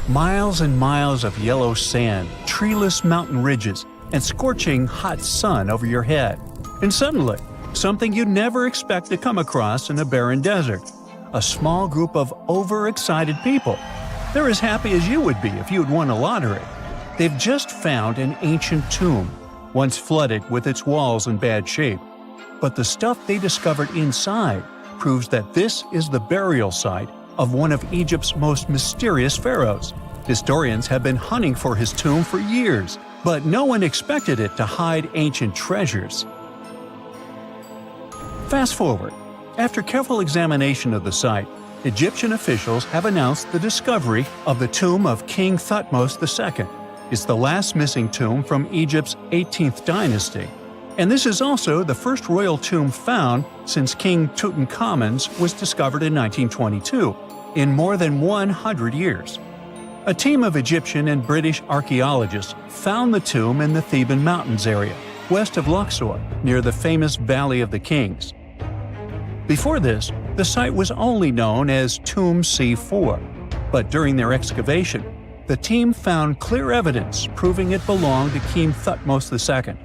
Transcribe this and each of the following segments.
Miles and miles of yellow sand, treeless mountain ridges, and scorching hot sun over your head. And suddenly, something you'd never expect to come across in a barren desert. A small group of overexcited people. They're as happy as you would be if you'd won a lottery. They've just found an ancient tomb, once flooded with its walls in bad shape. But the stuff they discovered inside proves that this is the burial site of one of Egypt's most mysterious pharaohs. Historians have been hunting for his tomb for years, but no one expected it to hide ancient treasures. Fast forward. After careful examination of the site, Egyptian officials have announced the discovery of the tomb of King Thutmos II. It's the last missing tomb from Egypt's 18th dynasty. And this is also the first royal tomb found since King Tutankhamun's was discovered in 1922, in more than 100 years. A team of Egyptian and British archaeologists found the tomb in the Theban Mountains area, west of Luxor, near the famous Valley of the Kings. Before this, the site was only known as Tomb C4, but during their excavation, the team found clear evidence proving it belonged to King Thutmos II.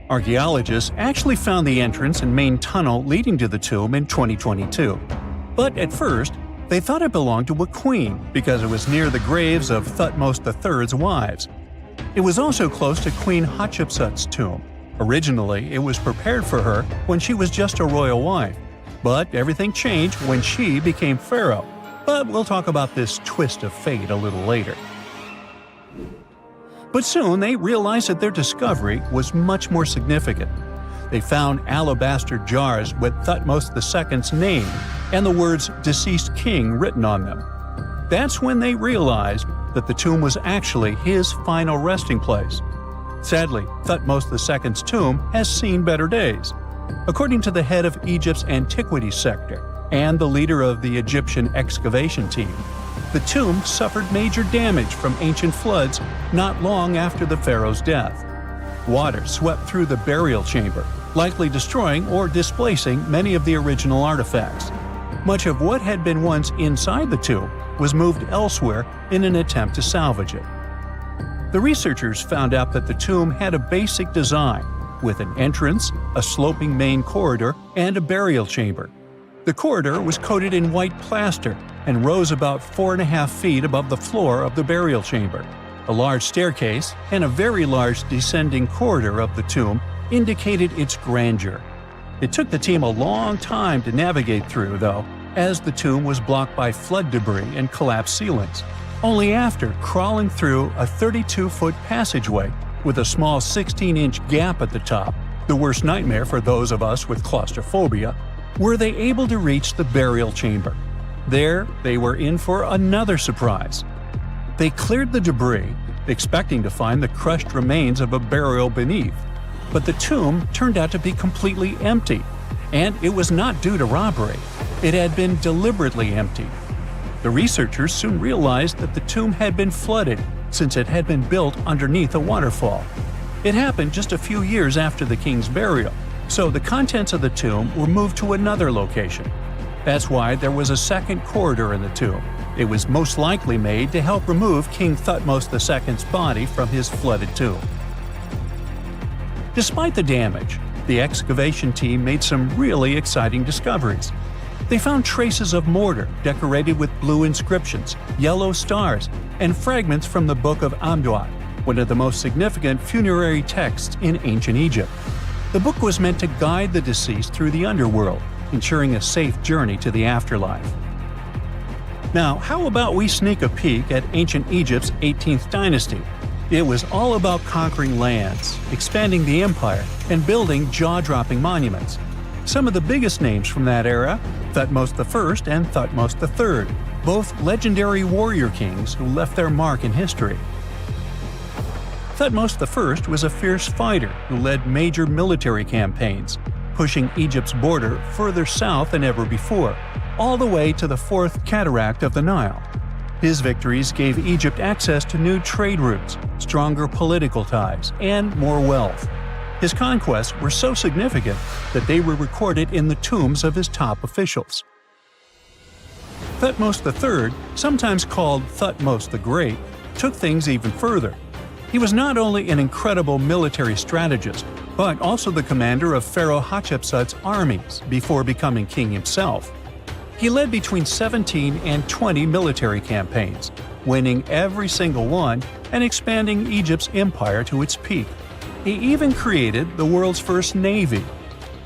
Archaeologists actually found the entrance and main tunnel leading to the tomb in 2022. But at first, they thought it belonged to a queen because it was near the graves of Thutmos III's wives. It was also close to Queen Hatshepsut's tomb. Originally, it was prepared for her when she was just a royal wife. But everything changed when she became pharaoh. But we'll talk about this twist of fate a little later. But soon they realized that their discovery was much more significant. They found alabaster jars with Thutmos II's name and the words "deceased king" written on them. That's when they realized that the tomb was actually his final resting place. Sadly, Thutmos II's tomb has seen better days. According to the head of Egypt's antiquities sector and the leader of the Egyptian excavation team, the tomb suffered major damage from ancient floods not long after the pharaoh's death. Water swept through the burial chamber, likely destroying or displacing many of the original artifacts. Much of what had been once inside the tomb was moved elsewhere in an attempt to salvage it. The researchers found out that the tomb had a basic design, with an entrance, a sloping main corridor, and a burial chamber. The corridor was coated in white plaster and rose about 4.5 feet above the floor of the burial chamber. A large staircase and a very large descending corridor of the tomb indicated its grandeur. It took the team a long time to navigate through, though, as the tomb was blocked by flood debris and collapsed ceilings. Only after crawling through a 32-foot passageway with a small 16-inch gap at the top, the worst nightmare for those of us with claustrophobia, were they able to reach the burial chamber. There, they were in for another surprise. They cleared the debris, expecting to find the crushed remains of a burial beneath. But the tomb turned out to be completely empty, and it was not due to robbery. It had been deliberately emptied. The researchers soon realized that the tomb had been flooded since it had been built underneath a waterfall. It happened just a few years after the king's burial, so the contents of the tomb were moved to another location. That's why there was a second corridor in the tomb. It was most likely made to help remove King Thutmos II's body from his flooded tomb. Despite the damage, the excavation team made some really exciting discoveries. They found traces of mortar decorated with blue inscriptions, yellow stars, and fragments from the Book of Amduat, one of the most significant funerary texts in ancient Egypt. The book was meant to guide the deceased through the underworld, ensuring a safe journey to the afterlife. Now, how about we sneak a peek at ancient Egypt's 18th dynasty? It was all about conquering lands, expanding the empire, and building jaw-dropping monuments. Some of the biggest names from that era, Thutmos I and Thutmos III, both legendary warrior kings who left their mark in history. Thutmos I was a fierce fighter who led major military campaigns, pushing Egypt's border further south than ever before, all the way to the fourth cataract of the Nile. His victories gave Egypt access to new trade routes, stronger political ties, and more wealth. His conquests were so significant that they were recorded in the tombs of his top officials. Thutmos III, sometimes called Thutmose the Great, took things even further. He was not only an incredible military strategist, but also the commander of Pharaoh Hatshepsut's armies before becoming king himself. He led between 17 and 20 military campaigns, winning every single one and expanding Egypt's empire to its peak. He even created the world's first navy.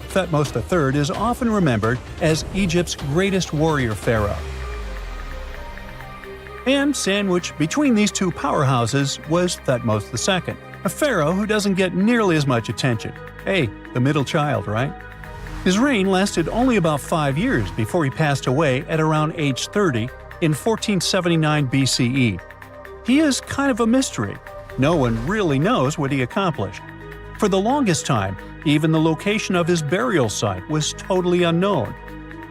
Thutmose III is often remembered as Egypt's greatest warrior pharaoh. And sandwiched between these two powerhouses was Thutmose II, a pharaoh who doesn't get nearly as much attention. Hey, the middle child, right? His reign lasted only about 5 years before he passed away at around age 30 in 1479 BCE. He is kind of a mystery. No one really knows what he accomplished. For the longest time, even the location of his burial site was totally unknown.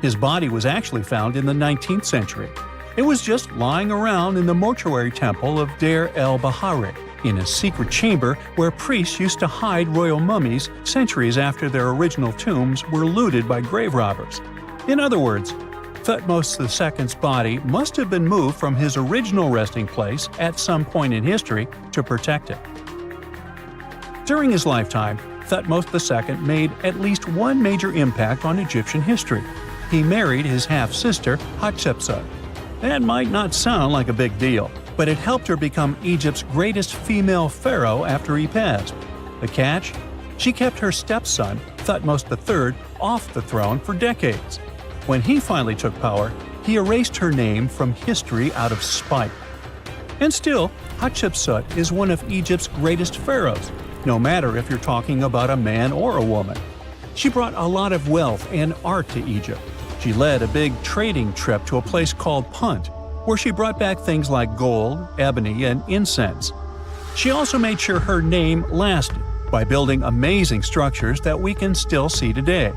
His body was actually found in the 19th century. It was just lying around in the mortuary temple of Deir el-Bahari, in a secret chamber where priests used to hide royal mummies centuries after their original tombs were looted by grave robbers. In other words, Thutmose II's body must have been moved from his original resting place at some point in history to protect it. During his lifetime, Thutmose II made at least one major impact on Egyptian history. He married his half-sister, Hatshepsut. That might not sound like a big deal, but it helped her become Egypt's greatest female pharaoh after he passed. The catch? She kept her stepson, Thutmose III, off the throne for decades. When he finally took power, he erased her name from history out of spite. And still, Hatshepsut is one of Egypt's greatest pharaohs, no matter if you're talking about a man or a woman. She brought a lot of wealth and art to Egypt. She led a big trading trip to a place called Punt, where she brought back things like gold, ebony, and incense. She also made sure her name lasted by building amazing structures that we can still see today.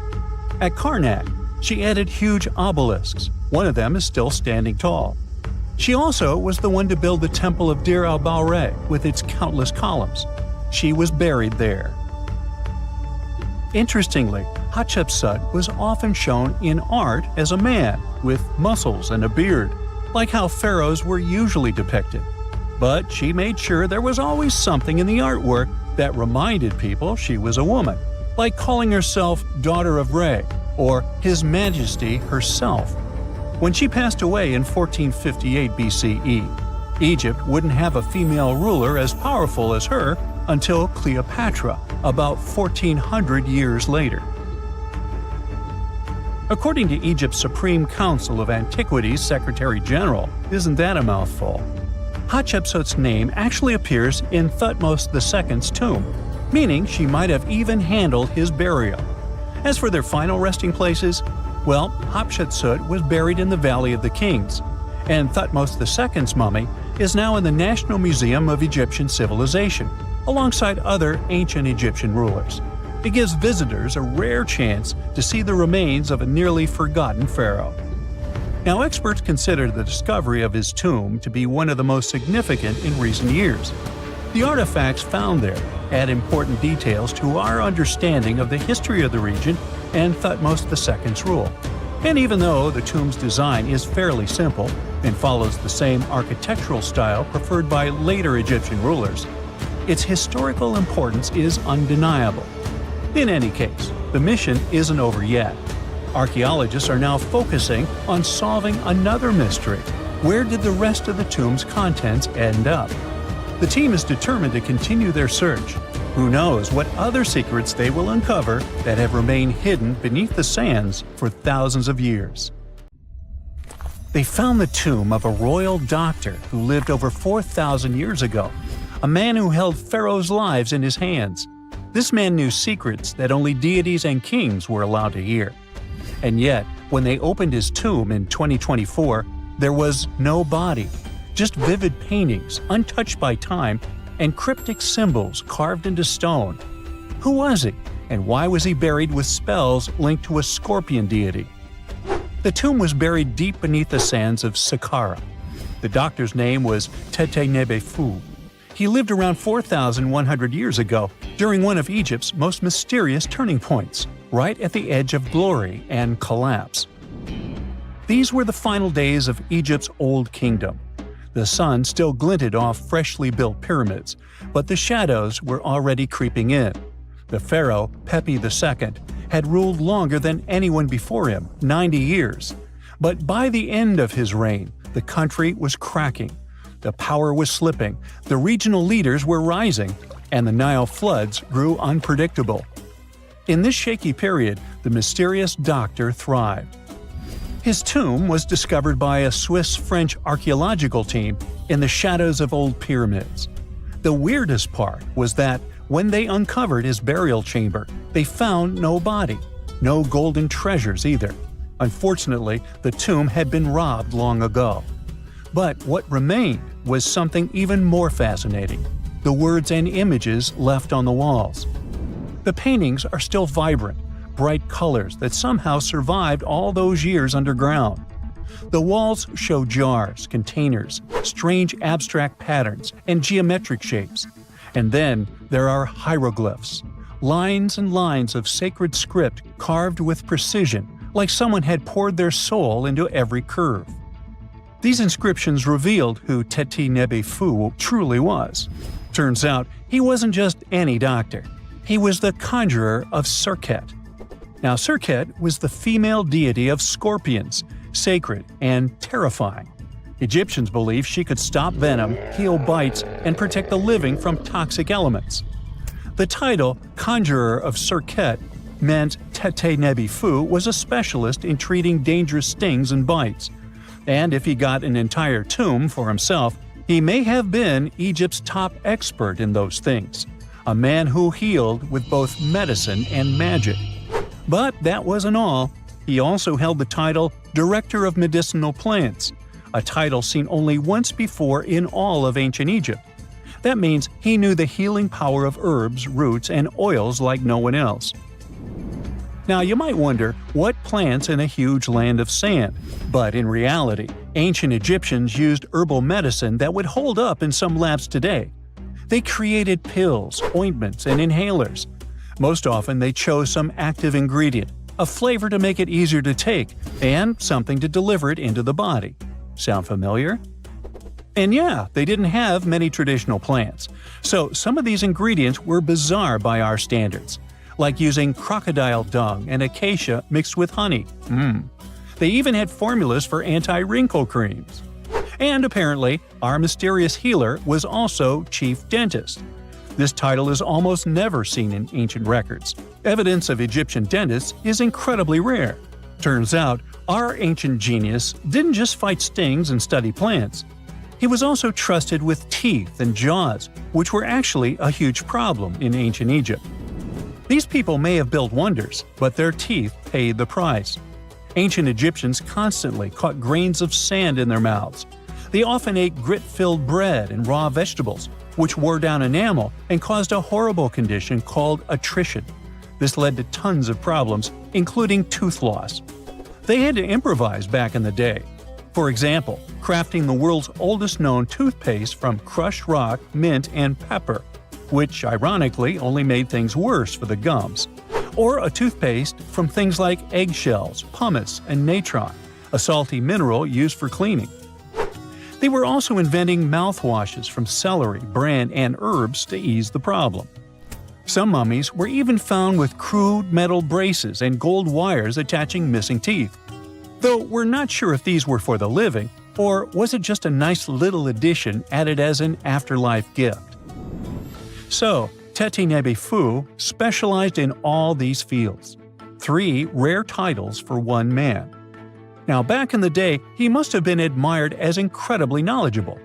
At Karnak, she added huge obelisks. One of them is still standing tall. She also was the one to build the Temple of Deir el-Bahari with its countless columns. She was buried there. Interestingly, Hatshepsut was often shown in art as a man with muscles and a beard, like how pharaohs were usually depicted. But she made sure there was always something in the artwork that reminded people she was a woman, like calling herself Daughter of Re or His Majesty herself. When she passed away in 1458 BCE, Egypt wouldn't have a female ruler as powerful as her until Cleopatra, about 1400 years later. According to Egypt's Supreme Council of Antiquities Secretary General, isn't that a mouthful? Hatshepsut's name actually appears in Thutmose II's tomb, meaning she might have even handled his burial. As for their final resting places, well, Hatshepsut was buried in the Valley of the Kings, and Thutmose II's mummy is now in the National Museum of Egyptian Civilization, alongside other ancient Egyptian rulers. It gives visitors a rare chance to see the remains of a nearly forgotten pharaoh. Now, experts consider the discovery of his tomb to be one of the most significant in recent years. The artifacts found there add important details to our understanding of the history of the region and Thutmose II's rule. And even though the tomb's design is fairly simple and follows the same architectural style preferred by later Egyptian rulers, its historical importance is undeniable. In any case, the mission isn't over yet. Archaeologists are now focusing on solving another mystery. Where did the rest of the tomb's contents end up? The team is determined to continue their search. Who knows what other secrets they will uncover that have remained hidden beneath the sands for thousands of years. They found the tomb of a royal doctor who lived over 4,000 years ago, a man who held pharaohs' lives in his hands. This man knew secrets that only deities and kings were allowed to hear. And yet, when they opened his tomb in 2024, there was no body, just vivid paintings untouched by time and cryptic symbols carved into stone. Who was he, and why was he buried with spells linked to a scorpion deity? The tomb was buried deep beneath the sands of Saqqara. The doctor's name was Tete-Nebefu. He lived around 4,100 years ago, during one of Egypt's most mysterious turning points, right at the edge of glory and collapse. These were the final days of Egypt's Old Kingdom. The sun still glinted off freshly built pyramids, but the shadows were already creeping in. The pharaoh, Pepi II, had ruled longer than anyone before him, 90 years. But by the end of his reign, the country was cracking. The power was slipping, the regional leaders were rising, and the Nile floods grew unpredictable. In this shaky period, the mysterious doctor thrived. His tomb was discovered by a Swiss-French archaeological team in the shadows of old pyramids. The weirdest part was that when they uncovered his burial chamber, they found no body, no golden treasures either. Unfortunately, the tomb had been robbed long ago. But what remained was something even more fascinating: the words and images left on the walls. The paintings are still vibrant, bright colors that somehow survived all those years underground. The walls show jars, containers, strange abstract patterns, and geometric shapes. And then there are hieroglyphs, lines and lines of sacred script carved with precision, like someone had poured their soul into every curve. These inscriptions revealed who Teti-Nebi-Fu truly was. Turns out, he wasn't just any doctor. He was the conjurer of Serket. Now, Serket was the female deity of scorpions, sacred and terrifying. Egyptians believed she could stop venom, heal bites, and protect the living from toxic elements. The title, Conjurer of Serket, meant Teti-Nebi-Fu was a specialist in treating dangerous stings and bites. And if he got an entire tomb for himself, he may have been Egypt's top expert in those things, a man who healed with both medicine and magic. But that wasn't all. He also held the title Director of Medicinal Plants, a title seen only once before in all of ancient Egypt. That means he knew the healing power of herbs, roots, and oils like no one else. Now, you might wonder, what plants in a huge land of sand? But in reality, ancient Egyptians used herbal medicine that would hold up in some labs today. They created pills, ointments, and inhalers. Most often they chose some active ingredient, a flavor to make it easier to take, and something to deliver it into the body. Sound familiar? And yeah, they didn't have many traditional plants, so some of these ingredients were bizarre by our standards, like using crocodile dung and acacia mixed with honey. They even had formulas for anti-wrinkle creams. And apparently, our mysterious healer was also chief dentist. This title is almost never seen in ancient records. Evidence of Egyptian dentists is incredibly rare. Turns out, our ancient genius didn't just fight stings and study plants. He was also trusted with teeth and jaws, which were actually a huge problem in ancient Egypt. These people may have built wonders, but their teeth paid the price. Ancient Egyptians constantly caught grains of sand in their mouths. They often ate grit-filled bread and raw vegetables, which wore down enamel and caused a horrible condition called attrition. This led to tons of problems, including tooth loss. They had to improvise back in the day. For example, crafting the world's oldest known toothpaste from crushed rock, mint, and pepper, which ironically only made things worse for the gums. Or a toothpaste from things like eggshells, pumice, and natron, a salty mineral used for cleaning. They were also inventing mouthwashes from celery, bran, and herbs to ease the problem. Some mummies were even found with crude metal braces and gold wires attaching missing teeth. Though we're not sure if these were for the living, or was it just a nice little addition added as an afterlife gift. So, Teti-Nebi-Fu specialized in all these fields. 3 rare titles for one man. Now, back in the day, he must have been admired as incredibly knowledgeable.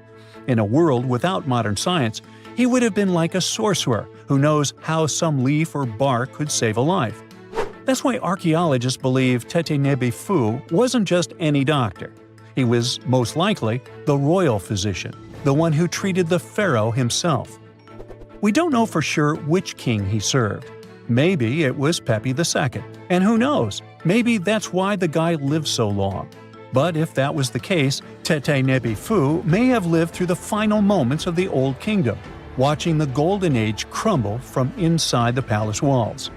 In a world without modern science, he would have been like a sorcerer who knows how some leaf or bark could save a life. That's why archaeologists believe Teti-Nebi-Fu wasn't just any doctor. He was, most likely, the royal physician, the one who treated the pharaoh himself. We don't know for sure which king he served. Maybe it was Pepi II, and who knows, maybe that's why the guy lived so long. But if that was the case, Teti-Nebi-Fu may have lived through the final moments of the Old Kingdom, watching the Golden Age crumble from inside the palace walls.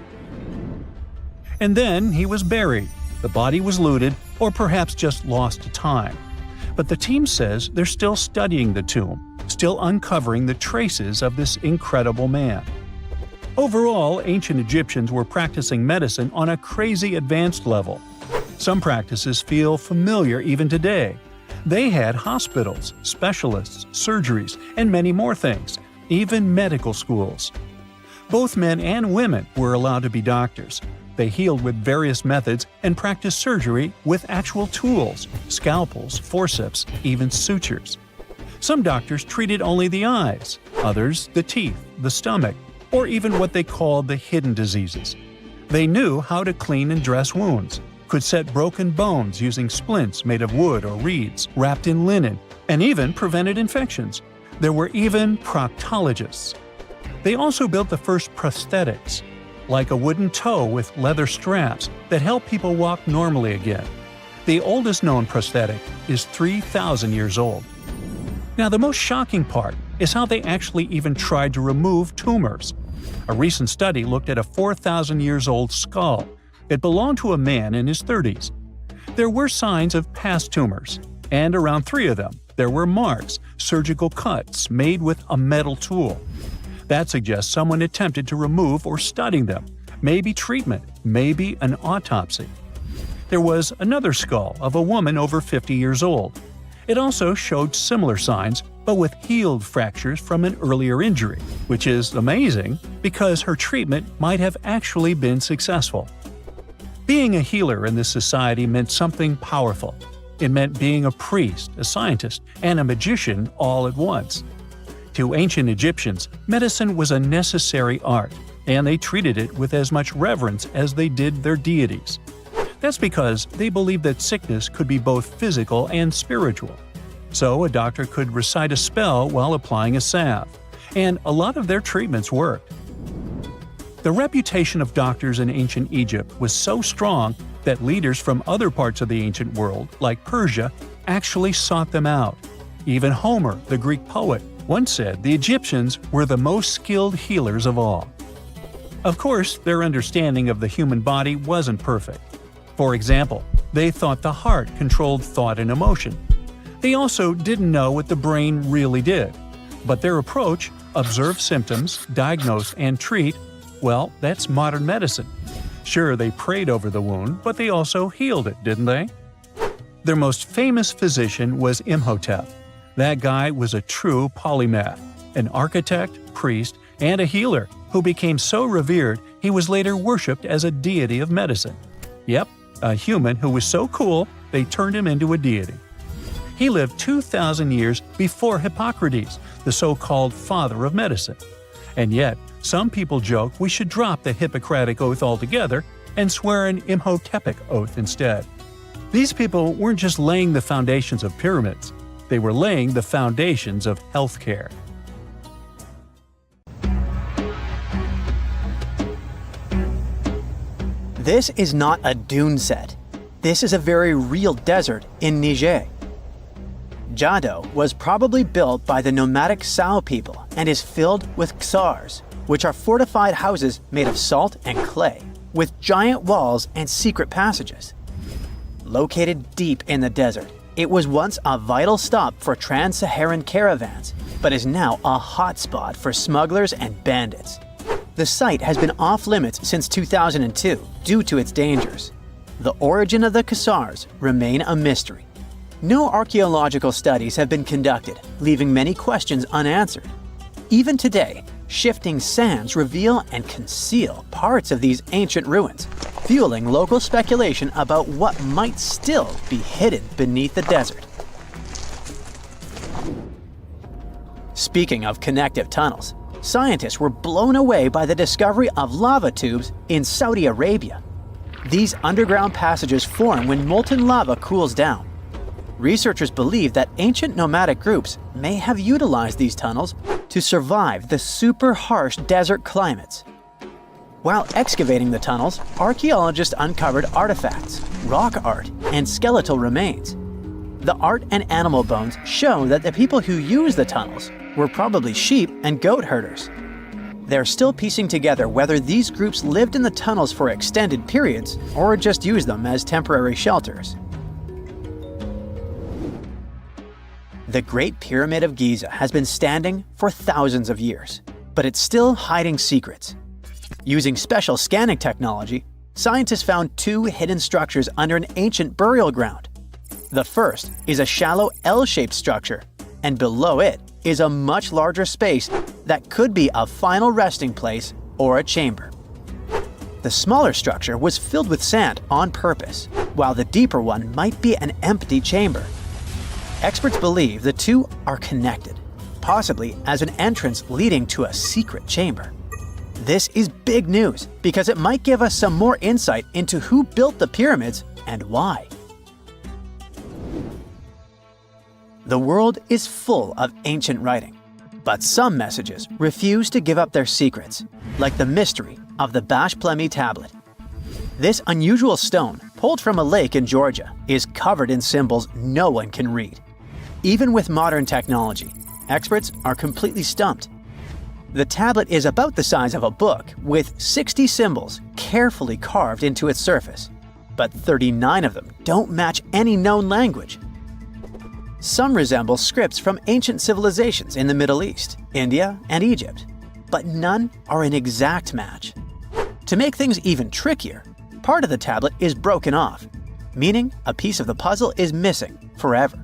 And then he was buried, The body was looted or perhaps just lost to time. But the team says they're still studying the tomb, still uncovering the traces of this incredible man. Overall, ancient Egyptians were practicing medicine on a crazy advanced level. Some practices feel familiar even today. They had hospitals, specialists, surgeries, and many more things, even medical schools. Both men and women were allowed to be doctors. They healed with various methods and practiced surgery with actual tools, scalpels, forceps, even sutures. Some doctors treated only the eyes, others the teeth, the stomach, or even what they called the hidden diseases. They knew how to clean and dress wounds, could set broken bones using splints made of wood or reeds wrapped in linen, and even prevented infections. There were even proctologists. They also built the first prosthetics, like a wooden toe with leather straps that help people walk normally again. The oldest known prosthetic is 3,000 years old. Now, the most shocking part is how they actually even tried to remove tumors. A recent study looked at a 4,000 years old skull. It belonged to a man in his 30s. There were signs of past tumors, and around 3 of them, there were marks, surgical cuts made with a metal tool. That suggests someone attempted to remove or study them, maybe treatment, maybe an autopsy. There was another skull of a woman over 50 years old. It also showed similar signs, but with healed fractures from an earlier injury, which is amazing because her treatment might have actually been successful. Being a healer in this society meant something powerful. It meant being a priest, a scientist, and a magician all at once. To ancient Egyptians, medicine was a necessary art, and they treated it with as much reverence as they did their deities. That's because they believed that sickness could be both physical and spiritual. So a doctor could recite a spell while applying a salve, and a lot of their treatments worked. The reputation of doctors in ancient Egypt was so strong that leaders from other parts of the ancient world, like Persia, actually sought them out. Even Homer, the Greek poet, once said the Egyptians were the most skilled healers of all. Of course, their understanding of the human body wasn't perfect. For example, they thought the heart controlled thought and emotion. They also didn't know what the brain really did. But their approach, observe symptoms, diagnose, and treat, well, that's modern medicine. Sure, they prayed over the wound, but they also healed it, didn't they? Their most famous physician was Imhotep. That guy was a true polymath, an architect, priest, and a healer who became so revered he was later worshipped as a deity of medicine. Yep, a human who was so cool they turned him into a deity. He lived 2,000 years before Hippocrates, the so-called father of medicine. And yet, some people joke we should drop the Hippocratic Oath altogether and swear an Imhotepic oath instead. These people weren't just laying the foundations of pyramids, they were laying the foundations of healthcare. This is not a dune set. This is a very real desert in Niger. Jado was probably built by the nomadic Sao people and is filled with ksars, which are fortified houses made of salt and clay, with giant walls and secret passages. Located deep in the desert, it was once a vital stop for trans-Saharan caravans, but is now a hotspot for smugglers and bandits. The site has been off-limits since 2002 due to its dangers. The origin of the ksars remain a mystery. No archaeological studies have been conducted, leaving many questions unanswered. Even today, shifting sands reveal and conceal parts of these ancient ruins, fueling local speculation about what might still be hidden beneath the desert. Speaking of connective tunnels, scientists were blown away by the discovery of lava tubes in Saudi Arabia. These underground passages form when molten lava cools down. Researchers believe that ancient nomadic groups may have utilized these tunnels to survive the super harsh desert climates. While excavating the tunnels, archaeologists uncovered artifacts, rock art, and skeletal remains. The art and animal bones show that the people who used the tunnels were probably sheep and goat herders. They're still piecing together whether these groups lived in the tunnels for extended periods or just used them as temporary shelters. The Great Pyramid of Giza has been standing for thousands of years, but it's still hiding secrets. Using special scanning technology, scientists found two hidden structures under an ancient burial ground. The first is a shallow L-shaped structure, and below it is a much larger space that could be a final resting place or a chamber. The smaller structure was filled with sand on purpose, while the deeper one might be an empty chamber. Experts believe the two are connected, possibly as an entrance leading to a secret chamber. This is big news because it might give us some more insight into who built the pyramids and why. The world is full of ancient writing, but some messages refuse to give up their secrets, like the mystery of the Bashplemi tablet. This unusual stone, pulled from a lake in Georgia, is covered in symbols no one can read. Even with modern technology, experts are completely stumped. The tablet is about the size of a book, with 60 symbols carefully carved into its surface, but 39 of them don't match any known language. Some resemble scripts from ancient civilizations in the Middle East, India, and Egypt, but none are an exact match. To make things even trickier, part of the tablet is broken off, meaning a piece of the puzzle is missing forever.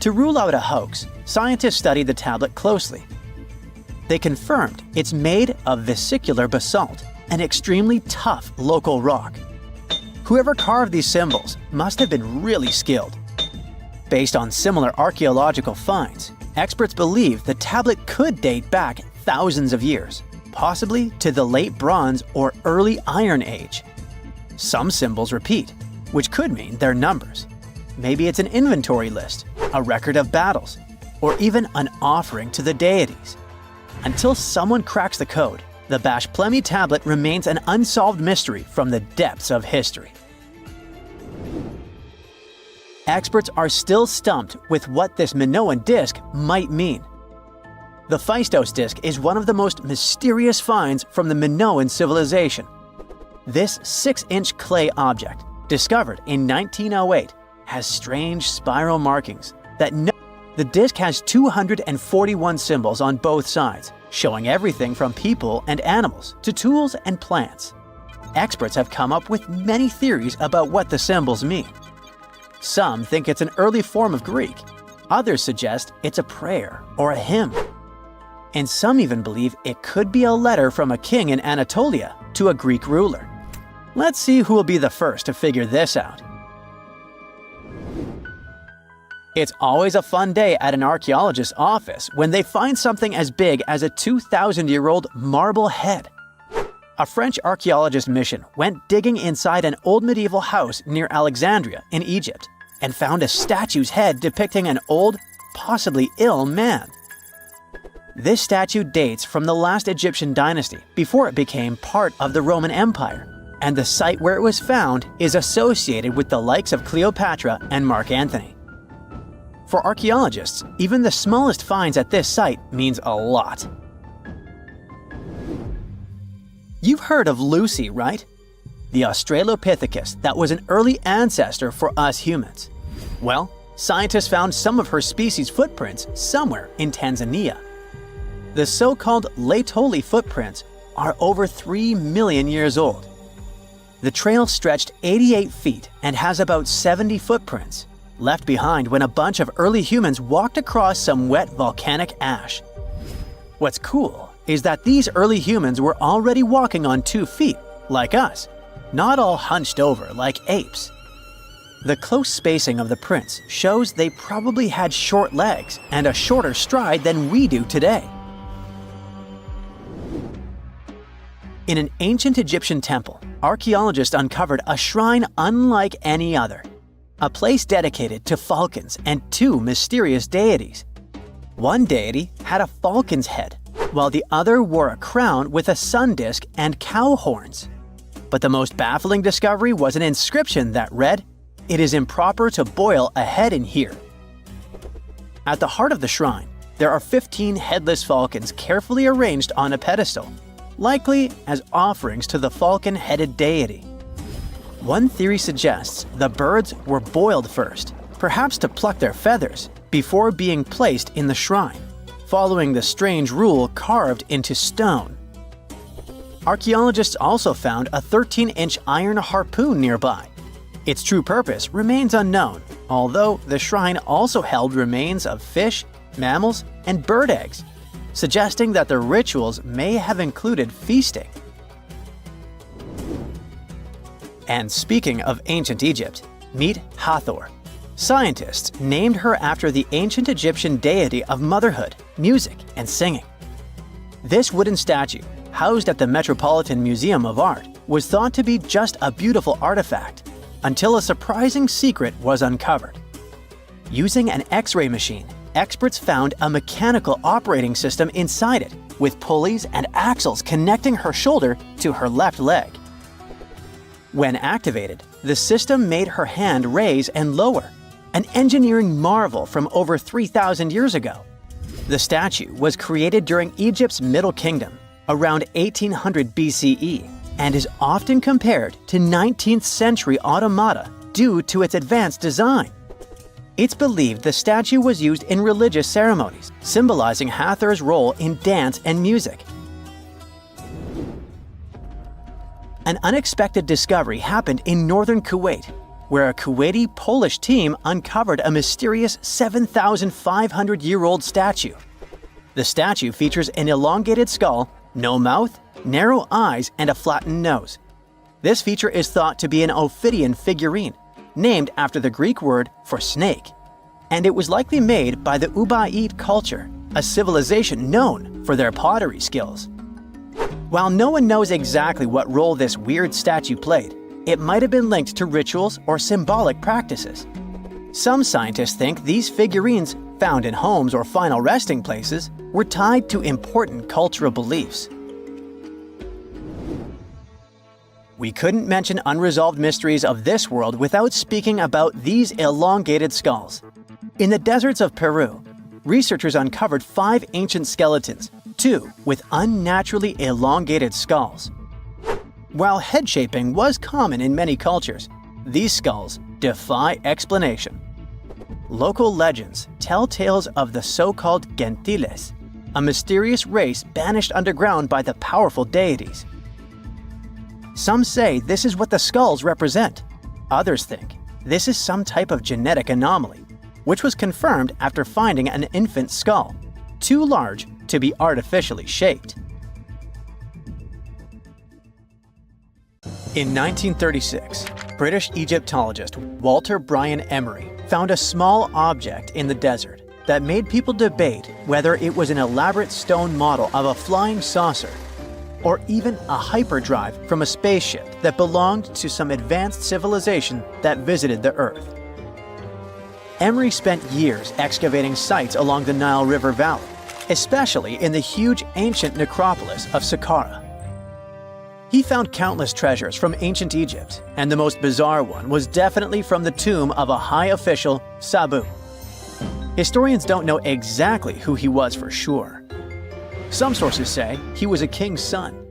To rule out a hoax, scientists studied the tablet closely. They confirmed it's made of vesicular basalt, an extremely tough local rock. Whoever carved these symbols must have been really skilled. Based on similar archaeological finds, experts believe the tablet could date back thousands of years, possibly to the late Bronze or early Iron Age. Some symbols repeat, which could mean they're numbers. Maybe it's an inventory list, a record of battles, or even an offering to the deities. Until someone cracks the code, the Bashplemi tablet remains an unsolved mystery from the depths of history. Experts are still stumped with what this Minoan disc might mean. The Phaistos disc is one of the most mysterious finds from the Minoan civilization. This 6-inch clay object, discovered in 1908, has strange spiral markings that the disc has 241 symbols on both sides, showing everything from people and animals to tools and plants. Experts have come up with many theories about what the symbols mean. Some think it's an early form of Greek. Others suggest it's a prayer or a hymn. And some even believe it could be a letter from a king in Anatolia to a Greek ruler. Let's see who will be the first to figure this out. It's always a fun day at an archaeologist's office when they find something as big as a 2,000-year-old marble head. A French archaeologist mission went digging inside an old medieval house near Alexandria in Egypt and found a statue's head depicting an old, possibly ill man. This statue dates from the last Egyptian dynasty before it became part of the Roman Empire, and the site where it was found is associated with the likes of Cleopatra and Mark Antony. For archaeologists, even the smallest finds at this site means a lot. You've heard of Lucy, right? The Australopithecus that was an early ancestor for us humans. Well, scientists found some of her species' footprints somewhere in Tanzania. The so-called Laetoli footprints are over 3 million years old. The trail stretched 88 feet and has about 70 footprints, left behind when a bunch of early humans walked across some wet volcanic ash. What's cool is that these early humans were already walking on 2 feet, like us, not all hunched over like apes. The close spacing of the prints shows they probably had short legs and a shorter stride than we do today. In an ancient Egyptian temple, archaeologists uncovered a shrine unlike any other, a place dedicated to falcons and 2 mysterious deities. One deity had a falcon's head, while the other wore a crown with a sun disk and cow horns. But the most baffling discovery was an inscription that read, "It is improper to boil a head in here." At the heart of the shrine, there are 15 headless falcons carefully arranged on a pedestal, likely as offerings to the falcon-headed deity. One theory suggests the birds were boiled first, perhaps to pluck their feathers, before being placed in the shrine, following the strange rule carved into stone. Archaeologists also found a 13-inch iron harpoon nearby. Its true purpose remains unknown, although the shrine also held remains of fish, mammals, and bird eggs, suggesting that the rituals may have included feasting. And speaking of ancient Egypt, meet Hathor. Scientists named her after the ancient Egyptian deity of motherhood, music, and singing. This wooden statue, housed at the Metropolitan Museum of Art, was thought to be just a beautiful artifact, until a surprising secret was uncovered. Using an X-ray machine, experts found a mechanical operating system inside it, with pulleys and axles connecting her shoulder to her left leg. When activated, the system made her hand raise and lower, an engineering marvel from over 3,000 years ago. The statue was created during Egypt's Middle Kingdom, around 1800 BCE, and is often compared to 19th century automata due to its advanced design. It's believed the statue was used in religious ceremonies, symbolizing Hathor's role in dance and music. An unexpected discovery happened in northern Kuwait, where a Kuwaiti-Polish team uncovered a mysterious 7,500-year-old statue. The statue features an elongated skull, no mouth, narrow eyes, and a flattened nose. This feature is thought to be an Ophidian figurine, named after the Greek word for snake, and it was likely made by the Ubaid culture, a civilization known for their pottery skills. While no one knows exactly what role this weird statue played, it might have been linked to rituals or symbolic practices. Some scientists think these figurines, found in homes or final resting places, were tied to important cultural beliefs. We couldn't mention unresolved mysteries of this world without speaking about these elongated skulls. In the deserts of Peru, researchers uncovered 5 ancient skeletons, 2 with unnaturally elongated skulls. While head shaping was common in many cultures, these skulls defy explanation. Local legends tell tales of the so-called gentiles, a mysterious race banished underground by the powerful deities. Some say this is what the skulls represent. Others think this is some type of genetic anomaly, which was confirmed after finding an infant skull, too large to be artificially shaped. In 1936, British Egyptologist Walter Bryan Emery found a small object in the desert that made people debate whether it was an elaborate stone model of a flying saucer or even a hyperdrive from a spaceship that belonged to some advanced civilization that visited the Earth. Emery spent years excavating sites along the Nile River Valley, especially in the huge ancient necropolis of Saqqara. He found countless treasures from ancient Egypt, and the most bizarre one was definitely from the tomb of a high official, Sabu. Historians don't know exactly who he was for sure. Some sources say he was a king's son.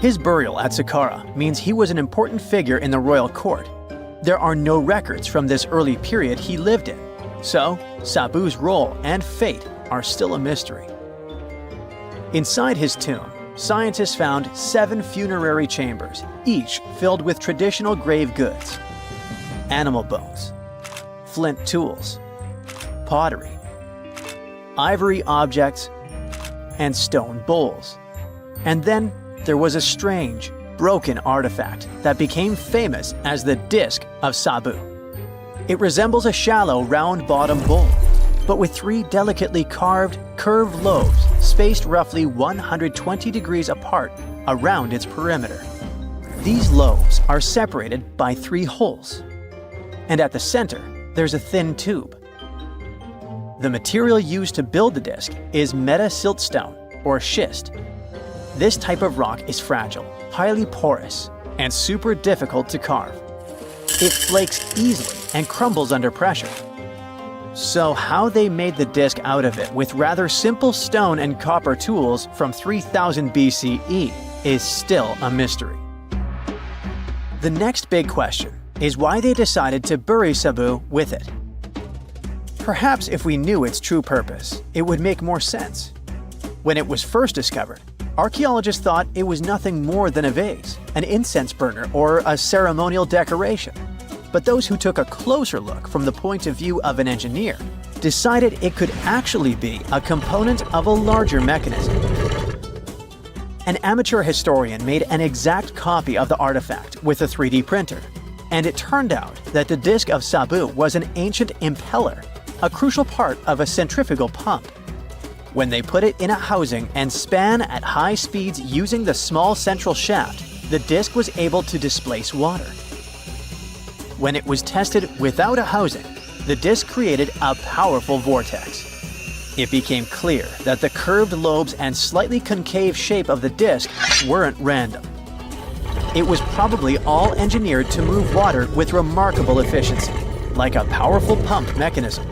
His burial at Saqqara means he was an important figure in the royal court. There are no records from this early period he lived in, so Sabu's role and fate are still a mystery. Inside his tomb, scientists found 7 funerary chambers, each filled with traditional grave goods: animal bones, flint tools, pottery, ivory objects, and stone bowls. And then there was a strange, broken artifact that became famous as the Disc of Sabu. It resembles a shallow, round-bottomed bowl, but with 3 delicately carved, curved lobes spaced roughly 120 degrees apart around its perimeter. These lobes are separated by 3 holes, and at the center, there's a thin tube. The material used to build the disc is metasiltstone, or schist. This type of rock is fragile, highly porous, and super difficult to carve. It flakes easily and crumbles under pressure. So how they made the disc out of it with rather simple stone and copper tools from 3000 BCE is still a mystery. The next big question is why they decided to bury Sabu with it. Perhaps if we knew its true purpose, it would make more sense. When it was first discovered, archaeologists thought it was nothing more than a vase, an incense burner, or a ceremonial decoration. But those who took a closer look from the point of view of an engineer decided it could actually be a component of a larger mechanism. An amateur historian made an exact copy of the artifact with a 3D printer, and it turned out that the disc of Sabu was an ancient impeller, a crucial part of a centrifugal pump. When they put it in a housing and span at high speeds using the small central shaft, the disc was able to displace water. When it was tested without a housing, the disc created a powerful vortex. It became clear that the curved lobes and slightly concave shape of the disc weren't random. It was probably all engineered to move water with remarkable efficiency, like a powerful pump mechanism.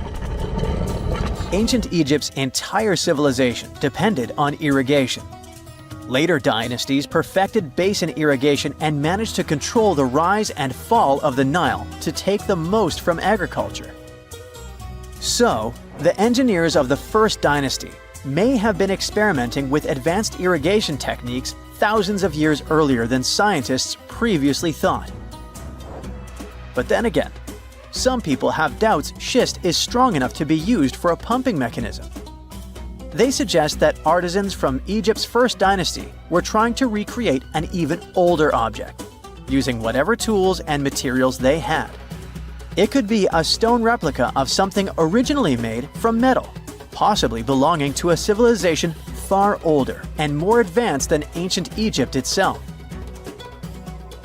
Ancient Egypt's entire civilization depended on irrigation. Later dynasties perfected basin irrigation and managed to control the rise and fall of the Nile to take the most from agriculture. So, the engineers of the first dynasty may have been experimenting with advanced irrigation techniques thousands of years earlier than scientists previously thought. But then again, some people have doubts schist is strong enough to be used for a pumping mechanism. They suggest that artisans from Egypt's first dynasty were trying to recreate an even older object, using whatever tools and materials they had. It could be a stone replica of something originally made from metal, possibly belonging to a civilization far older and more advanced than ancient Egypt itself.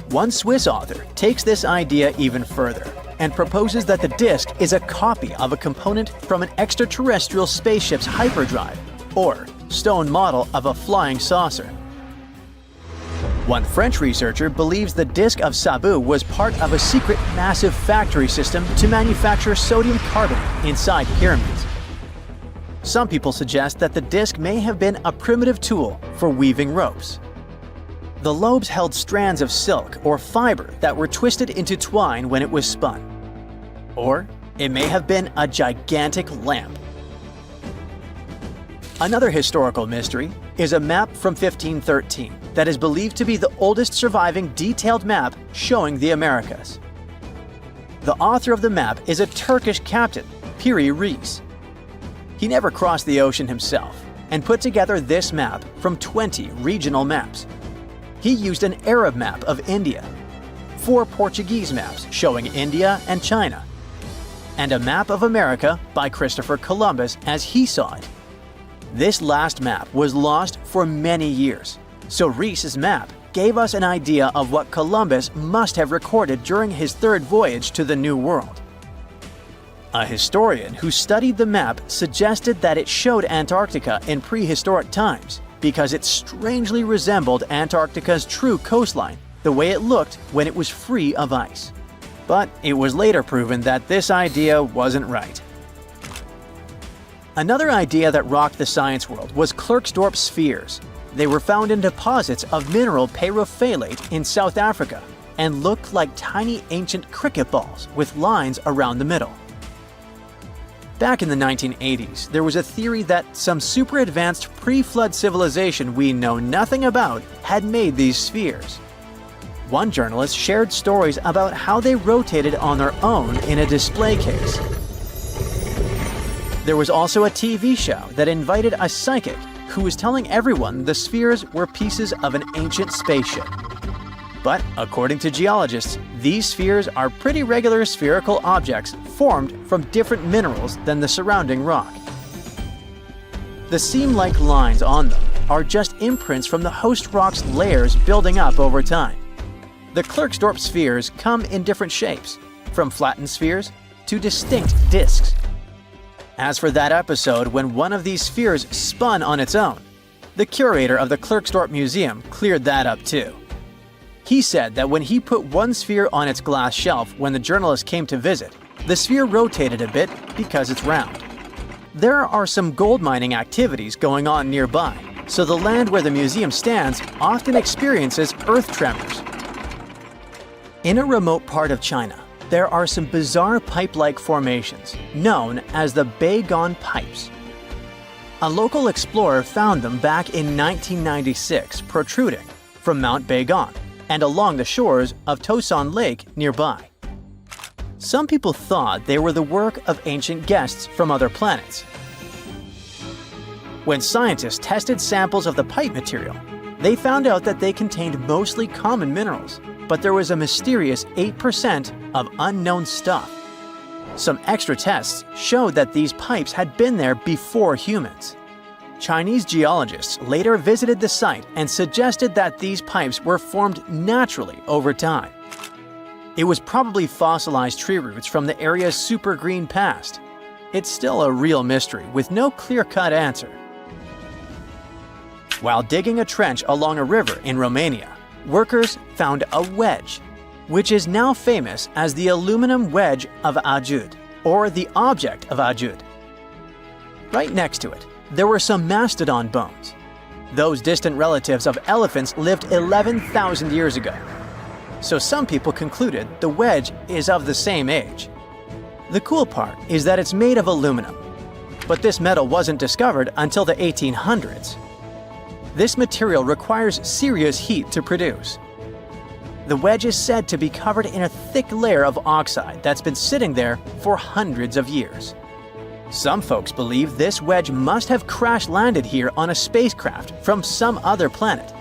One Swiss author takes this idea even further and proposes that the disc is a copy of a component from an extraterrestrial spaceship's hyperdrive, or stone model of a flying saucer. One French researcher believes the disc of Sabu was part of a secret massive factory system to manufacture sodium carbonate inside pyramids. Some people suggest that the disc may have been a primitive tool for weaving ropes. The lobes held strands of silk or fiber that were twisted into twine when it was spun. Or it may have been a gigantic lamp. Another historical mystery is a map from 1513 that is believed to be the oldest surviving detailed map showing the Americas. The author of the map is a Turkish captain, Piri Reis. He never crossed the ocean himself and put together this map from 20 regional maps. He used an Arab map of India, 4 Portuguese maps showing India and China, and a map of America by Christopher Columbus as he saw it. This last map was lost for many years, so Reis's map gave us an idea of what Columbus must have recorded during his third voyage to the New World. A historian who studied the map suggested that it showed Antarctica in prehistoric times because it strangely resembled Antarctica's true coastline, the way it looked when it was free of ice. But it was later proven that this idea wasn't right. Another idea that rocked the science world was Klerksdorp spheres. They were found in deposits of mineral pyrophyllite in South Africa and looked like tiny ancient cricket balls with lines around the middle. Back in the 1980s, there was a theory that some super advanced pre-flood civilization we know nothing about had made these spheres. One journalist shared stories about how they rotated on their own in a display case. There was also a TV show that invited a psychic who was telling everyone the spheres were pieces of an ancient spaceship. But according to geologists, these spheres are pretty regular spherical objects formed from different minerals than the surrounding rock. The seam-like lines on them are just imprints from the host rock's layers building up over time. The Klerksdorp spheres come in different shapes, from flattened spheres to distinct discs. As for that episode when one of these spheres spun on its own, the curator of the Klerksdorp Museum cleared that up too. He said that when he put one sphere on its glass shelf when the journalist came to visit, The sphere rotated a bit because it's round. There are some gold mining activities going on nearby, so the land where the museum stands often experiences earth tremors. In a remote part of China, there are some bizarre pipe-like formations known as the Beigon Pipes. A local explorer found them back in 1996 protruding from Mount Beigon and along the shores of Tosan Lake nearby. Some people thought they were the work of ancient guests from other planets. When scientists tested samples of the pipe material, they found out that they contained mostly common minerals, but there was a mysterious 8% of unknown stuff. Some extra tests showed that these pipes had been there before humans. Chinese geologists later visited the site and suggested that these pipes were formed naturally over time. It was probably fossilized tree roots from the area's super green past. It's still a real mystery with no clear-cut answer. While digging a trench along a river in Romania, workers found a wedge, which is now famous as the aluminum wedge of Ajud, or the object of Ajud. Right next to it, there were some mastodon bones. Those distant relatives of elephants lived 11,000 years ago. So some people concluded the wedge is of the same age. The cool part is that it's made of aluminum, but this metal wasn't discovered until the 1800s. This material requires serious heat to produce. The wedge is said to be covered in a thick layer of oxide that's been sitting there for hundreds of years. Some folks believe this wedge must have crash-landed here on a spacecraft from some other planet.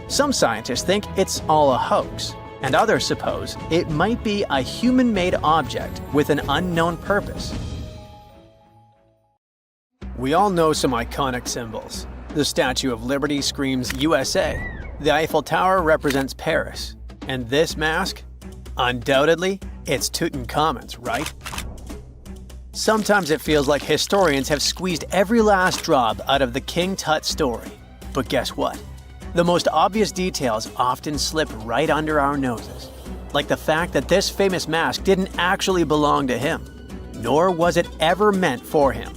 Some scientists think it's all a hoax, and others suppose it might be a human-made object with an unknown purpose. We all know some iconic symbols. The Statue of Liberty screams USA, the Eiffel Tower represents Paris, and this mask? Undoubtedly, it's Tutankhamun's, right? Sometimes it feels like historians have squeezed every last drop out of the King Tut story. But guess what? The most obvious details often slip right under our noses, like the fact that this famous mask didn't actually belong to him, nor was it ever meant for him.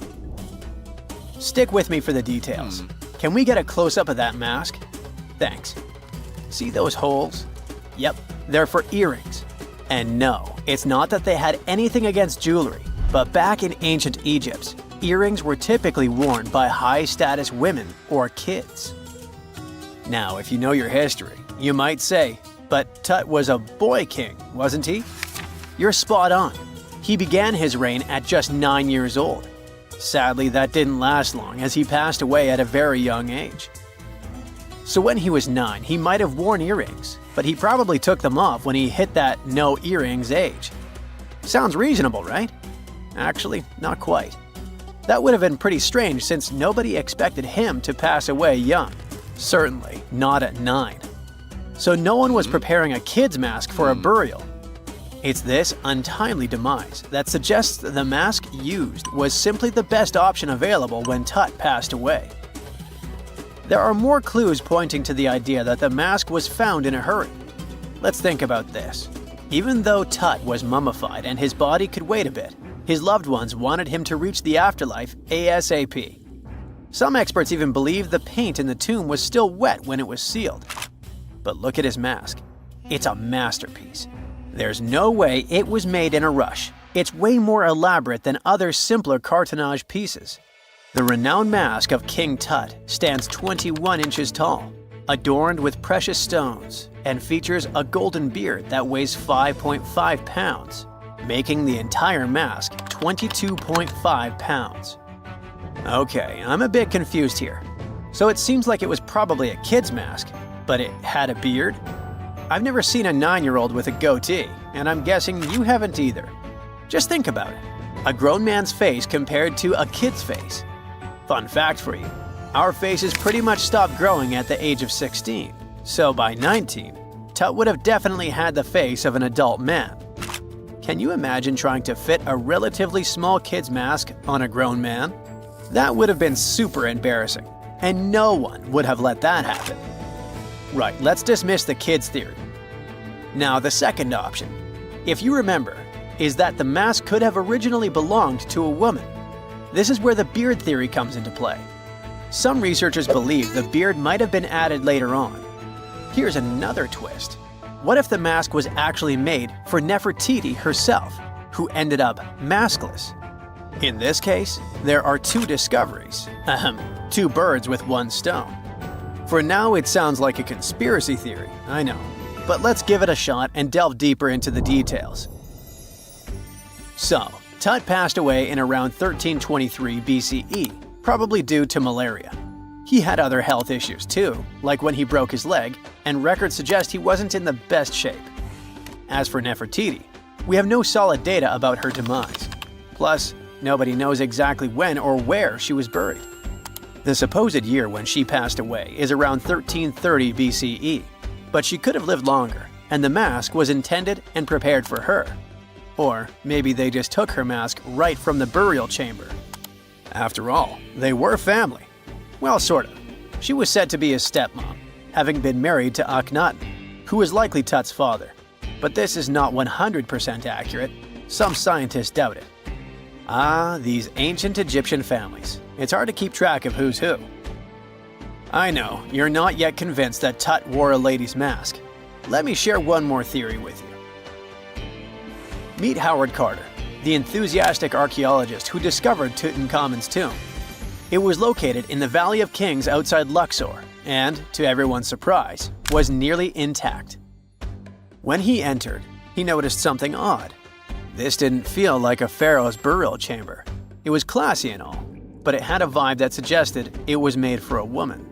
Stick with me for the details. Can we get a close-up of that mask? Thanks. See those holes? Yep, they're for earrings. And no, it's not that they had anything against jewelry, but back in ancient Egypt, earrings were typically worn by high-status women or kids. Now, if you know your history, you might say, but Tut was a boy king, wasn't he? You're spot on. He began his reign at just 9 years old. Sadly, that didn't last long as he passed away at a very young age. So when he was 9, he might have worn earrings, but he probably took them off when he hit that no earrings age. Sounds reasonable, right? Actually, not quite. That would have been pretty strange since nobody expected him to pass away young. Certainly not at 9. So no one was preparing a kid's mask for a burial. It's this untimely demise that suggests that the mask used was simply the best option available when Tut passed away. There are more clues pointing to the idea that the mask was found in a hurry. Let's think about this. Even though Tut was mummified and his body could wait a bit, his loved ones wanted him to reach the afterlife ASAP. Some experts even believe the paint in the tomb was still wet when it was sealed. But look at his mask. It's a masterpiece. There's no way it was made in a rush. It's way more elaborate than other simpler cartonnage pieces. The renowned mask of King Tut stands 21 inches tall, adorned with precious stones, and features a golden beard that weighs 5.5 pounds, making the entire mask 22.5 pounds. Okay, I'm a bit confused here. So it seems like it was probably a kid's mask, but it had a beard? I've never seen a 9-year-old with a goatee, and I'm guessing you haven't either. Just think about it. A grown man's face compared to a kid's face. Fun fact for you, our faces pretty much stopped growing at the age of 16, so by 19, Tut would have definitely had the face of an adult man. Can you imagine trying to fit a relatively small kid's mask on a grown man? That would have been super embarrassing, and no one would have let that happen. Right, let's dismiss the kids' theory. Now the second option. If you remember, is that the mask could have originally belonged to a woman. This is where the beard theory comes into play. Some researchers believe the beard might have been added later on. Here's another twist. What if the mask was actually made for Nefertiti herself, who ended up maskless? In this case, there are two discoveries. Two birds with one stone. For now, it sounds like a conspiracy theory, I know. But let's give it a shot and delve deeper into the details. So, Tut passed away in around 1323 BCE, probably due to malaria. He had other health issues too, like when he broke his leg, and records suggest he wasn't in the best shape. As for Nefertiti, we have no solid data about her demise. Plus, nobody knows exactly when or where she was buried. The supposed year when she passed away is around 1330 BCE, but she could have lived longer, and the mask was intended and prepared for her. Or maybe they just took her mask right from the burial chamber. After all, they were family. Well, sort of. She was said to be his stepmom, having been married to Akhenaten, who was likely Tut's father. But this is not 100% accurate. Some scientists doubt it. Ah, these ancient Egyptian families. It's hard to keep track of who's who. I know, you're not yet convinced that Tut wore a lady's mask. Let me share one more theory with you. Meet Howard Carter, the enthusiastic archaeologist who discovered Tutankhamun's tomb. It was located in the Valley of Kings outside Luxor, and, to everyone's surprise, was nearly intact. When he entered, he noticed something odd. This didn't feel like a pharaoh's burial chamber. It was classy and all, but it had a vibe that suggested it was made for a woman.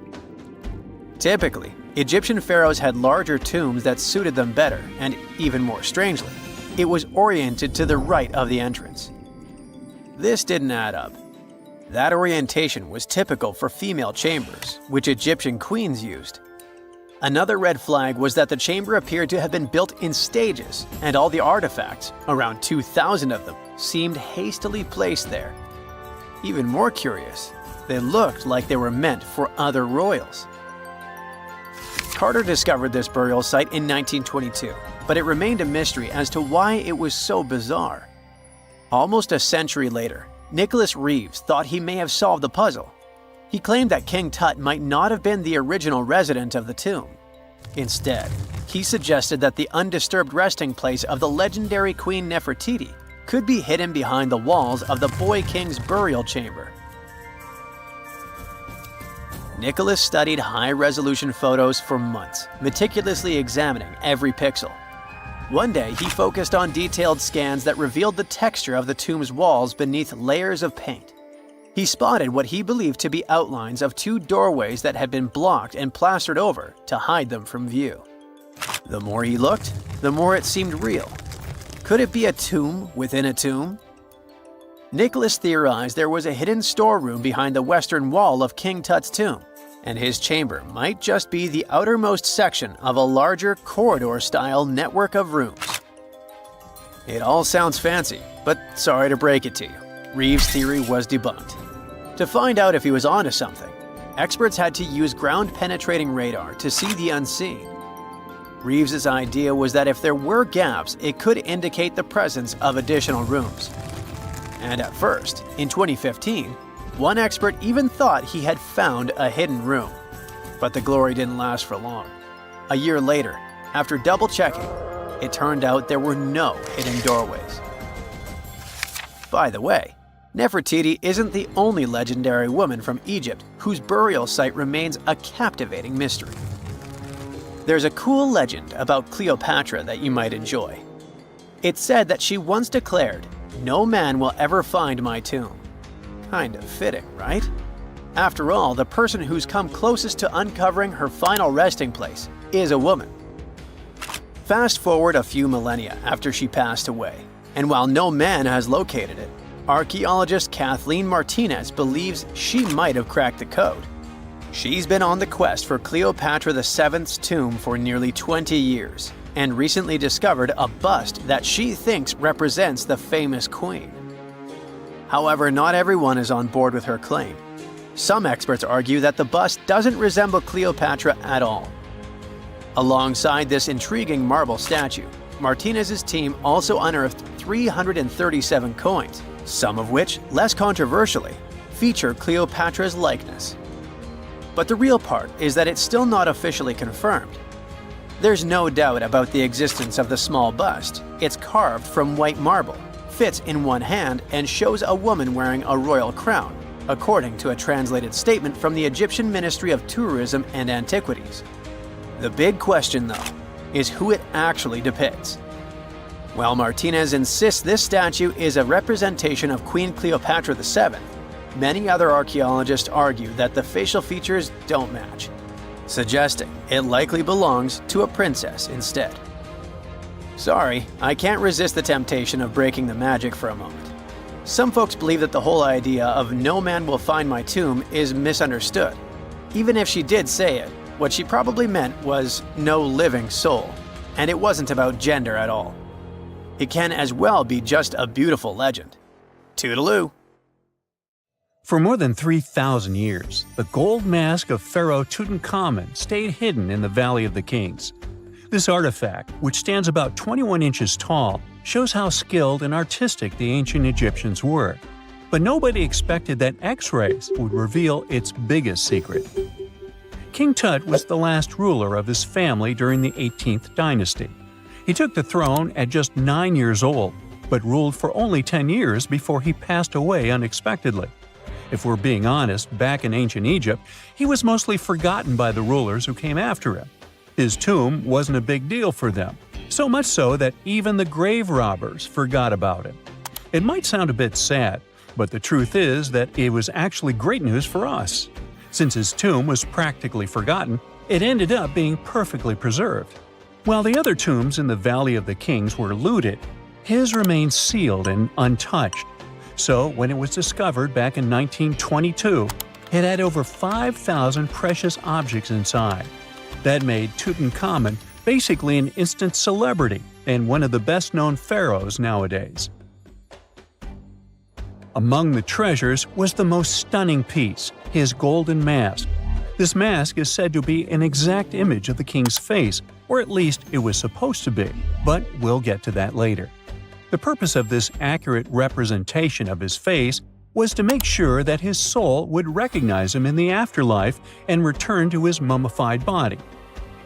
Typically, Egyptian pharaohs had larger tombs that suited them better, and even more strangely, it was oriented to the right of the entrance. This didn't add up. That orientation was typical for female chambers, which Egyptian queens used. Another red flag was that the chamber appeared to have been built in stages, and all the artifacts, around 2,000 of them, seemed hastily placed there. Even more curious, they looked like they were meant for other royals. Carter discovered this burial site in 1922, but it remained a mystery as to why it was so bizarre. Almost a century later, Nicholas Reeves thought he may have solved the puzzle. He claimed that King Tut might not have been the original resident of the tomb. Instead, he suggested that the undisturbed resting place of the legendary Queen Nefertiti could be hidden behind the walls of the boy king's burial chamber. Nicholas studied high-resolution photos for months, meticulously examining every pixel. One day, he focused on detailed scans that revealed the texture of the tomb's walls beneath layers of paint. He spotted what he believed to be outlines of two doorways that had been blocked and plastered over to hide them from view. The more he looked, the more it seemed real. Could it be a tomb within a tomb? Nicholas theorized there was a hidden storeroom behind the western wall of King Tut's tomb, and his chamber might just be the outermost section of a larger corridor-style network of rooms. It all sounds fancy, but sorry to break it to you. Reeves' theory was debunked. To find out if he was onto something, experts had to use ground-penetrating radar to see the unseen. Reeves' idea was that if there were gaps, it could indicate the presence of additional rooms. And at first, in 2015, one expert even thought he had found a hidden room. But the glory didn't last for long. A year later, after double-checking, it turned out there were no hidden doorways. By the way, Nefertiti isn't the only legendary woman from Egypt whose burial site remains a captivating mystery. There's a cool legend about Cleopatra that you might enjoy. It's said that she once declared, "No man will ever find my tomb." Kind of fitting, right? After all, the person who's come closest to uncovering her final resting place is a woman. Fast forward a few millennia after she passed away, and while no man has located it, archaeologist Kathleen Martinez believes she might have cracked the code. She's been on the quest for Cleopatra VII's tomb for nearly 20 years, and recently discovered a bust that she thinks represents the famous queen. However, not everyone is on board with her claim. Some experts argue that the bust doesn't resemble Cleopatra at all. Alongside this intriguing marble statue, Martinez's team also unearthed 337 coins, some of which, less controversially, feature Cleopatra's likeness. But the real part is that it's still not officially confirmed. There's no doubt about the existence of the small bust. It's carved from white marble, fits in one hand, and shows a woman wearing a royal crown, according to a translated statement from the Egyptian Ministry of Tourism and Antiquities. The big question, though, is who it actually depicts. While Martinez insists this statue is a representation of Queen Cleopatra VII, many other archaeologists argue that the facial features don't match, suggesting it likely belongs to a princess instead. Sorry, I can't resist the temptation of breaking the magic for a moment. Some folks believe that the whole idea of "no man will find my tomb" is misunderstood. Even if she did say it, what she probably meant was "no living soul," and it wasn't about gender at all. It can as well be just a beautiful legend. Toodaloo! For more than 3,000 years, the gold mask of Pharaoh Tutankhamun stayed hidden in the Valley of the Kings. This artifact, which stands about 21 inches tall, shows how skilled and artistic the ancient Egyptians were. But nobody expected that X-rays would reveal its biggest secret. King Tut was the last ruler of his family during the 18th dynasty. He took the throne at just 9 years old, but ruled for only 10 years before he passed away unexpectedly. If we're being honest, back in ancient Egypt, he was mostly forgotten by the rulers who came after him. His tomb wasn't a big deal for them, so much so that even the grave robbers forgot about him. It might sound a bit sad, but the truth is that it was actually great news for us. Since his tomb was practically forgotten, it ended up being perfectly preserved. While the other tombs in the Valley of the Kings were looted, his remained sealed and untouched. So, when it was discovered back in 1922, it had over 5,000 precious objects inside. That made Tutankhamun basically an instant celebrity and one of the best-known pharaohs nowadays. Among the treasures was the most stunning piece, his golden mask. This mask is said to be an exact image of the king's face, or at least it was supposed to be, but we'll get to that later. The purpose of this accurate representation of his face was to make sure that his soul would recognize him in the afterlife and return to his mummified body.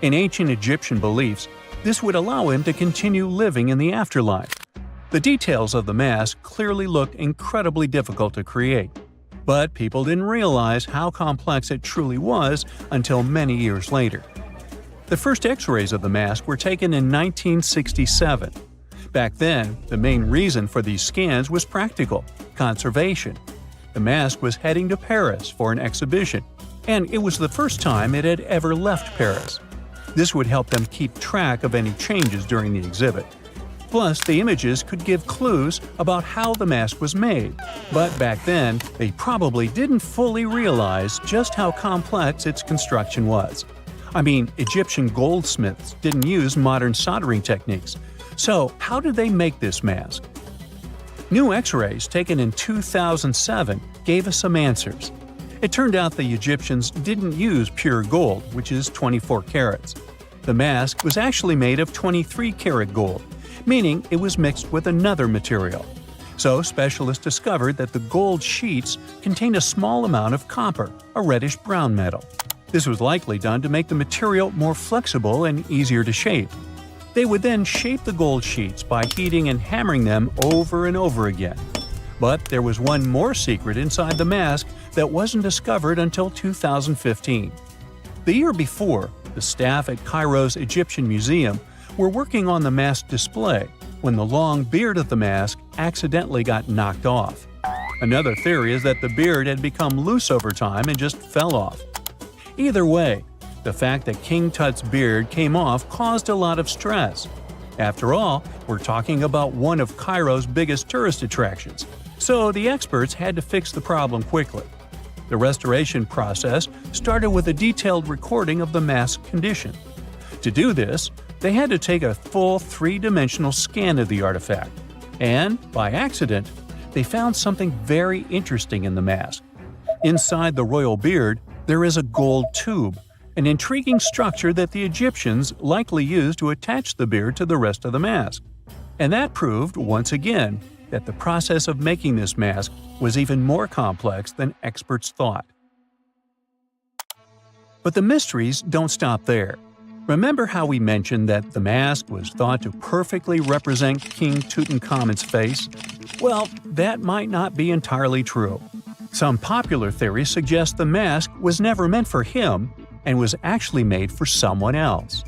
In ancient Egyptian beliefs, this would allow him to continue living in the afterlife. The details of the mask clearly looked incredibly difficult to create, but people didn't realize how complex it truly was until many years later. The first X-rays of the mask were taken in 1967. Back then, the main reason for these scans was practical – conservation. The mask was heading to Paris for an exhibition, and it was the first time it had ever left Paris. This would help them keep track of any changes during the exhibit. Plus, the images could give clues about how the mask was made, but back then, they probably didn't fully realize just how complex its construction was. I mean, Egyptian goldsmiths didn't use modern soldering techniques. So, how did they make this mask? New X-rays taken in 2007 gave us some answers. It turned out the Egyptians didn't use pure gold, which is 24 carats. The mask was actually made of 23-karat gold, meaning it was mixed with another material. So, specialists discovered that the gold sheets contained a small amount of copper, a reddish-brown metal. This was likely done to make the material more flexible and easier to shape. They would then shape the gold sheets by heating and hammering them over and over again. But there was one more secret inside the mask that wasn't discovered until 2015. The year before, the staff at Cairo's Egyptian Museum were working on the mask display when the long beard of the mask accidentally got knocked off. Another theory is that the beard had become loose over time and just fell off. Either way, the fact that King Tut's beard came off caused a lot of stress. After all, we're talking about one of Cairo's biggest tourist attractions, so the experts had to fix the problem quickly. The restoration process started with a detailed recording of the mask's condition. To do this, they had to take a full three-dimensional scan of the artifact, and, by accident, they found something very interesting in the mask. Inside the royal beard, there is a gold tube, an intriguing structure that the Egyptians likely used to attach the beard to the rest of the mask. And that proved, once again, that the process of making this mask was even more complex than experts thought. But the mysteries don't stop there. Remember how we mentioned that the mask was thought to perfectly represent King Tutankhamun's face? Well, that might not be entirely true. Some popular theories suggest the mask was never meant for him and was actually made for someone else.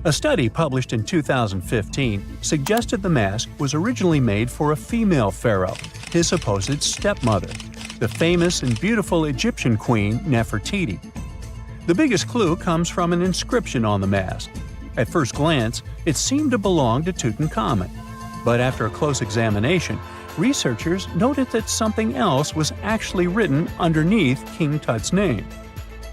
A study published in 2015 suggested the mask was originally made for a female pharaoh, his supposed stepmother, the famous and beautiful Egyptian queen Nefertiti. The biggest clue comes from an inscription on the mask. At first glance, it seemed to belong to Tutankhamun, but after a close examination, researchers noted that something else was actually written underneath King Tut's name.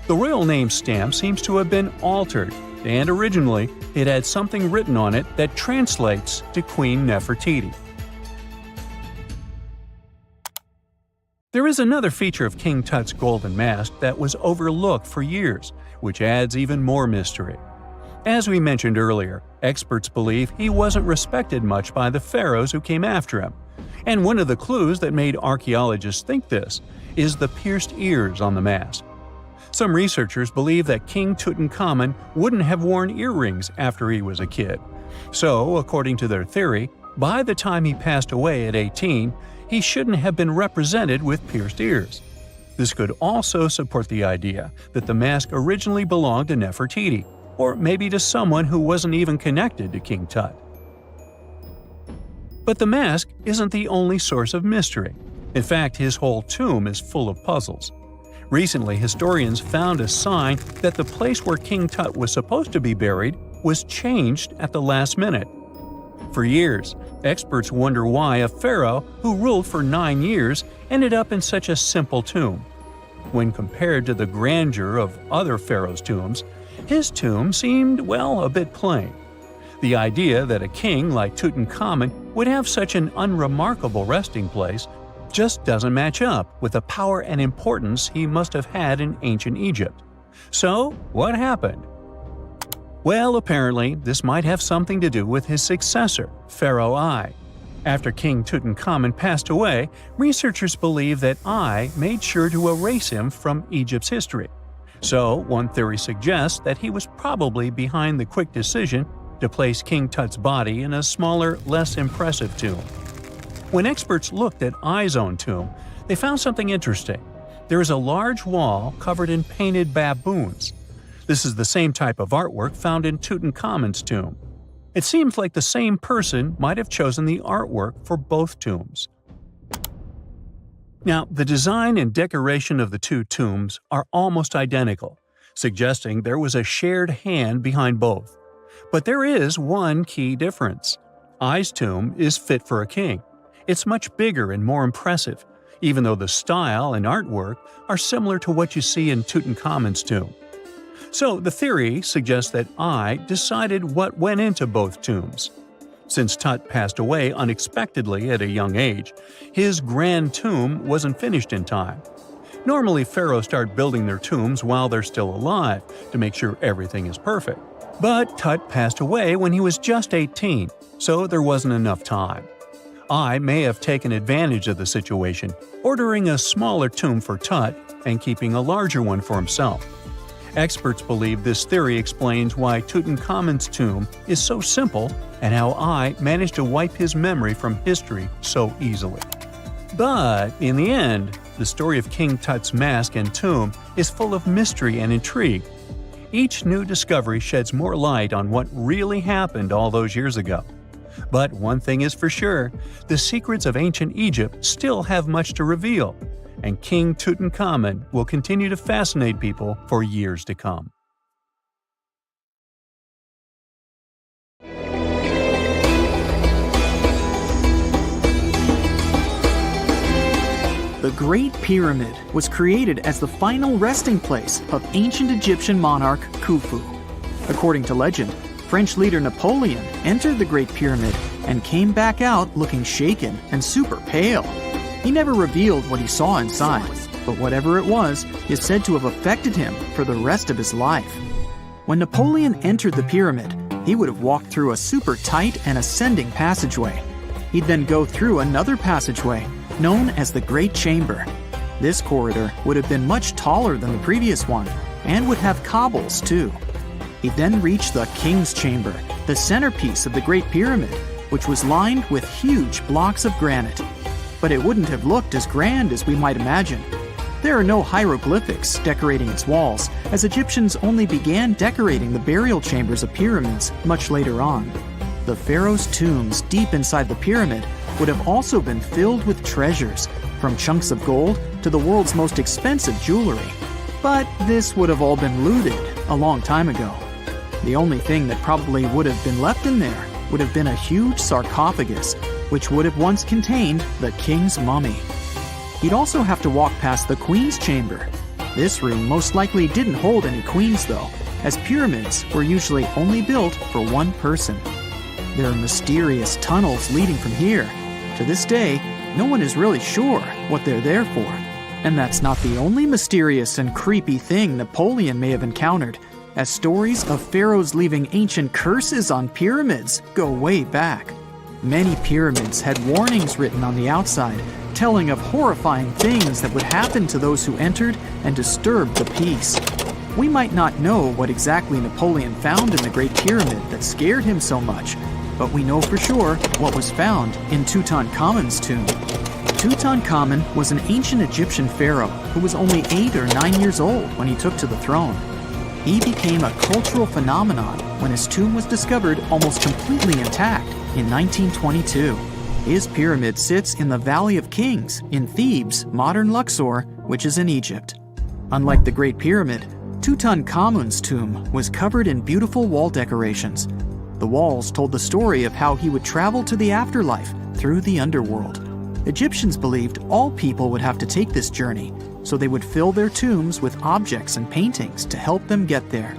The royal name stamp seems to have been altered, and originally it had something written on it that translates to Queen Nefertiti. There is another feature of King Tut's golden mask that was overlooked for years, which adds even more mystery. As we mentioned earlier, experts believe he wasn't respected much by the pharaohs who came after him. And one of the clues that made archaeologists think this is the pierced ears on the mask. Some researchers believe that King Tutankhamun wouldn't have worn earrings after he was a kid. So, according to their theory, by the time he passed away at 18, he shouldn't have been represented with pierced ears. This could also support the idea that the mask originally belonged to Nefertiti, or maybe to someone who wasn't even connected to King Tut. But the mask isn't the only source of mystery. In fact, his whole tomb is full of puzzles. Recently, historians found a sign that the place where King Tut was supposed to be buried was changed at the last minute. For years, experts wonder why a pharaoh who ruled for 9 years ended up in such a simple tomb. When compared to the grandeur of other pharaohs' tombs, his tomb seemed, well, a bit plain. The idea that a king like Tutankhamun would have such an unremarkable resting place just doesn't match up with the power and importance he must have had in ancient Egypt. So, what happened? Well, apparently, this might have something to do with his successor, Pharaoh I. After King Tutankhamun passed away, researchers believe that I made sure to erase him from Egypt's history. So, one theory suggests that he was probably behind the quick decision to place King Tut's body in a smaller, less impressive tomb. When experts looked at I's own tomb, they found something interesting. There is a large wall covered in painted baboons. This is the same type of artwork found in Tutankhamun's tomb. It seems like the same person might have chosen the artwork for both tombs. Now, the design and decoration of the two tombs are almost identical, suggesting there was a shared hand behind both. But there is one key difference. I's tomb is fit for a king. It's much bigger and more impressive, even though the style and artwork are similar to what you see in Tutankhamun's tomb. So the theory suggests that I decided what went into both tombs. Since Tut passed away unexpectedly at a young age, his grand tomb wasn't finished in time. Normally, pharaohs start building their tombs while they're still alive to make sure everything is perfect. But Tut passed away when he was just 18, so there wasn't enough time. I may have taken advantage of the situation, ordering a smaller tomb for Tut and keeping a larger one for himself. Experts believe this theory explains why Tutankhamun's tomb is so simple and how I managed to wipe his memory from history so easily. But in the end, the story of King Tut's mask and tomb is full of mystery and intrigue. Each new discovery sheds more light on what really happened all those years ago. But one thing is for sure, the secrets of ancient Egypt still have much to reveal, and King Tutankhamun will continue to fascinate people for years to come. The Great Pyramid was created as the final resting place of ancient Egyptian monarch Khufu. According to legend, French leader Napoleon entered the Great Pyramid and came back out looking shaken and super pale. He never revealed what he saw inside, but whatever it was is said to have affected him for the rest of his life. When Napoleon entered the pyramid, He would have walked through a super tight and ascending passageway. He'd then go through another passageway, known as the Great Chamber. This corridor would have been much taller than the previous one, and would have cobbles too. He'd then reach the King's Chamber, the centerpiece of the Great Pyramid, which was lined with huge blocks of granite. But it wouldn't have looked as grand as we might imagine. There are no hieroglyphics decorating its walls, as Egyptians only began decorating the burial chambers of pyramids much later on. The pharaoh's tombs deep inside the pyramid would have also been filled with treasures, from chunks of gold to the world's most expensive jewelry. But this would have all been looted a long time ago. The only thing that probably would have been left in there would have been a huge sarcophagus, which would have once contained the king's mummy. He'd also have to walk past the queen's chamber. This room most likely didn't hold any queens though, as pyramids were usually only built for one person. There are mysterious tunnels leading from here. To this day, no one is really sure what they're there for. And that's not the only mysterious and creepy thing Napoleon may have encountered, as stories of pharaohs leaving ancient curses on pyramids go way back. Many pyramids had warnings written on the outside, telling of horrifying things that would happen to those who entered and disturbed the peace. We might not know what exactly Napoleon found in the Great Pyramid that scared him so much, but we know for sure what was found in Tutankhamun's tomb. Tutankhamun was an ancient Egyptian pharaoh who was only 8 or 9 years old when he took to the throne. He became a cultural phenomenon when his tomb was discovered almost completely intact in 1922. His pyramid sits in the Valley of Kings in Thebes, modern Luxor, which is in Egypt. Unlike the Great Pyramid, Tutankhamun's tomb was covered in beautiful wall decorations. The walls told the story of how he would travel to the afterlife through the underworld. Egyptians believed all people would have to take this journey, so they would fill their tombs with objects and paintings to help them get there.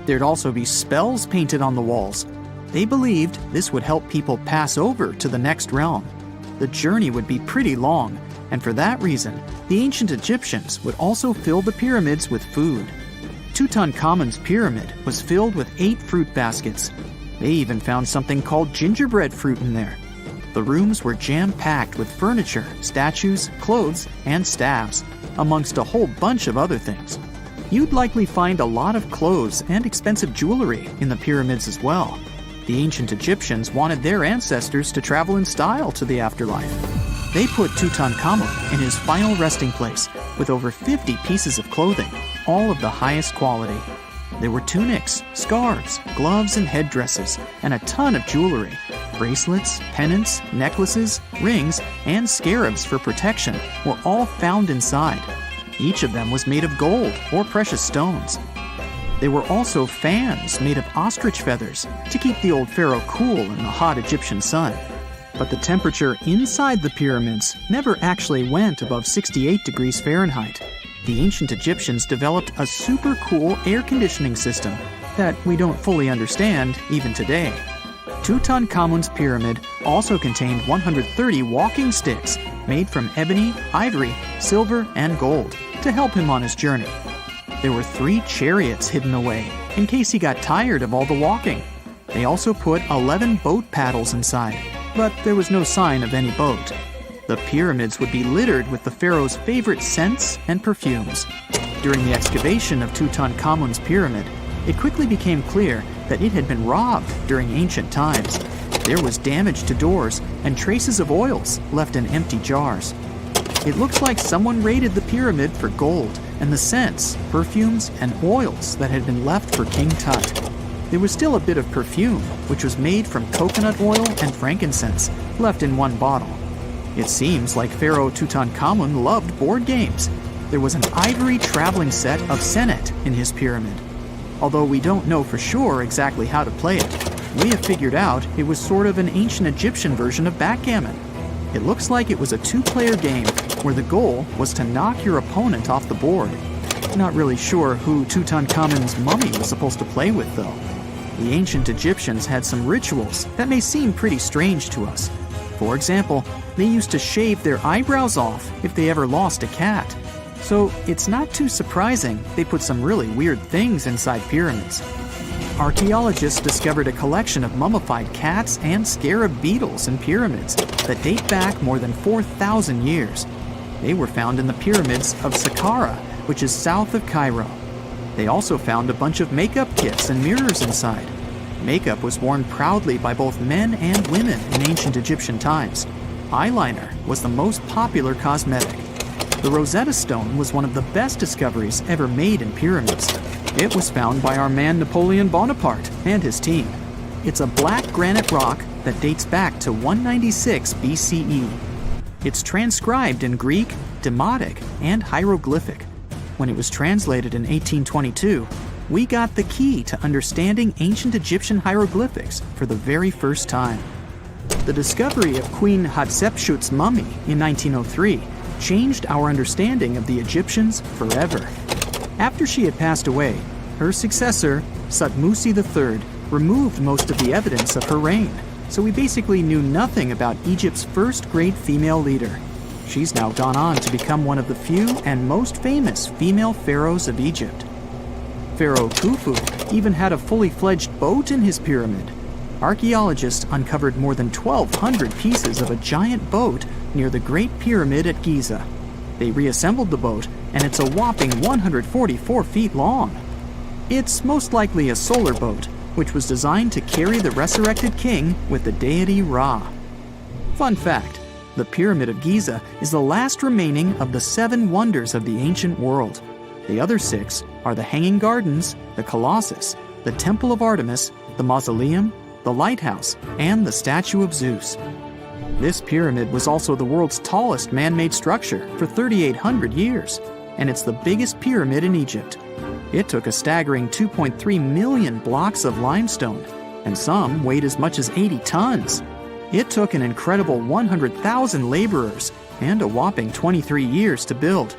There'd also be spells painted on the walls. They believed this would help people pass over to the next realm. The journey would be pretty long, and for that reason, the ancient Egyptians would also fill the pyramids with food. Tutankhamun's pyramid was filled with 8 fruit baskets. They even found something called gingerbread fruit in there. The rooms were jam-packed with furniture, statues, clothes, and staffs, amongst a whole bunch of other things. You'd likely find a lot of clothes and expensive jewelry in the pyramids as well. The ancient Egyptians wanted their ancestors to travel in style to the afterlife. They put Tutankhamun in his final resting place with over 50 pieces of clothing, all of the highest quality. There were tunics, scarves, gloves, and headdresses, and a ton of jewelry. Bracelets, pendants, necklaces, rings, and scarabs for protection were all found inside. Each of them was made of gold or precious stones. There were also fans made of ostrich feathers to keep the old pharaoh cool in the hot Egyptian sun. But the temperature inside the pyramids never actually went above 68 degrees Fahrenheit. The ancient Egyptians developed a super cool air conditioning system that we don't fully understand even today. Tutankhamun's pyramid also contained 130 walking sticks made from ebony, ivory, silver, and gold to help him on his journey. There were 3 chariots hidden away in case he got tired of all the walking. They also put 11 boat paddles inside, but there was no sign of any boat. The pyramids would be littered with the pharaoh's favorite scents and perfumes. During the excavation of Tutankhamun's pyramid, it quickly became clear that it had been robbed during ancient times. There was damage to doors and traces of oils left in empty jars. It looks like someone raided the pyramid for gold and the scents, perfumes, and oils that had been left for King Tut. There was still a bit of perfume, which was made from coconut oil and frankincense, left in one bottle. It seems like Pharaoh Tutankhamun loved board games. There was an ivory traveling set of senet in his pyramid. Although we don't know for sure exactly how to play it, we have figured out it was sort of an ancient Egyptian version of backgammon. It looks like it was a 2-player game where the goal was to knock your opponent off the board. Not really sure who Tutankhamun's mummy was supposed to play with though. The ancient Egyptians had some rituals that may seem pretty strange to us. For example, they used to shave their eyebrows off if they ever lost a cat. So it's not too surprising they put some really weird things inside pyramids. Archaeologists discovered a collection of mummified cats and scarab beetles in pyramids that date back more than 4,000 years. They were found in the pyramids of Saqqara, which is south of Cairo. They also found a bunch of makeup kits and mirrors inside. Makeup was worn proudly by both men and women in ancient Egyptian times. Eyeliner was the most popular cosmetic. The Rosetta Stone was one of the best discoveries ever made in pyramids. It was found by our man Napoleon Bonaparte and his team. It's a black granite rock that dates back to 196 BCE. It's transcribed in Greek, Demotic, and hieroglyphic. When it was translated in 1822, we got the key to understanding ancient Egyptian hieroglyphics for the very first time. The discovery of Queen Hatshepsut's mummy in 1903 changed our understanding of the Egyptians forever. After she had passed away, her successor, Thutmos II, removed most of the evidence of her reign, so we basically knew nothing about Egypt's first great female leader. She's now gone on to become one of the few and most famous female pharaohs of Egypt. Pharaoh Khufu even had a fully fledged boat in his pyramid. Archaeologists uncovered more than 1,200 pieces of a giant boat near the Great Pyramid at Giza. They reassembled the boat, and it's a whopping 144 feet long. It's most likely a solar boat, which was designed to carry the resurrected king with the deity Ra. Fun fact, the Pyramid of Giza is the last remaining of the 7 wonders of the ancient world. The other 6 are the Hanging Gardens, the Colossus, the Temple of Artemis, the Mausoleum, the Lighthouse, and the Statue of Zeus. This pyramid was also the world's tallest man-made structure for 3,800 years, and it's the biggest pyramid in Egypt. It took a staggering 2.3 million blocks of limestone, and some weighed as much as 80 tons. It took an incredible 100,000 laborers and a whopping 23 years to build.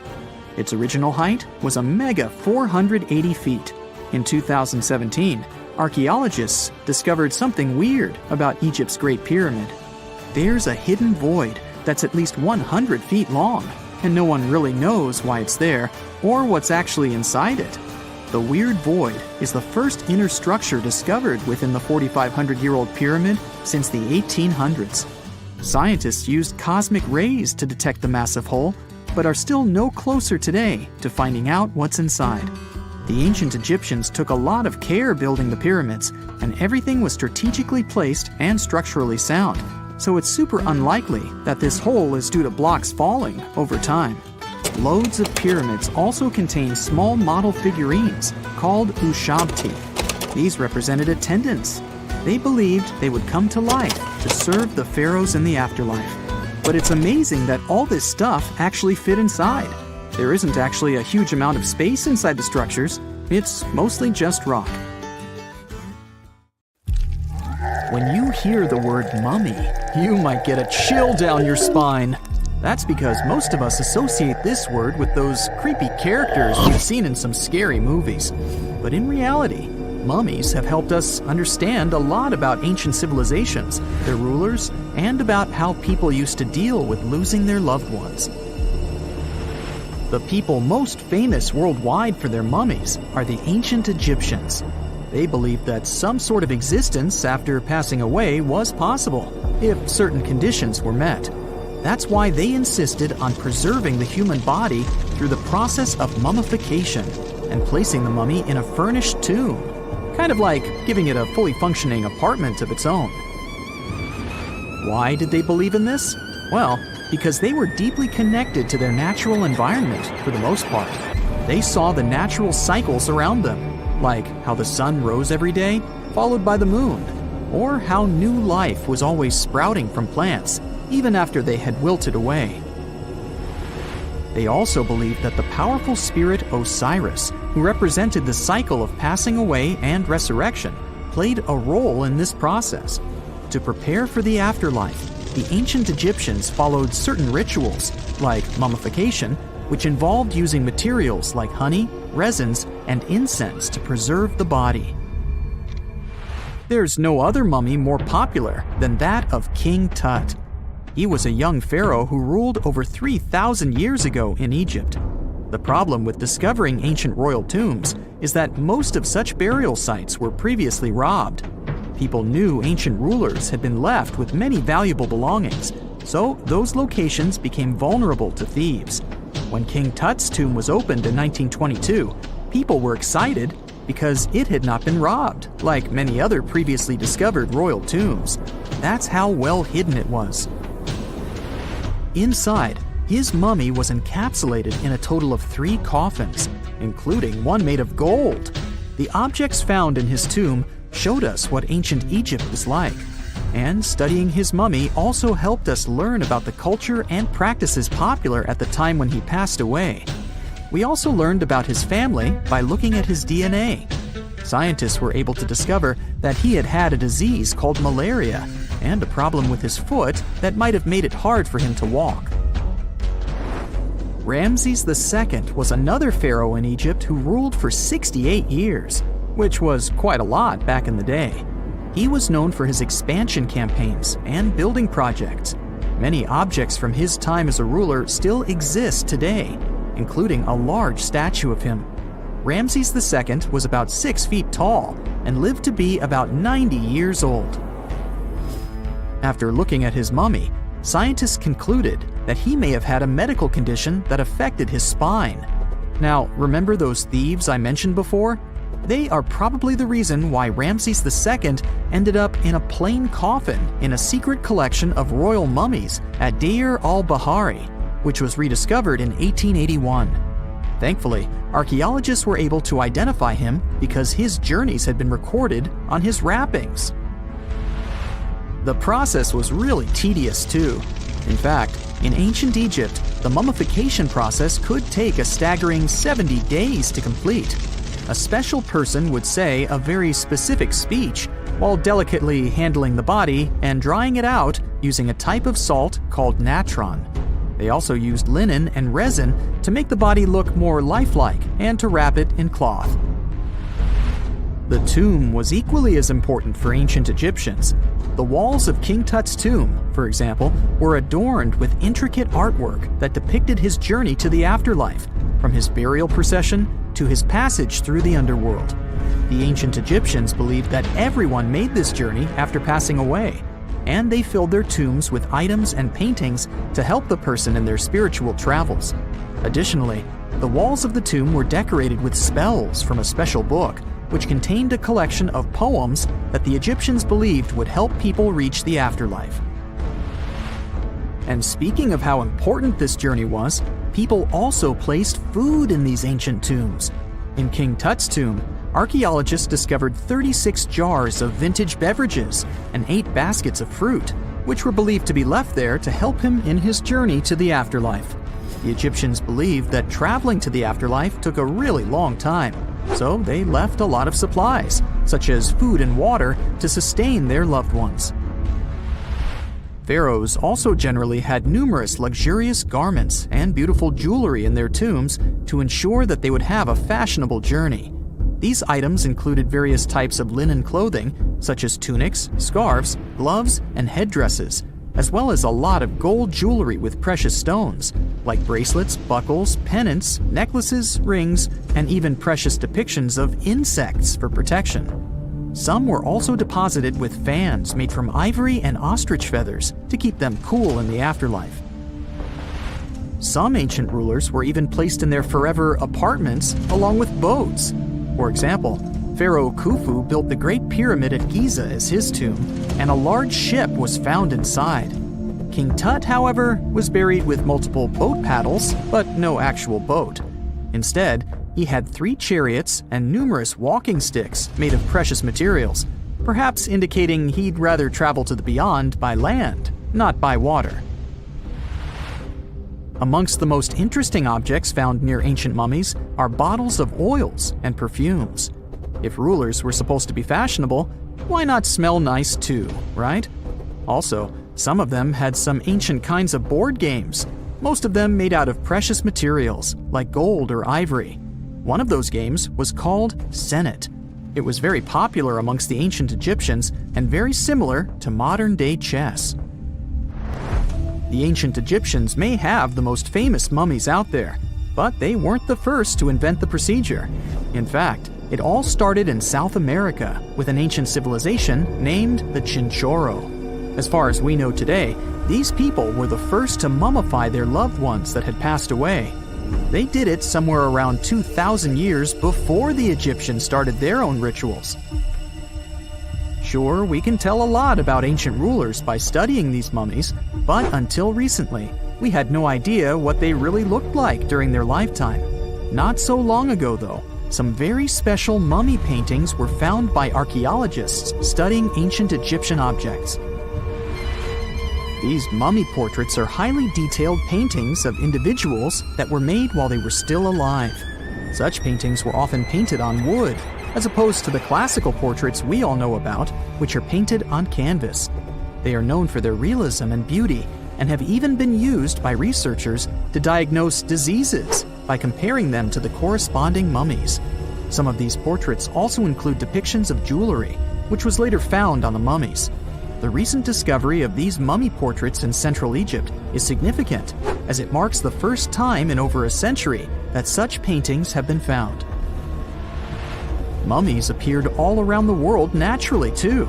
Its original height was a mega 480 feet. In 2017, archaeologists discovered something weird about Egypt's Great Pyramid. There's a hidden void that's at least 100 feet long, and no one really knows why it's there or what's actually inside it. The weird void is the first inner structure discovered within the 4,500-year-old pyramid since the 1800s. Scientists used cosmic rays to detect the massive hole, but are still no closer today to finding out what's inside. The ancient Egyptians took a lot of care building the pyramids, and everything was strategically placed and structurally sound, so it's super unlikely that this hole is due to blocks falling over time. Loads of pyramids also contain small model figurines called ushabti. These represented attendants. They believed they would come to life to serve the pharaohs in the afterlife. But it's amazing that all this stuff actually fit inside. There isn't actually a huge amount of space inside the structures. It's mostly just rock. When you hear the word mummy, you might get a chill down your spine. That's because most of us associate this word with those creepy characters we've seen in some scary movies. But in reality, mummies have helped us understand a lot about ancient civilizations, their rulers, and about how people used to deal with losing their loved ones. The people most famous worldwide for their mummies are the ancient Egyptians. They believed that some sort of existence after passing away was possible, if certain conditions were met. That's why they insisted on preserving the human body through the process of mummification and placing the mummy in a furnished tomb, kind of like giving it a fully functioning apartment of its own. Why did they believe in this? Well, because they were deeply connected to their natural environment for the most part. They saw the natural cycles around them, like how the sun rose every day, followed by the moon, or how new life was always sprouting from plants, even after they had wilted away. They also believed that the powerful spirit Osiris, who represented the cycle of passing away and resurrection, played a role in this process. To prepare for the afterlife, the ancient Egyptians followed certain rituals, like mummification, which involved using materials like honey, resins, and incense to preserve the body. There's no other mummy more popular than that of King Tut. He was a young pharaoh who ruled over 3,000 years ago in Egypt. The problem with discovering ancient royal tombs is that most of such burial sites were previously robbed. People knew ancient rulers had been left with many valuable belongings, so those locations became vulnerable to thieves. When King Tut's tomb was opened in 1922, people were excited because it had not been robbed, like many other previously discovered royal tombs. That's how well hidden it was. Inside, his mummy was encapsulated in a total of 3 coffins, including one made of gold. The objects found in his tomb showed us what ancient Egypt was like, and studying his mummy also helped us learn about the culture and practices popular at the time when he passed away. We also learned about his family by looking at his DNA. Scientists were able to discover that he had had a disease called malaria and a problem with his foot that might have made it hard for him to walk. Ramses II was another pharaoh in Egypt who ruled for 68 years, which was quite a lot back in the day. He was known for his expansion campaigns and building projects. Many objects from his time as a ruler still exist today, including a large statue of him. Ramses II was about 6 feet tall and lived to be about 90 years old. After looking at his mummy, scientists concluded that he may have had a medical condition that affected his spine. Now, remember those thieves I mentioned before? They are probably the reason why Ramses II ended up in a plain coffin in a secret collection of royal mummies at Deir al-Bahari, which was rediscovered in 1881. Thankfully, archaeologists were able to identify him because his journeys had been recorded on his wrappings. The process was really tedious too. In fact, in ancient Egypt, the mummification process could take a staggering 70 days to complete. A special person would say a very specific speech while delicately handling the body and drying it out using a type of salt called natron. They also used linen and resin to make the body look more lifelike and to wrap it in cloth. The tomb was equally as important for ancient Egyptians. The walls of King Tut's tomb, for example, were adorned with intricate artwork that depicted his journey to the afterlife, from his burial procession to his passage through the underworld. The ancient Egyptians believed that everyone made this journey after passing away, and they filled their tombs with items and paintings to help the person in their spiritual travels. Additionally, the walls of the tomb were decorated with spells from a special book, which contained a collection of poems that the Egyptians believed would help people reach the afterlife. And speaking of how important this journey was, people also placed food in these ancient tombs. In King Tut's tomb, archaeologists discovered 36 jars of vintage beverages and 8 baskets of fruit, which were believed to be left there to help him in his journey to the afterlife. The Egyptians believed that traveling to the afterlife took a really long time, so they left a lot of supplies, such as food and water, to sustain their loved ones. Pharaohs also generally had numerous luxurious garments and beautiful jewelry in their tombs to ensure that they would have a fashionable journey. These items included various types of linen clothing, such as tunics, scarves, gloves, and headdresses, as well as a lot of gold jewelry with precious stones, like bracelets, buckles, pendants, necklaces, rings, and even precious depictions of insects for protection. Some were also deposited with fans made from ivory and ostrich feathers to keep them cool in the afterlife. Some ancient rulers were even placed in their forever apartments along with boats. For example, Pharaoh Khufu built the Great Pyramid at Giza as his tomb, and a large ship was found inside. King Tut, however, was buried with multiple boat paddles, but no actual boat. Instead, he had 3 chariots and numerous walking sticks made of precious materials, perhaps indicating he'd rather travel to the beyond by land, not by water. Amongst the most interesting objects found near ancient mummies are bottles of oils and perfumes. If rulers were supposed to be fashionable, why not smell nice too, right? Also, some of them had some ancient kinds of board games, most of them made out of precious materials like gold or ivory. One of those games was called Senet. It was very popular amongst the ancient Egyptians and very similar to modern-day chess. The ancient Egyptians may have the most famous mummies out there, But they weren't the first to invent the procedure. In fact, it all started in South America with an ancient civilization named the Chinchorro. As far as we know today, these people were the first to mummify their loved ones that had passed away. They did it somewhere around 2,000 years before the Egyptians started their own rituals. Sure, we can tell a lot about ancient rulers by studying these mummies, but until recently, we had no idea what they really looked like during their lifetime. Not so long ago, though, some very special mummy paintings were found by archaeologists studying ancient Egyptian objects. These mummy portraits are highly detailed paintings of individuals that were made while they were still alive. Such paintings were often painted on wood, as opposed to the classical portraits we all know about, which are painted on canvas. They are known for their realism and beauty, and have even been used by researchers to diagnose diseases by comparing them to the corresponding mummies. Some of these portraits also include depictions of jewelry, which was later found on the mummies. The recent discovery of these mummy portraits in Central Egypt is significant, as it marks the first time in over a century that such paintings have been found. Mummies appeared all around the world naturally, too.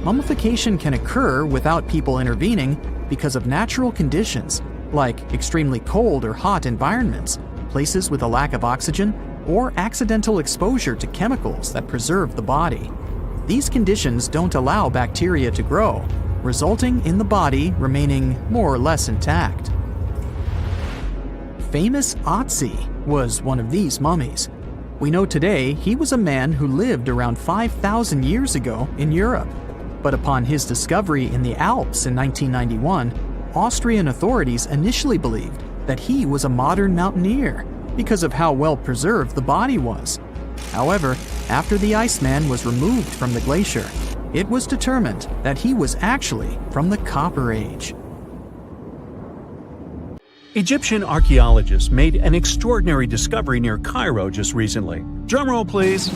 Mummification can occur without people intervening because of natural conditions, like extremely cold or hot environments, places with a lack of oxygen, or accidental exposure to chemicals that preserve the body. These conditions don't allow bacteria to grow, resulting in the body remaining more or less intact. Famous Otzi was one of these mummies. We know today he was a man who lived around 5,000 years ago in Europe. But upon his discovery in the Alps in 1991, Austrian authorities initially believed that he was a modern mountaineer because of how well preserved the body was. However, after the Iceman was removed from the glacier, it was determined that he was actually from the Copper Age. Egyptian archaeologists made an extraordinary discovery near Cairo just recently. Drumroll, please.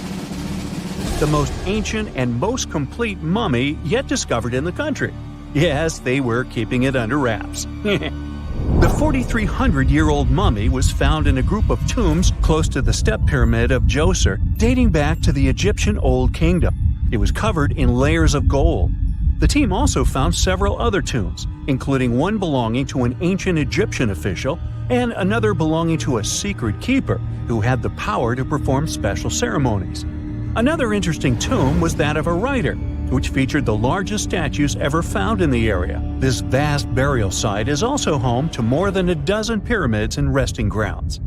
The most ancient and most complete mummy yet discovered in the country. Yes, they were keeping it under wraps. The 4,300-year-old mummy was found in a group of tombs close to the step pyramid of Djoser, dating back to the Egyptian Old Kingdom. It was covered in layers of gold. The team also found several other tombs, including one belonging to an ancient Egyptian official and another belonging to a secret keeper who had the power to perform special ceremonies. Another interesting tomb was that of a writer, which featured the largest statues ever found in the area. This vast burial site is also home to more than a dozen pyramids and resting grounds.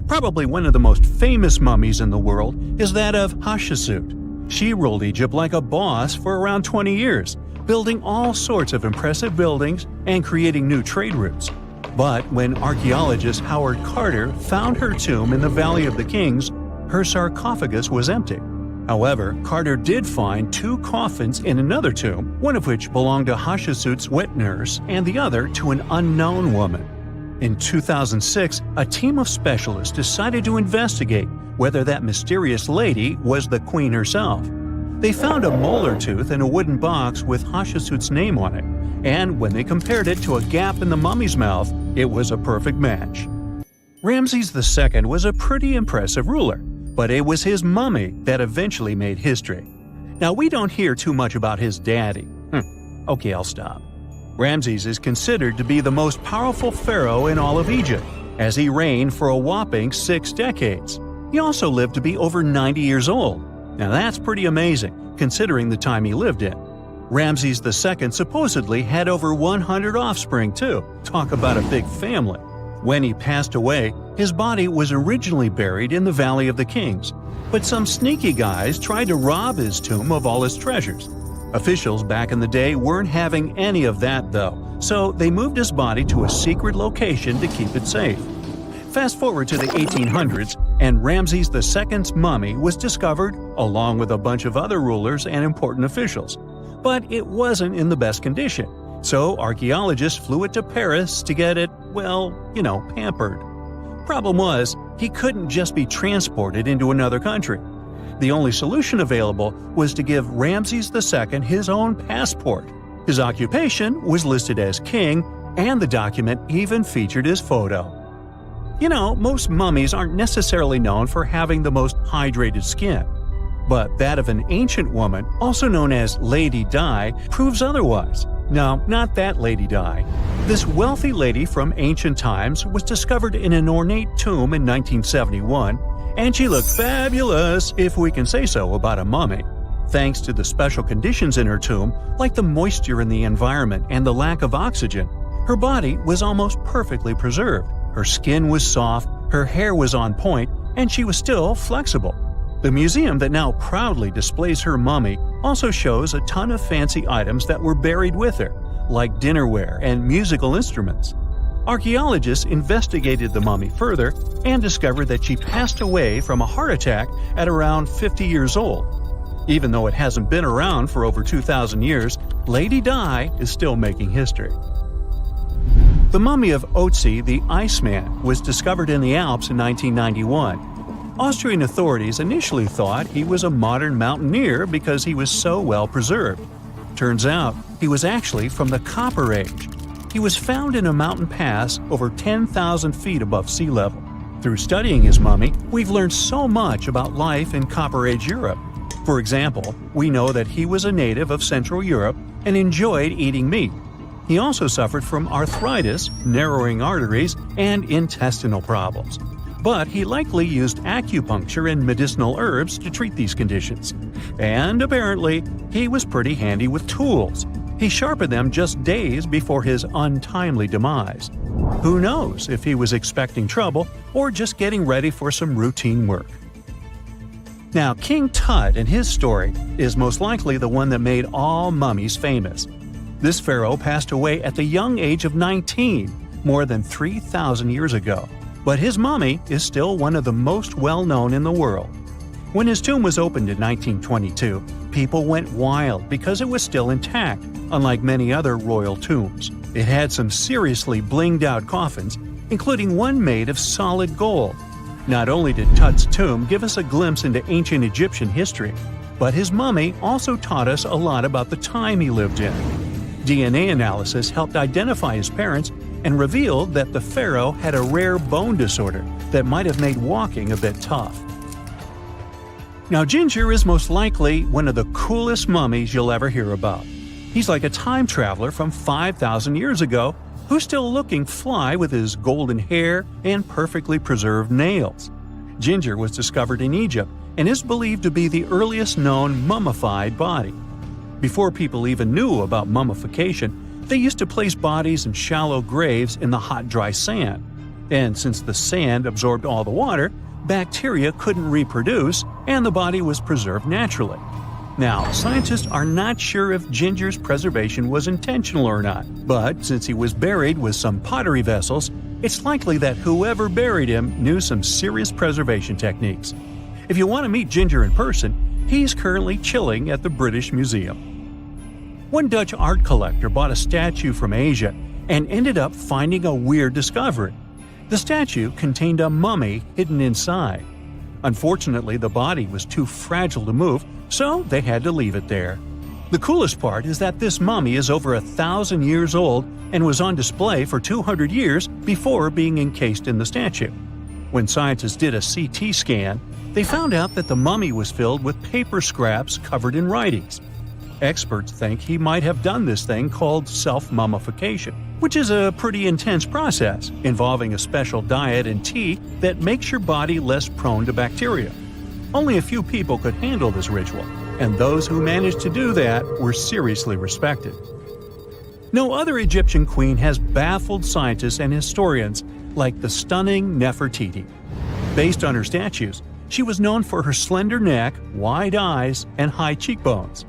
Probably one of the most famous mummies in the world is that of Hatshepsut. She ruled Egypt like a boss for around 20 years, building all sorts of impressive buildings and creating new trade routes. But when archaeologist Howard Carter found her tomb in the Valley of the Kings, her sarcophagus was empty. However, Carter did find two coffins in another tomb, one of which belonged to Hatshepsut's wet nurse and the other to an unknown woman. In 2006, a team of specialists decided to investigate whether that mysterious lady was the queen herself. They found a molar tooth in a wooden box with Hatshepsut's name on it, and when they compared it to a gap in the mummy's mouth, it was a perfect match. Ramses II was a pretty impressive ruler, but it was his mummy that eventually made history. Now, we don't hear too much about his daddy. Okay, I'll stop. Ramses is considered to be the most powerful pharaoh in all of Egypt, as he reigned for a whopping 6 decades. He also lived to be over 90 years old. Now that's pretty amazing, considering the time he lived in. Ramses II supposedly had over 100 offspring too. Talk about a big family. When he passed away, his body was originally buried in the Valley of the Kings, but some sneaky guys tried to rob his tomb of all his treasures. Officials back in the day weren't having any of that though, so they moved his body to a secret location to keep it safe. Fast forward to the 1800s, and Ramses II's mummy was discovered along with a bunch of other rulers and important officials. But it wasn't in the best condition, so archaeologists flew it to Paris to get it, pampered. Problem was, he couldn't just be transported into another country. The only solution available was to give Ramses II his own passport. His occupation was listed as king, and the document even featured his photo. You know, most mummies aren't necessarily known for having the most hydrated skin. But that of an ancient woman, also known as Lady Di, proves otherwise. No, not that Lady Di. This wealthy lady from ancient times was discovered in an ornate tomb in 1971, and she looked fabulous, if we can say so about a mummy. Thanks to the special conditions in her tomb, like the moisture in the environment and the lack of oxygen, her body was almost perfectly preserved. Her skin was soft, her hair was on point, and she was still flexible. The museum that now proudly displays her mummy also shows a ton of fancy items that were buried with her, like dinnerware and musical instruments. Archaeologists investigated the mummy further and discovered that she passed away from a heart attack at around 50 years old. Even though it hasn't been around for over 2,000 years, Lady Di is still making history. The mummy of Otzi the Iceman was discovered in the Alps in 1991. Austrian authorities initially thought he was a modern mountaineer because he was so well preserved. Turns out, he was actually from the Copper Age. He was found in a mountain pass over 10,000 feet above sea level. Through studying his mummy, we've learned so much about life in Copper Age Europe. For example, we know that he was a native of Central Europe and enjoyed eating meat. He also suffered from arthritis, narrowing arteries, and intestinal problems. But he likely used acupuncture and medicinal herbs to treat these conditions. And apparently, he was pretty handy with tools. He sharpened them just days before his untimely demise. Who knows if he was expecting trouble or just getting ready for some routine work. Now, King Tut and his story is most likely the one that made all mummies famous. This pharaoh passed away at the young age of 19, more than 3,000 years ago. But his mummy is still one of the most well-known in the world. When his tomb was opened in 1922, people went wild because it was still intact, unlike many other royal tombs. It had some seriously blinged-out coffins, including one made of solid gold. Not only did Tut's tomb give us a glimpse into ancient Egyptian history, but his mummy also taught us a lot about the time he lived in. DNA analysis helped identify his parents and revealed that the pharaoh had a rare bone disorder that might have made walking a bit tough. Now, Ginger is most likely one of the coolest mummies you'll ever hear about. He's like a time traveler from 5,000 years ago who's still looking fly with his golden hair and perfectly preserved nails. Ginger was discovered in Egypt and is believed to be the earliest known mummified body. Before people even knew about mummification, they used to place bodies in shallow graves in the hot, dry sand. And since the sand absorbed all the water, bacteria couldn't reproduce and the body was preserved naturally. Now, scientists are not sure if Ginger's preservation was intentional or not, but since he was buried with some pottery vessels, it's likely that whoever buried him knew some serious preservation techniques. If you want to meet Ginger in person, he's currently chilling at the British Museum. One Dutch art collector bought a statue from Asia and ended up finding a weird discovery. The statue contained a mummy hidden inside. Unfortunately, the body was too fragile to move, so they had to leave it there. The coolest part is that this mummy is over 1,000 years old and was on display for 200 years before being encased in the statue. When scientists did a CT scan, they found out that the mummy was filled with paper scraps covered in writings. Experts think he might have done this thing called self-mummification, which is a pretty intense process involving a special diet and tea that makes your body less prone to bacteria. Only a few people could handle this ritual, and those who managed to do that were seriously respected. No other Egyptian queen has baffled scientists and historians like the stunning Nefertiti. Based on her statues, she was known for her slender neck, wide eyes, and high cheekbones.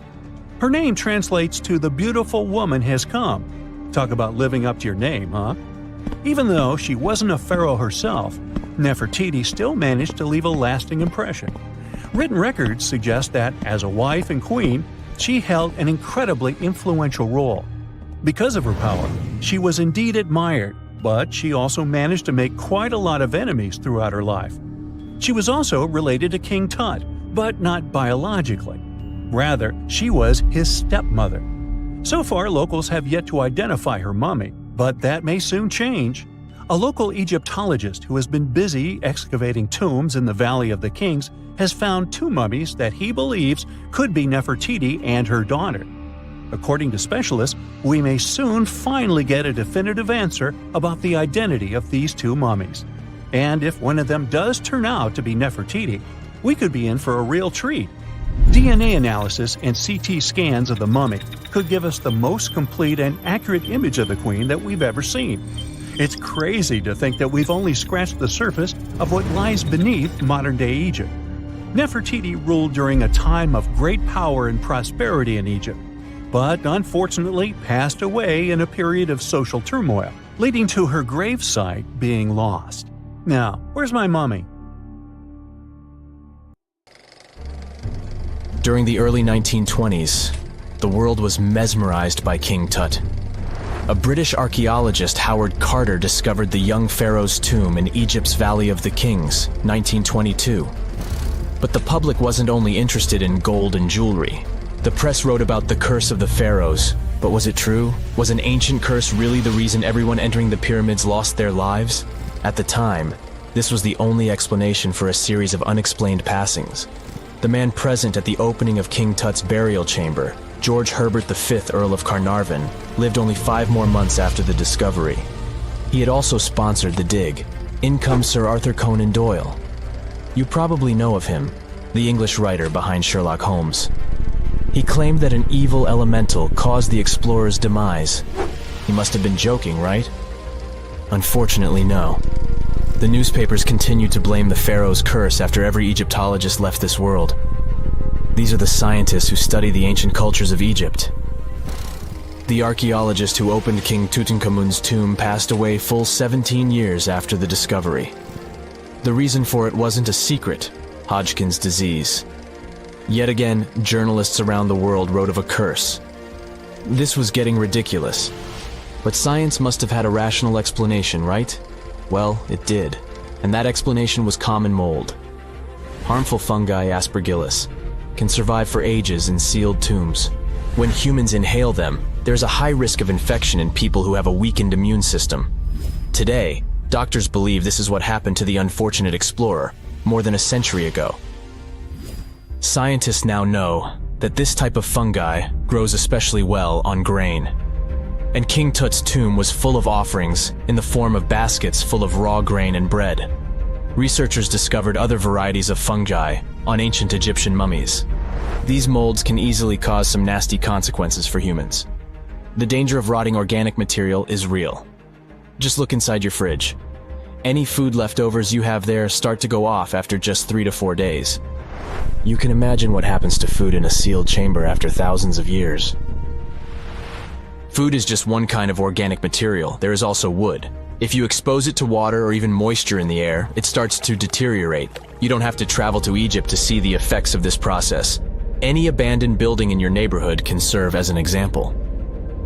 Her name translates to "the beautiful woman has come." Talk about living up to your name, huh? Even though she wasn't a pharaoh herself, Nefertiti still managed to leave a lasting impression. Written records suggest that, as a wife and queen, she held an incredibly influential role. Because of her power, she was indeed admired, but she also managed to make quite a lot of enemies throughout her life. She was also related to King Tut, but not biologically. Rather, she was his stepmother. So far, locals have yet to identify her mummy, but that may soon change. A local Egyptologist who has been busy excavating tombs in the Valley of the Kings has found 2 mummies that he believes could be Nefertiti and her daughter. According to specialists, we may soon finally get a definitive answer about the identity of these 2 mummies. And if one of them does turn out to be Nefertiti, we could be in for a real treat. DNA analysis and CT scans of the mummy could give us the most complete and accurate image of the queen that we've ever seen. It's crazy to think that we've only scratched the surface of what lies beneath modern-day Egypt. Nefertiti ruled during a time of great power and prosperity in Egypt, but unfortunately passed away in a period of social turmoil, leading to her gravesite being lost. Now, where's my mummy? During the early 1920s, the world was mesmerized by King Tut. A British archaeologist, Howard Carter, discovered the young pharaoh's tomb in Egypt's Valley of the Kings, 1922. But the public wasn't only interested in gold and jewelry. The press wrote about the curse of the pharaohs, but was it true? Was an ancient curse really the reason everyone entering the pyramids lost their lives? At the time, this was the only explanation for a series of unexplained passings. The man present at the opening of King Tut's burial chamber, George Herbert V, Earl of Carnarvon, lived only 5 more months after the discovery. He had also sponsored the dig. In comes Sir Arthur Conan Doyle. You probably know of him, the English writer behind Sherlock Holmes. He claimed that an evil elemental caused the explorer's demise. He must have been joking, right? Unfortunately, no. The newspapers continued to blame the pharaoh's curse after every Egyptologist left this world. These are the scientists who study the ancient cultures of Egypt. The archaeologist who opened King Tutankhamun's tomb passed away full 17 years after the discovery. The reason for it wasn't a secret: Hodgkin's disease. Yet again, journalists around the world wrote of a curse. This was getting ridiculous. But science must have had a rational explanation, right? Well, it did. And that explanation was common mold. Harmful fungi, Aspergillus, can survive for ages in sealed tombs. When humans inhale them, there's a high risk of infection in people who have a weakened immune system. Today, doctors believe this is what happened to the unfortunate explorer more than a century ago. Scientists now know that this type of fungi grows especially well on grain. And King Tut's tomb was full of offerings in the form of baskets full of raw grain and bread. Researchers discovered other varieties of fungi on ancient Egyptian mummies. These molds can easily cause some nasty consequences for humans. The danger of rotting organic material is real. Just look inside your fridge. Any food leftovers you have there start to go off after just 3 to 4 days. You can imagine what happens to food in a sealed chamber after thousands of years. Food is just one kind of organic material. There is also wood. If you expose it to water or even moisture in the air, it starts to deteriorate. You don't have to travel to Egypt to see the effects of this process. Any abandoned building in your neighborhood can serve as an example.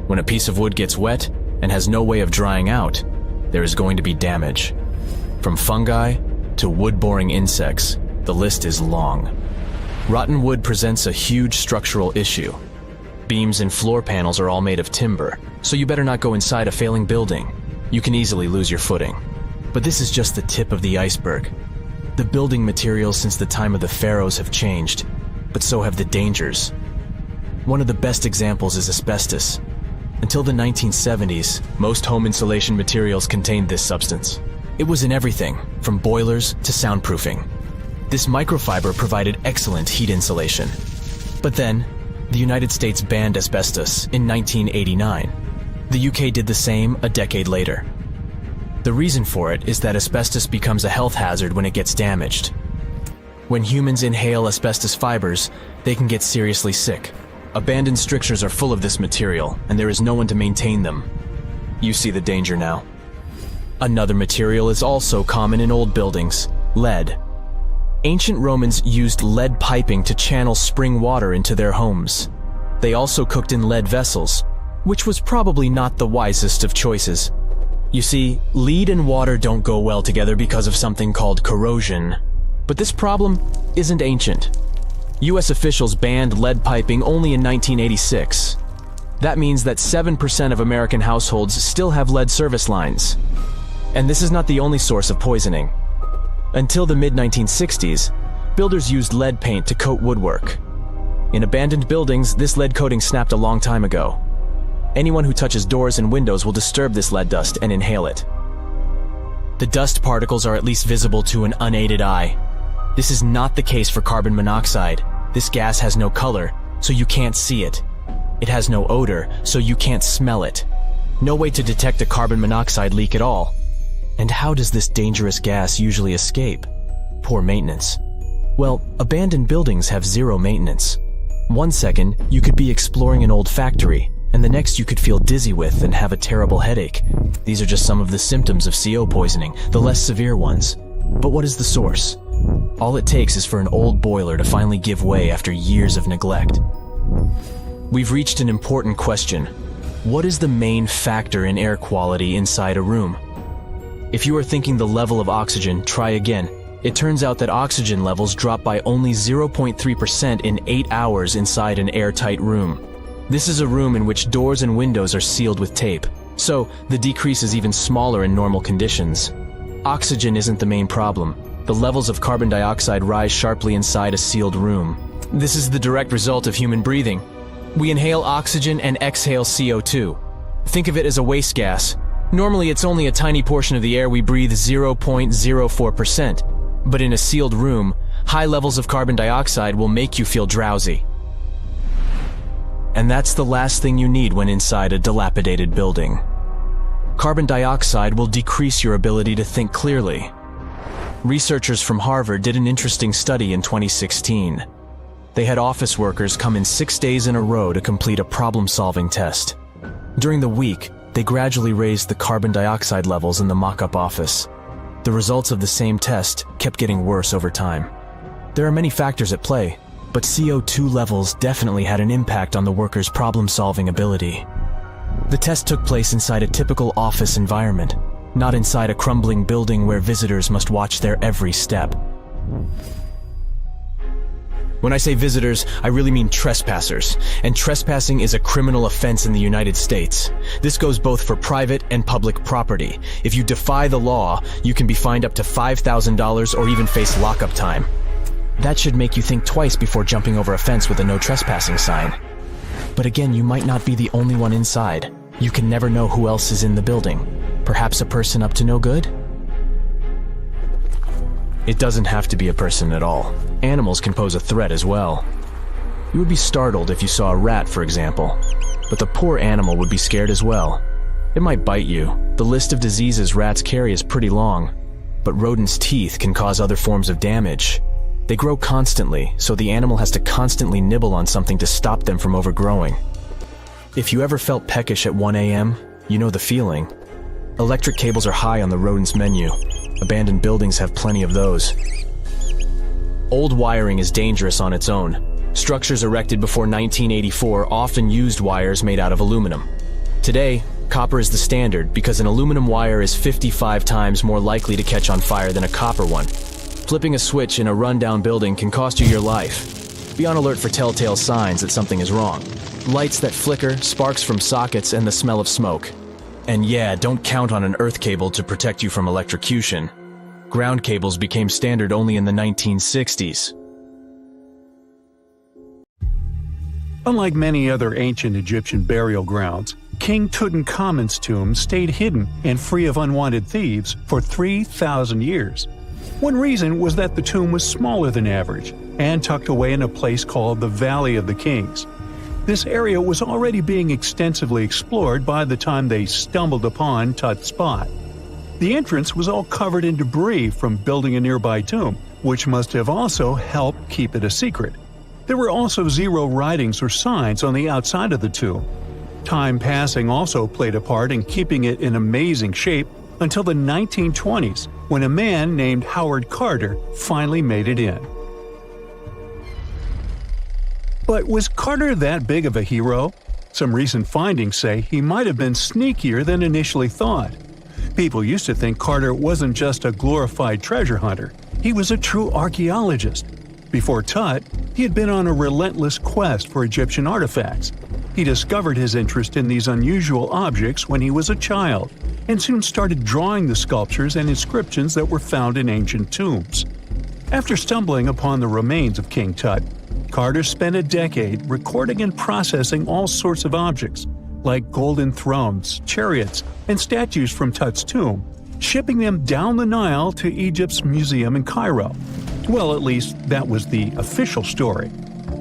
When a piece of wood gets wet and has no way of drying out, there is going to be damage. From fungi to wood-boring insects, the list is long. Rotten wood presents a huge structural issue. Beams and floor panels are all made of timber, so you better not go inside a failing building. You can easily lose your footing. But this is just the tip of the iceberg. The building materials since the time of the pharaohs have changed, but so have the dangers. One of the best examples is asbestos. Until the 1970s, most home insulation materials contained this substance. It was in everything, from boilers to soundproofing. This microfiber provided excellent heat insulation. But then, the United States banned asbestos in 1989. The UK did the same a decade later. The reason for it is that asbestos becomes a health hazard when it gets damaged. When humans inhale asbestos fibers, they can get seriously sick. Abandoned strictures are full of this material, and there is no one to maintain them. You see the danger now. Another material is also common in old buildings: lead. Ancient Romans used lead piping to channel spring water into their homes. They also cooked in lead vessels, which was probably not the wisest of choices. You see, lead and water don't go well together because of something called corrosion. But this problem isn't ancient. US officials banned lead piping only in 1986. That means that 7% of American households still have lead service lines. And this is not the only source of poisoning. Until the mid-1960s, builders used lead paint to coat woodwork. In abandoned buildings, this lead coating snapped a long time ago. Anyone who touches doors and windows will disturb this lead dust and inhale it. The dust particles are at least visible to an unaided eye. This is not the case for carbon monoxide. This gas has no color, so you can't see it. It has no odor, so you can't smell it. No way to detect a carbon monoxide leak at all. And how does this dangerous gas usually escape? Poor maintenance. Well, abandoned buildings have zero maintenance. 1 second, you could be exploring an old factory, and the next you could feel dizzy with and have a terrible headache. These are just some of the symptoms of CO poisoning, the less severe ones. But what is the source? All it takes is for an old boiler to finally give way after years of neglect. We've reached an important question. What is the main factor in air quality inside a room? If you are thinking the level of oxygen, try again. It turns out that oxygen levels drop by only 0.3% in 8 hours inside an airtight room. This is a room in which doors and windows are sealed with tape, so the decrease is even smaller in normal conditions. Oxygen isn't the main problem. The levels of carbon dioxide rise sharply inside a sealed room. This is the direct result of human breathing. We inhale oxygen and exhale CO2. Think of it as a waste gas. Normally it's only a tiny portion of the air we breathe, 0.04%. But in a sealed room, high levels of carbon dioxide will make you feel drowsy. And that's the last thing you need when inside a dilapidated building. Carbon dioxide will decrease your ability to think clearly. Researchers from Harvard did an interesting study in 2016. They had office workers come in 6 days in a row to complete a problem-solving test. During the week, they gradually raised the carbon dioxide levels in the mock-up office. The results of the same test kept getting worse over time. There are many factors at play, but CO2 levels definitely had an impact on the workers' problem-solving ability. The test took place inside a typical office environment, not inside a crumbling building where visitors must watch their every step. When I say visitors, I really mean trespassers, and trespassing is a criminal offense in the United States. This goes both for private and public property. If you defy the law, you can be fined up to $5,000 or even face lockup time. That should make you think twice before jumping over a fence with a no trespassing sign. But again, you might not be the only one inside. You can never know who else is in the building. Perhaps a person up to no good? It doesn't have to be a person at all. Animals can pose a threat as well. You would be startled if you saw a rat, for example. But the poor animal would be scared as well. It might bite you. The list of diseases rats carry is pretty long. But rodents' teeth can cause other forms of damage. They grow constantly, so the animal has to constantly nibble on something to stop them from overgrowing. If you ever felt peckish at 1 a.m., you know the feeling. Electric cables are high on the rodents' menu. Abandoned buildings have plenty of those. Old wiring is dangerous on its own. Structures erected before 1984 often used wires made out of aluminum. Today, copper is the standard because an aluminum wire is 55 times more likely to catch on fire than a copper one. Flipping a switch in a rundown building can cost you your life. Be on alert for telltale signs that something is wrong. Lights that flicker, sparks from sockets, and the smell of smoke. And yeah, don't count on an earth cable to protect you from electrocution. Ground cables became standard only in the 1960s. Unlike many other ancient Egyptian burial grounds, King Tutankhamun's tomb stayed hidden and free of unwanted thieves for 3,000 years. One reason was that the tomb was smaller than average and tucked away in a place called the Valley of the Kings. This area was already being extensively explored by the time they stumbled upon Tut's spot. The entrance was all covered in debris from building a nearby tomb, which must have also helped keep it a secret. There were also zero writings or signs on the outside of the tomb. Time passing also played a part in keeping it in amazing shape until the 1920s, when a man named Howard Carter finally made it in. But was Carter that big of a hero? Some recent findings say he might have been sneakier than initially thought. People used to think Carter wasn't just a glorified treasure hunter, he was a true archaeologist. Before Tut, he had been on a relentless quest for Egyptian artifacts. He discovered his interest in these unusual objects when he was a child. and soon started drawing the sculptures and inscriptions that were found in ancient tombs. After stumbling upon the remains of King Tut, Carter spent a decade recording and processing all sorts of objects, like golden thrones, chariots, and statues from Tut's tomb, shipping them down the Nile to Egypt's museum in Cairo. Well, at least that was the official story.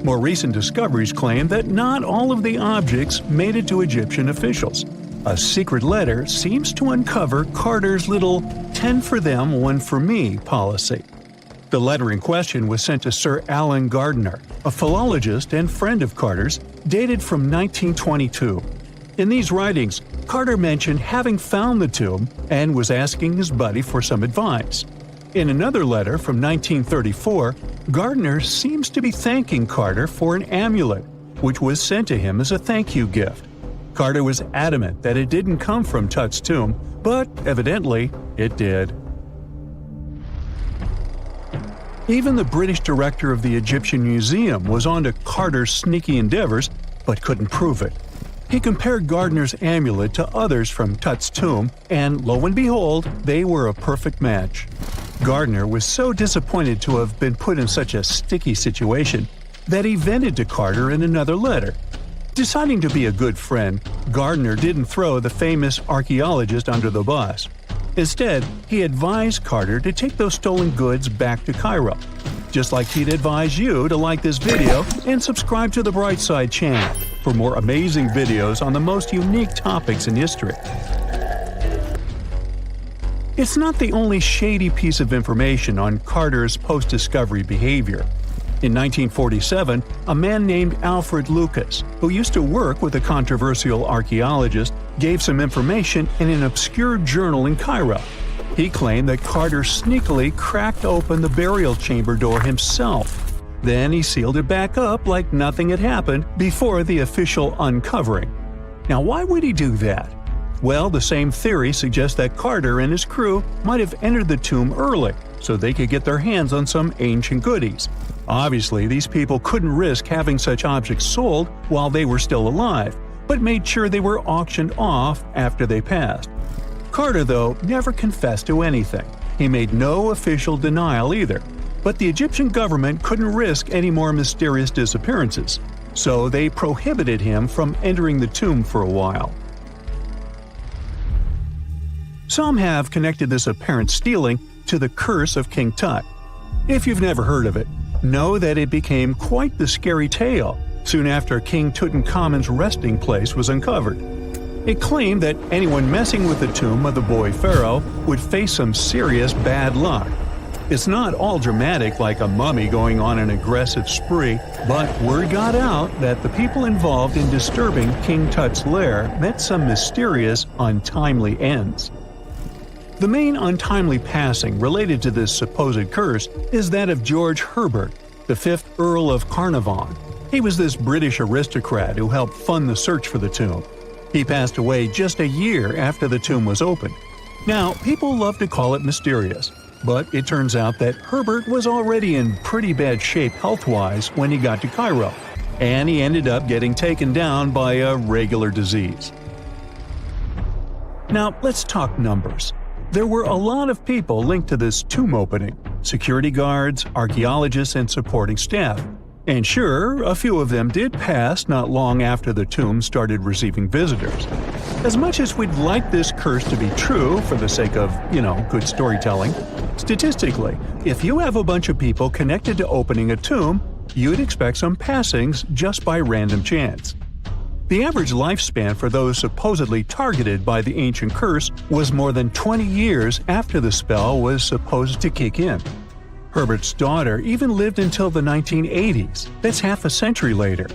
More recent discoveries claim that not all of the objects made it to Egyptian officials. A secret letter seems to uncover Carter's little 10 for them, 1 for me policy. The letter in question was sent to Sir Alan Gardiner, a philologist and friend of Carter's, dated from 1922. In these writings, Carter mentioned having found the tomb and was asking his buddy for some advice. In another letter from 1934, Gardiner seems to be thanking Carter for an amulet, which was sent to him as a thank you gift. Carter was adamant that it didn't come from Tut's tomb, but evidently it did. Even the British director of the Egyptian Museum was onto Carter's sneaky endeavors, but couldn't prove it. He compared Gardiner's amulet to others from Tut's tomb, and lo and behold, they were a perfect match. Gardiner was so disappointed to have been put in such a sticky situation that he vented to Carter in another letter. Deciding to be a good friend, Gardiner didn't throw the famous archaeologist under the bus. Instead, he advised Carter to take those stolen goods back to Cairo, just like he'd advise you to like this video and subscribe to the Brightside channel for more amazing videos on the most unique topics in history. It's not the only shady piece of information on Carter's post-discovery behavior. In 1947, a man named Alfred Lucas, who used to work with a controversial archaeologist, gave some information in an obscure journal in Cairo. He claimed that Carter sneakily cracked open the burial chamber door himself. Then he sealed it back up like nothing had happened before the official uncovering. Now, why would he do that? Well, the same theory suggests that Carter and his crew might have entered the tomb early so they could get their hands on some ancient goodies. Obviously, these people couldn't risk having such objects sold while they were still alive, but made sure they were auctioned off after they passed. Carter, though, never confessed to anything. He made no official denial either, but the Egyptian government couldn't risk any more mysterious disappearances, so they prohibited him from entering the tomb for a while. Some have connected this apparent stealing to the curse of King Tut. If you've never heard of it, know that it became quite the scary tale soon after King Tutankhamun's resting place was uncovered. It claimed that anyone messing with the tomb of the boy Pharaoh would face some serious bad luck. It's not all dramatic like a mummy going on an aggressive spree, but word got out that the people involved in disturbing King Tut's lair met some mysterious, untimely ends. The main untimely passing related to this supposed curse is that of George Herbert, the 5th Earl of Carnarvon. He was this British aristocrat who helped fund the search for the tomb. He passed away just a year after the tomb was opened. Now, people love to call it mysterious, but it turns out that Herbert was already in pretty bad shape health-wise when he got to Cairo, and he ended up getting taken down by a regular disease. Now, let's talk numbers. There were a lot of people linked to this tomb opening: security guards, archaeologists, and supporting staff. And sure, a few of them did pass not long after the tomb started receiving visitors. As much as we'd like this curse to be true for the sake of, good storytelling, statistically, if you have a bunch of people connected to opening a tomb, you'd expect some passings just by random chance. The average lifespan for those supposedly targeted by the ancient curse was more than 20 years after the spell was supposed to kick in. Herbert's daughter even lived until the 1980s, that's half a century later.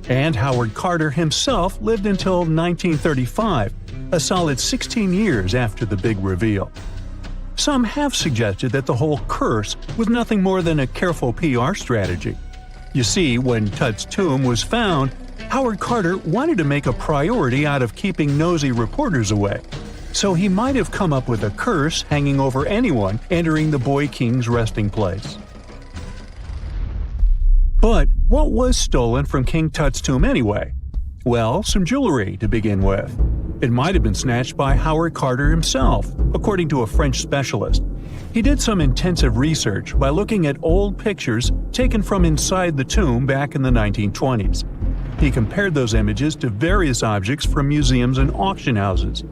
And Howard Carter himself lived until 1935, a solid 16 years after the big reveal. Some have suggested that the whole curse was nothing more than a careful PR strategy. You see, when Tut's tomb was found, Howard Carter wanted to make a priority out of keeping nosy reporters away. So he might have come up with a curse hanging over anyone entering the boy king's resting place. But what was stolen from King Tut's tomb anyway? Well, some jewelry to begin with. It might have been snatched by Howard Carter himself, according to a French specialist. He did some intensive research by looking at old pictures taken from inside the tomb back in the 1920s. He compared those images to various objects from museums and auction houses.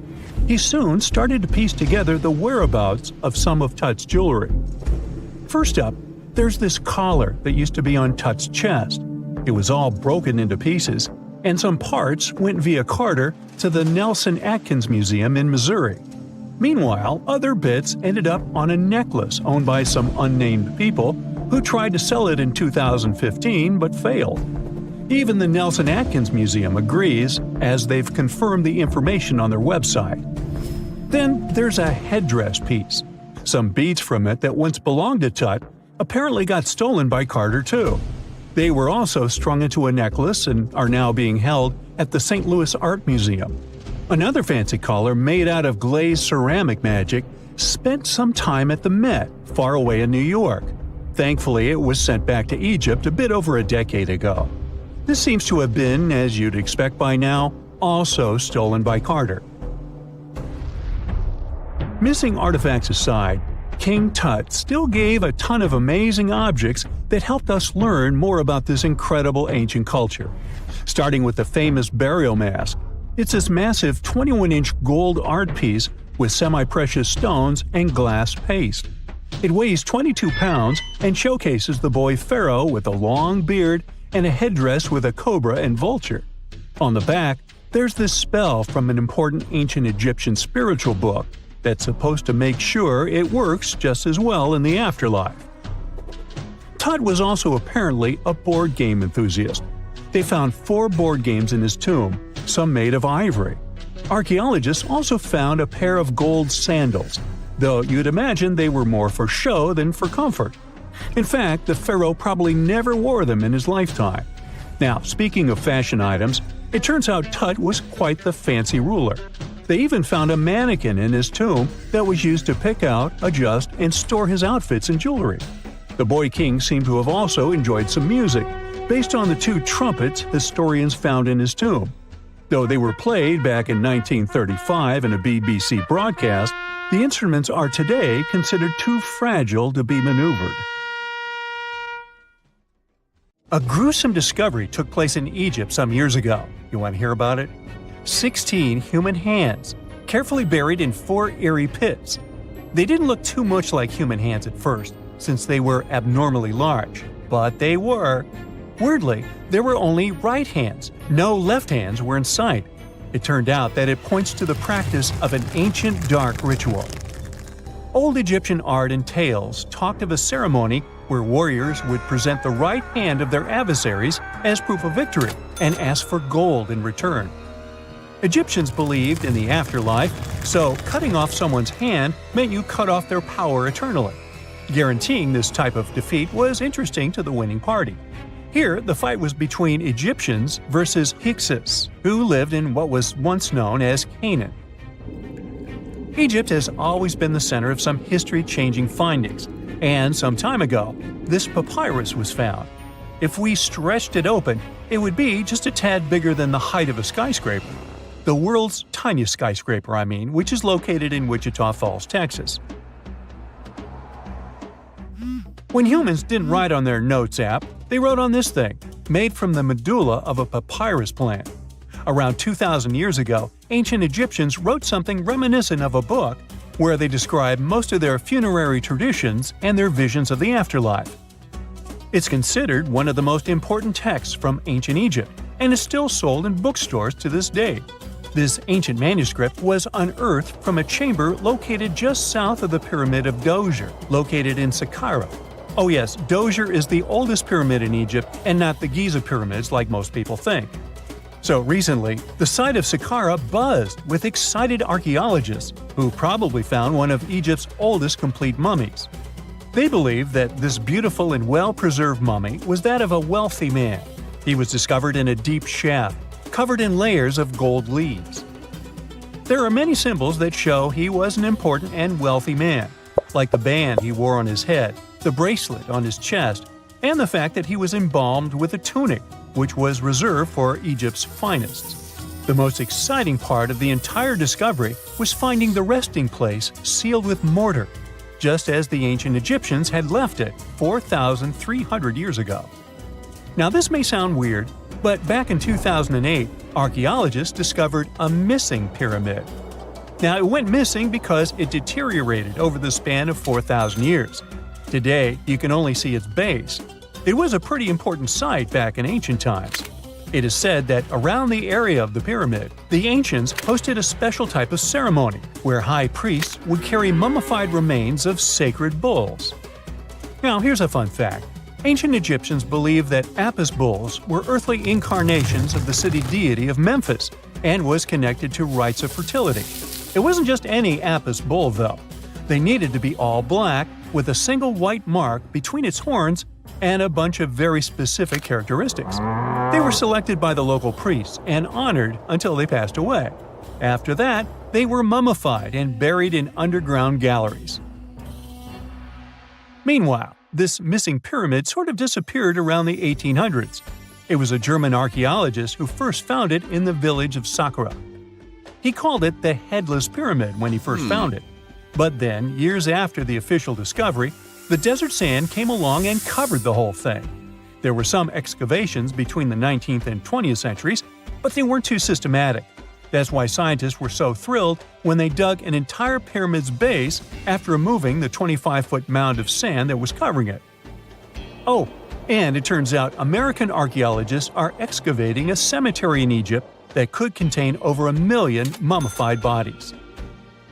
He soon started to piece together the whereabouts of some of Tut's jewelry. First up, there's this collar that used to be on Tut's chest. It was all broken into pieces, and some parts went via Carter to the Nelson Atkins Museum in Missouri. Meanwhile, other bits ended up on a necklace owned by some unnamed people who tried to sell it in 2015 but failed. Even the Nelson Atkins Museum agrees, as they've confirmed the information on their website. Then there's a headdress piece. Some beads from it that once belonged to Tut apparently got stolen by Carter too. They were also strung into a necklace and are now being held at the St. Louis Art Museum. Another fancy collar made out of glazed ceramic magic spent some time at the Met, far away in New York. Thankfully, it was sent back to Egypt a bit over a decade ago. This seems to have been, as you'd expect by now, also stolen by Carter. Missing artifacts aside, King Tut still gave a ton of amazing objects that helped us learn more about this incredible ancient culture. Starting with the famous burial mask. It's this massive 21-inch gold art piece with semi-precious stones and glass paste. It weighs 22 pounds and showcases the boy Pharaoh with a long beard and a headdress with a cobra and vulture. On the back, there's this spell from an important ancient Egyptian spiritual book that's supposed to make sure it works just as well in the afterlife. Tut was also apparently a board game enthusiast. They found 4 board games in his tomb, some made of ivory. Archaeologists also found a pair of gold sandals, though you'd imagine they were more for show than for comfort. In fact, the pharaoh probably never wore them in his lifetime. Now, speaking of fashion items, it turns out Tut was quite the fancy ruler. They even found a mannequin in his tomb that was used to pick out, adjust, and store his outfits and jewelry. The boy king seemed to have also enjoyed some music, based on the 2 trumpets historians found in his tomb. Though they were played back in 1935 in a BBC broadcast, the instruments are today considered too fragile to be maneuvered. A gruesome discovery took place in Egypt some years ago. You want to hear about it? 16 human hands, carefully buried in 4 eerie pits. They didn't look too much like human hands at first, since they were abnormally large, but they were. Weirdly, there were only right hands, no left hands were in sight. It turned out that it points to the practice of an ancient dark ritual. Old Egyptian art and tales talked of a ceremony where warriors would present the right hand of their adversaries as proof of victory and ask for gold in return. Egyptians believed in the afterlife, so cutting off someone's hand meant you cut off their power eternally. Guaranteeing this type of defeat was interesting to the winning party. Here, the fight was between Egyptians versus Hyksos, who lived in what was once known as Canaan. Egypt has always been the center of some history-changing findings, and some time ago, this papyrus was found. If we stretched it open, it would be just a tad bigger than the height of a skyscraper. The world's tiniest skyscraper, which is located in Wichita Falls, Texas. When humans didn't write on their notes app, they wrote on this thing, made from the medulla of a papyrus plant. Around 2,000 years ago, ancient Egyptians wrote something reminiscent of a book where they describe most of their funerary traditions and their visions of the afterlife. It's considered one of the most important texts from ancient Egypt and is still sold in bookstores to this day. This ancient manuscript was unearthed from a chamber located just south of the Pyramid of Djoser, located in Saqqara. Oh yes, Djoser is the oldest pyramid in Egypt and not the Giza pyramids like most people think. So recently, the site of Saqqara buzzed with excited archaeologists who probably found one of Egypt's oldest complete mummies. They believe that this beautiful and well-preserved mummy was that of a wealthy man. He was discovered in a deep shaft, covered in layers of gold leaves. There are many symbols that show he was an important and wealthy man, like the band he wore on his head, the bracelet on his chest, and the fact that he was embalmed with a tunic, which was reserved for Egypt's finest. The most exciting part of the entire discovery was finding the resting place sealed with mortar, just as the ancient Egyptians had left it 4,300 years ago. Now this may sound weird, but back in 2008, archaeologists discovered a missing pyramid. Now it went missing because it deteriorated over the span of 4,000 years. Today, you can only see its base. It was a pretty important site back in ancient times. It is said that around the area of the pyramid, the ancients hosted a special type of ceremony where high priests would carry mummified remains of sacred bulls. Now, here's a fun fact. Ancient Egyptians believed that Apis bulls were earthly incarnations of the city deity of Memphis and was connected to rites of fertility. It wasn't just any Apis bull, though. They needed to be all black, with a single white mark between its horns and a bunch of very specific characteristics. They were selected by the local priests and honored until they passed away. After that, they were mummified and buried in underground galleries. Meanwhile, this missing pyramid sort of disappeared around the 1800s. It was a German archaeologist who first found it in the village of Saqqara. He called it the Headless Pyramid when he first found it. But then, years after the official discovery, the desert sand came along and covered the whole thing. There were some excavations between the 19th and 20th centuries, but they weren't too systematic. That's why scientists were so thrilled when they dug an entire pyramid's base after removing the 25-foot mound of sand that was covering it. Oh, and it turns out American archaeologists are excavating a cemetery in Egypt that could contain over 1 million mummified bodies.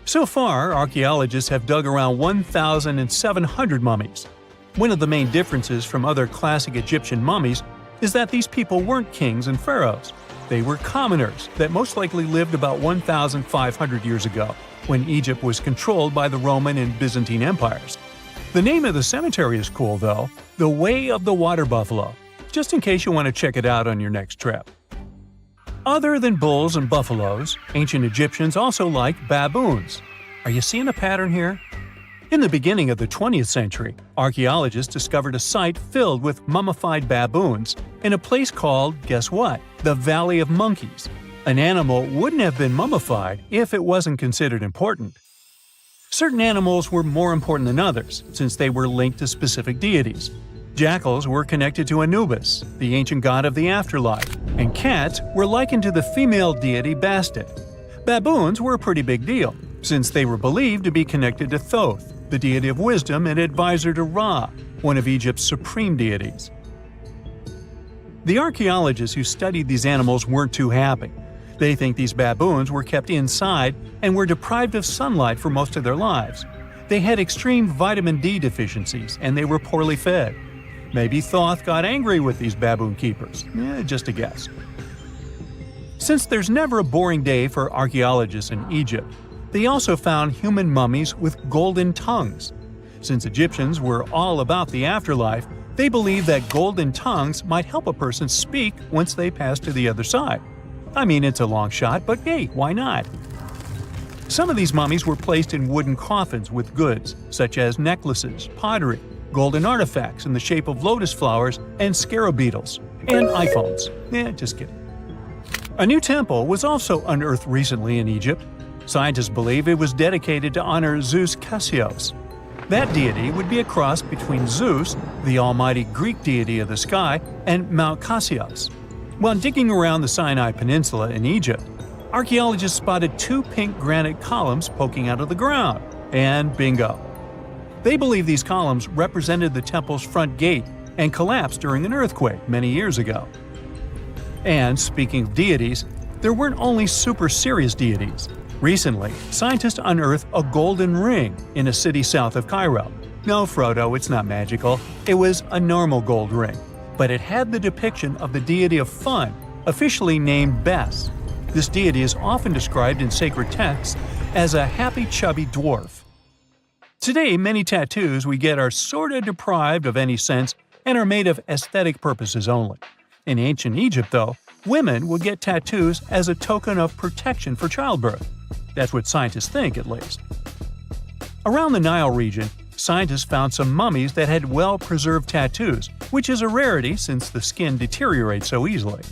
So far, archaeologists have dug around 1,700 mummies. One of the main differences from other classic Egyptian mummies is that these people weren't kings and pharaohs. They were commoners that most likely lived about 1,500 years ago, when Egypt was controlled by the Roman and Byzantine empires. The name of the cemetery is cool, though, the Way of the Water Buffalo, just in case you want to check it out on your next trip. Other than bulls and buffaloes, ancient Egyptians also liked baboons. Are you seeing a pattern here? In the beginning of the 20th century, archaeologists discovered a site filled with mummified baboons in a place called, guess what? The Valley of Monkeys. An animal wouldn't have been mummified if it wasn't considered important. Certain animals were more important than others, since they were linked to specific deities. Jackals were connected to Anubis, the ancient god of the afterlife, and cats were likened to the female deity Bastet. Baboons were a pretty big deal, since they were believed to be connected to Thoth, the deity of wisdom and advisor to Ra, one of Egypt's supreme deities. The archaeologists who studied these animals weren't too happy. They think these baboons were kept inside and were deprived of sunlight for most of their lives. They had extreme vitamin D deficiencies and they were poorly fed. Maybe Thoth got angry with these baboon keepers. Just a guess. Since there's never a boring day for archaeologists in Egypt, they also found human mummies with golden tongues. Since Egyptians were all about the afterlife, they believed that golden tongues might help a person speak once they pass to the other side. I mean, it's a long shot, but hey, why not? Some of these mummies were placed in wooden coffins with goods, such as necklaces, pottery, golden artifacts in the shape of lotus flowers and scarab beetles, and iPhones. Just kidding. A new temple was also unearthed recently in Egypt. Scientists believe it was dedicated to honor Zeus Cassios. That deity would be a cross between Zeus, the almighty Greek deity of the sky, and Mount Cassios. While digging around the Sinai Peninsula in Egypt, archaeologists spotted 2 pink granite columns poking out of the ground, and bingo. They believe these columns represented the temple's front gate and collapsed during an earthquake many years ago. And speaking of deities, there weren't only super serious deities. Recently, scientists unearthed a golden ring in a city south of Cairo. No, Frodo, it's not magical. It was a normal gold ring, but it had the depiction of the deity of fun, officially named Bes. This deity is often described in sacred texts as a happy chubby dwarf. Today, many tattoos we get are sorta deprived of any sense and are made of aesthetic purposes only. In ancient Egypt, though, women would get tattoos as a token of protection for childbirth. That's what scientists think, at least. Around the Nile region, scientists found some mummies that had well-preserved tattoos, which is a rarity since the skin deteriorates so easily.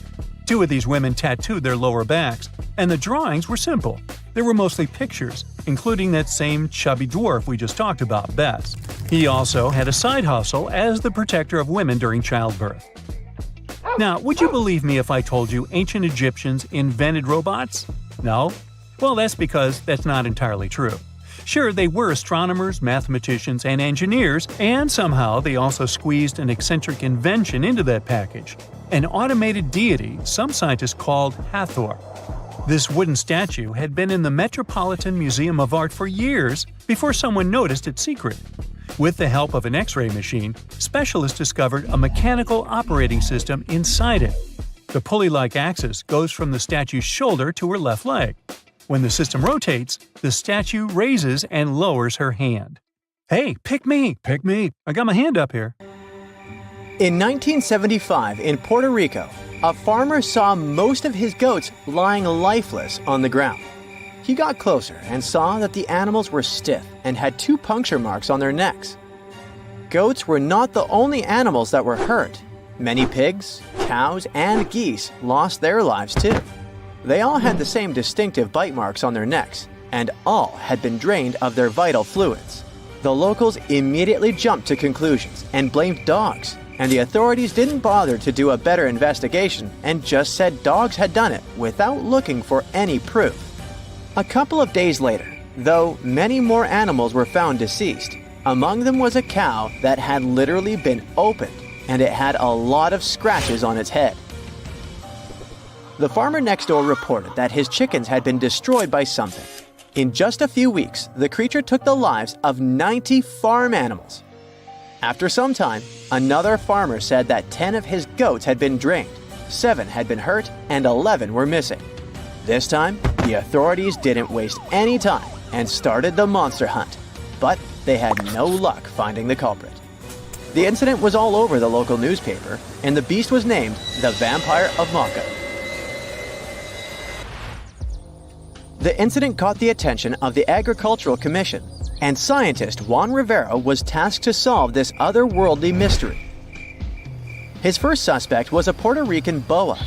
Two of these women tattooed their lower backs, and the drawings were simple. They were mostly pictures, including that same chubby dwarf we just talked about, Bess. He also had a side hustle as the protector of women during childbirth. Now, would you believe me if I told you ancient Egyptians invented robots? No? Well, that's because that's not entirely true. Sure, they were astronomers, mathematicians, and engineers, and somehow they also squeezed an eccentric invention into that package. An automated deity some scientists called Hathor. This wooden statue had been in the Metropolitan Museum of Art for years before someone noticed its secret. With the help of an X-ray machine, specialists discovered a mechanical operating system inside it. The pulley-like axis goes from the statue's shoulder to her left leg. When the system rotates, the statue raises and lowers her hand. Hey, pick me! Pick me! I got my hand up here. In 1975, in Puerto Rico, a farmer saw most of his goats lying lifeless on the ground. He got closer and saw that the animals were stiff and had 2 puncture marks on their necks. Goats were not the only animals that were hurt. Many pigs, cows, and geese lost their lives too. They all had the same distinctive bite marks on their necks, and all had been drained of their vital fluids. The locals immediately jumped to conclusions and blamed dogs, and the authorities didn't bother to do a better investigation and just said dogs had done it without looking for any proof. A couple of days later, though, many more animals were found deceased. Among them was a cow that had literally been opened, and it had a lot of scratches on its head. The farmer next door reported that his chickens had been destroyed by something. In just a few weeks, the creature took the lives of 90 farm animals. After some time, another farmer said that 10 of his goats had been drained, 7 had been hurt, and 11 were missing. This time, the authorities didn't waste any time and started the monster hunt, but they had no luck finding the culprit. The incident was all over the local newspaper, and the beast was named the Vampire of Maka. The incident caught the attention of the Agricultural Commission, and scientist Juan Rivera was tasked to solve this otherworldly mystery. His first suspect was a Puerto Rican boa.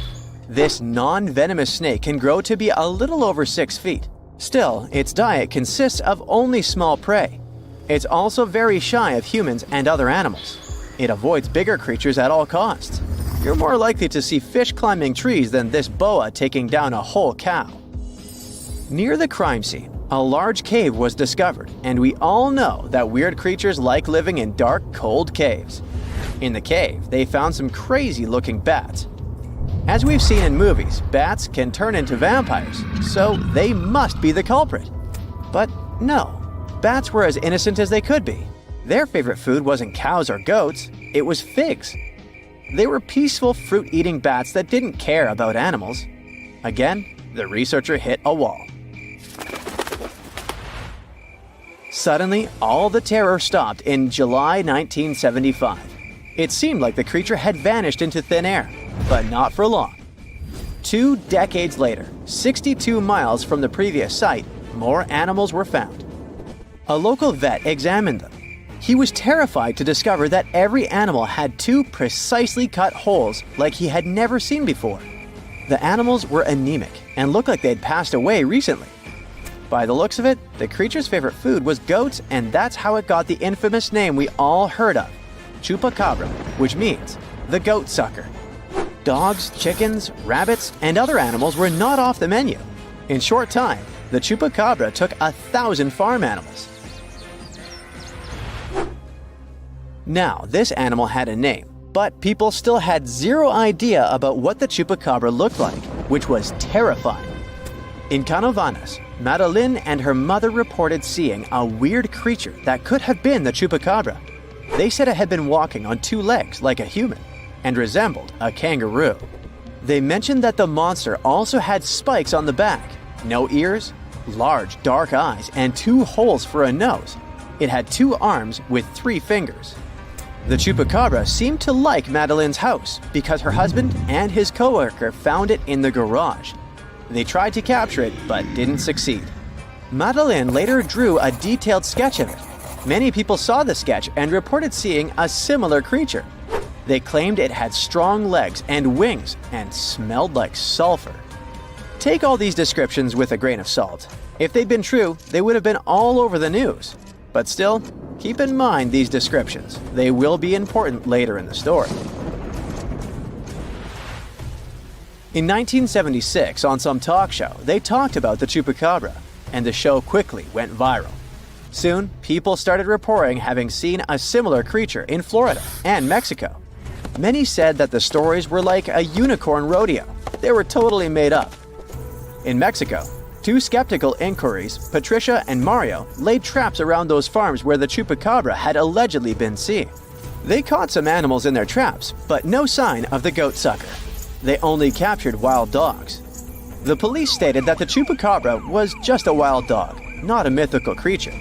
This non-venomous snake can grow to be a little over 6 feet. Still, its diet consists of only small prey. It's also very shy of humans and other animals. It avoids bigger creatures at all costs. You're more likely to see fish climbing trees than this boa taking down a whole cow. Near the crime scene, a large cave was discovered, and we all know that weird creatures like living in dark, cold caves. In the cave, they found some crazy-looking bats. As we've seen in movies, bats can turn into vampires, so they must be the culprit. But no, bats were as innocent as they could be. Their favorite food wasn't cows or goats, it was figs. They were peaceful fruit-eating bats that didn't care about animals. Again, the researcher hit a wall. Suddenly, all the terror stopped in July 1975. It seemed like the creature had vanished into thin air, but not for long. 2 decades later, 62 miles from the previous site, more animals were found. A local vet examined them. He was terrified to discover that every animal had 2 precisely cut holes like he had never seen before. The animals were anemic and looked like they'd passed away recently. By the looks of it, the creature's favorite food was goats, and that's how it got the infamous name we all heard of, chupacabra, which means the goat sucker. Dogs, chickens, rabbits, and other animals were not off the menu. In short time, the chupacabra took 1,000 farm animals. Now, this animal had a name, but people still had zero idea about what the chupacabra looked like, which was terrifying. In Canovanas, Madeline and her mother reported seeing a weird creature that could have been the chupacabra. They said it had been walking on 2 legs like a human and resembled a kangaroo. They mentioned that the monster also had spikes on the back, no ears, large dark eyes, and 2 holes for a nose. It had 2 arms with 3 fingers. The chupacabra seemed to like Madeline's house because her husband and his coworker found it in the garage. They tried to capture it, but didn't succeed. Madeline later drew a detailed sketch of it. Many people saw the sketch and reported seeing a similar creature. They claimed it had strong legs and wings and smelled like sulfur. Take all these descriptions with a grain of salt. If they'd been true, they would have been all over the news. But still, keep in mind these descriptions. They will be important later in the story. In 1976, on some talk show, they talked about the chupacabra, and the show quickly went viral. Soon, people started reporting having seen a similar creature in Florida and Mexico. Many said that the stories were like a unicorn rodeo. They were totally made up. In Mexico, two skeptical inquiries, Patricia and Mario, laid traps around those farms where the chupacabra had allegedly been seen. They caught some animals in their traps, but no sign of the goat sucker. They only captured wild dogs. The police stated that the chupacabra was just a wild dog, not a mythical creature.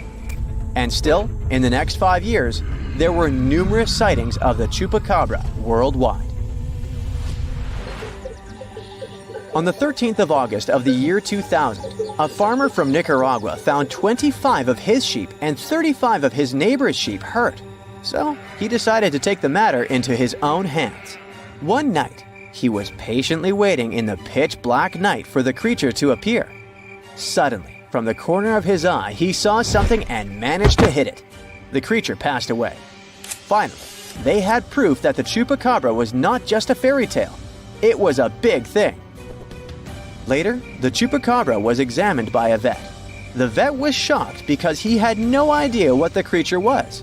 And still, in the next 5 years, there were numerous sightings of the chupacabra worldwide. On the 13th of August of the year 2000, a farmer from Nicaragua found 25 of his sheep and 35 of his neighbor's sheep hurt. So he decided to take the matter into his own hands. One night, he was patiently waiting in the pitch-black night for the creature to appear. Suddenly, from the corner of his eye, he saw something and managed to hit it. The creature passed away. Finally, they had proof that the chupacabra was not just a fairy tale. It was a big thing. Later, the chupacabra was examined by a vet. The vet was shocked because he had no idea what the creature was.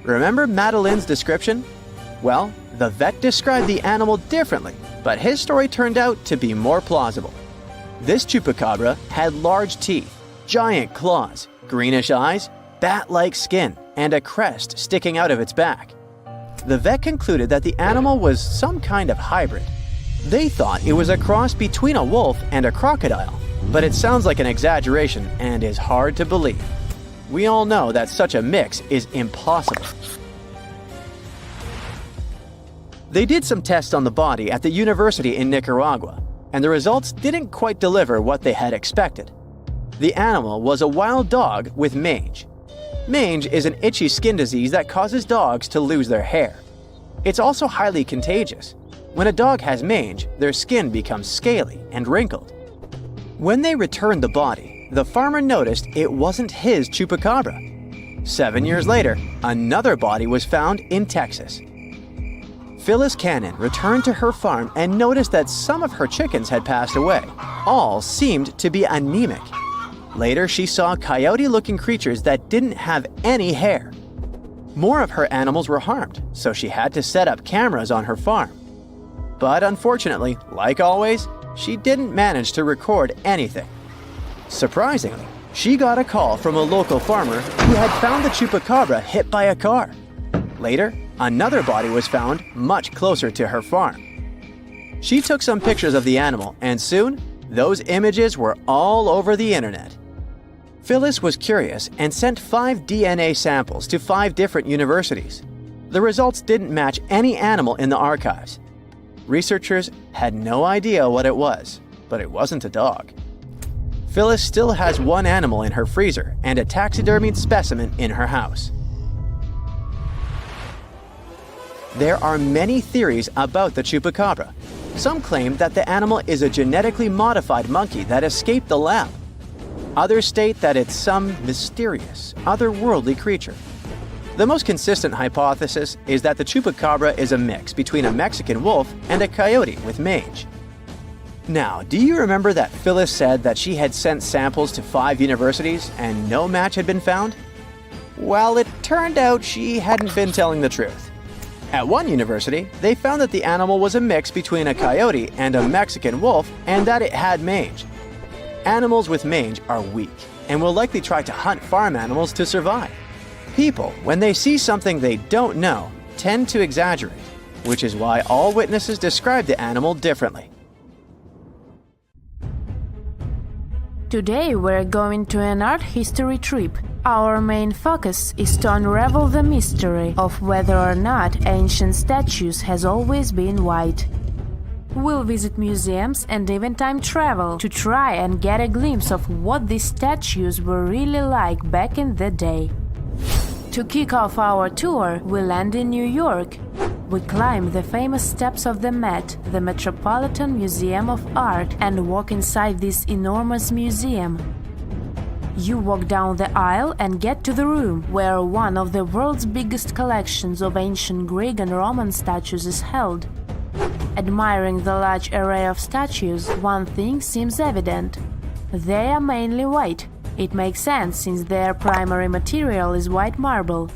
Remember Madeleine's description? Well, the vet described the animal differently, but his story turned out to be more plausible. This chupacabra had large teeth, giant claws, greenish eyes, bat-like skin, and a crest sticking out of its back. The vet concluded that the animal was some kind of hybrid. They thought it was a cross between a wolf and a crocodile, but it sounds like an exaggeration and is hard to believe. We all know that such a mix is impossible. They did some tests on the body at the university in Nicaragua, and the results didn't quite deliver what they had expected. The animal was a wild dog with mange. Mange is an itchy skin disease that causes dogs to lose their hair. It's also highly contagious. When a dog has mange, their skin becomes scaly and wrinkled. When they returned the body, the farmer noticed it wasn't his chupacabra. 7 years later, another body was found in Texas. Phyllis Cannon returned to her farm and noticed that some of her chickens had passed away. All seemed to be anemic. Later, she saw coyote-looking creatures that didn't have any hair. More of her animals were harmed, so she had to set up cameras on her farm. But unfortunately, like always, she didn't manage to record anything. Surprisingly, she got a call from a local farmer who had found the chupacabra hit by a car. Later, another body was found much closer to her farm. She took some pictures of the animal, and soon, those images were all over the internet. Phyllis was curious and sent 5 DNA samples to 5 different universities. The results didn't match any animal in the archives. Researchers had no idea what it was, but it wasn't a dog. Phyllis still has one animal in her freezer and a taxidermied specimen in her house. There are many theories about the chupacabra. Some claim that the animal is a genetically modified monkey that escaped the lab. Others state that it's some mysterious, otherworldly creature. The most consistent hypothesis is that the chupacabra is a mix between a Mexican wolf and a coyote with mange. Now, do you remember that Phyllis said that she had sent samples to 5 universities and no match had been found? Well, it turned out she hadn't been telling the truth. At one university, they found that the animal was a mix between a coyote and a Mexican wolf and that it had mange. Animals with mange are weak and will likely try to hunt farm animals to survive. People, when they see something they don't know, tend to exaggerate, which is why all witnesses describe the animal differently. Today we're going to an art history trip. Our main focus is to unravel the mystery of whether or not ancient statues has always been white. We'll visit museums and even time travel to try and get a glimpse of what these statues were really like back in the day. To kick off our tour, we land in New York. We climb the famous steps of the Met, the Metropolitan Museum of Art, and walk inside this enormous museum. You walk down the aisle and get to the room where one of the world's biggest collections of ancient Greek and Roman statues is held. Admiring the large array of statues, one thing seems evident. They are mainly white. It makes sense since their primary material is white marble.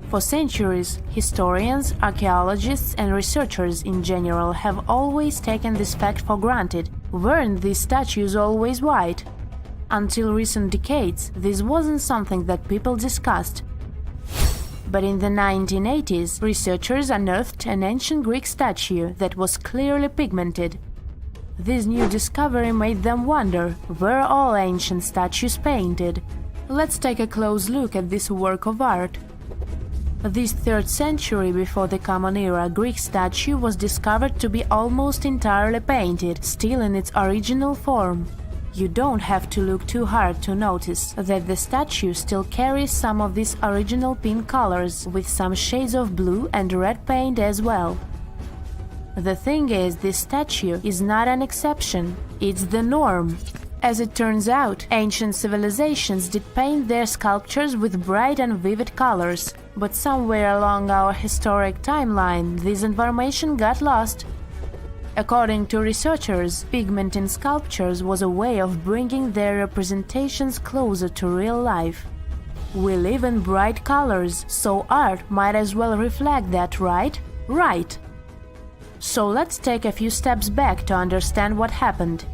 For centuries, historians, archaeologists, and researchers in general have always taken this fact for granted. Weren't these statues always white? Until recent decades, this wasn't something that people discussed. But in the 1980s, researchers unearthed an ancient Greek statue that was clearly pigmented. This new discovery made them wonder, were all ancient statues painted? Let's take a close look at this work of art. This 3rd century before the Common Era Greek statue was discovered to be almost entirely painted, still in its original form. You don't have to look too hard to notice that the statue still carries some of these original pink colors, with some shades of blue and red paint as well. The thing is, this statue is not an exception, it's the norm. As it turns out, ancient civilizations did paint their sculptures with bright and vivid colors, but somewhere along our historic timeline, this information got lost. According to researchers, pigment in sculptures was a way of bringing their representations closer to real life. We live in bright colors, so art might as well reflect that, right? Right! So let's take a few steps back to understand what happened.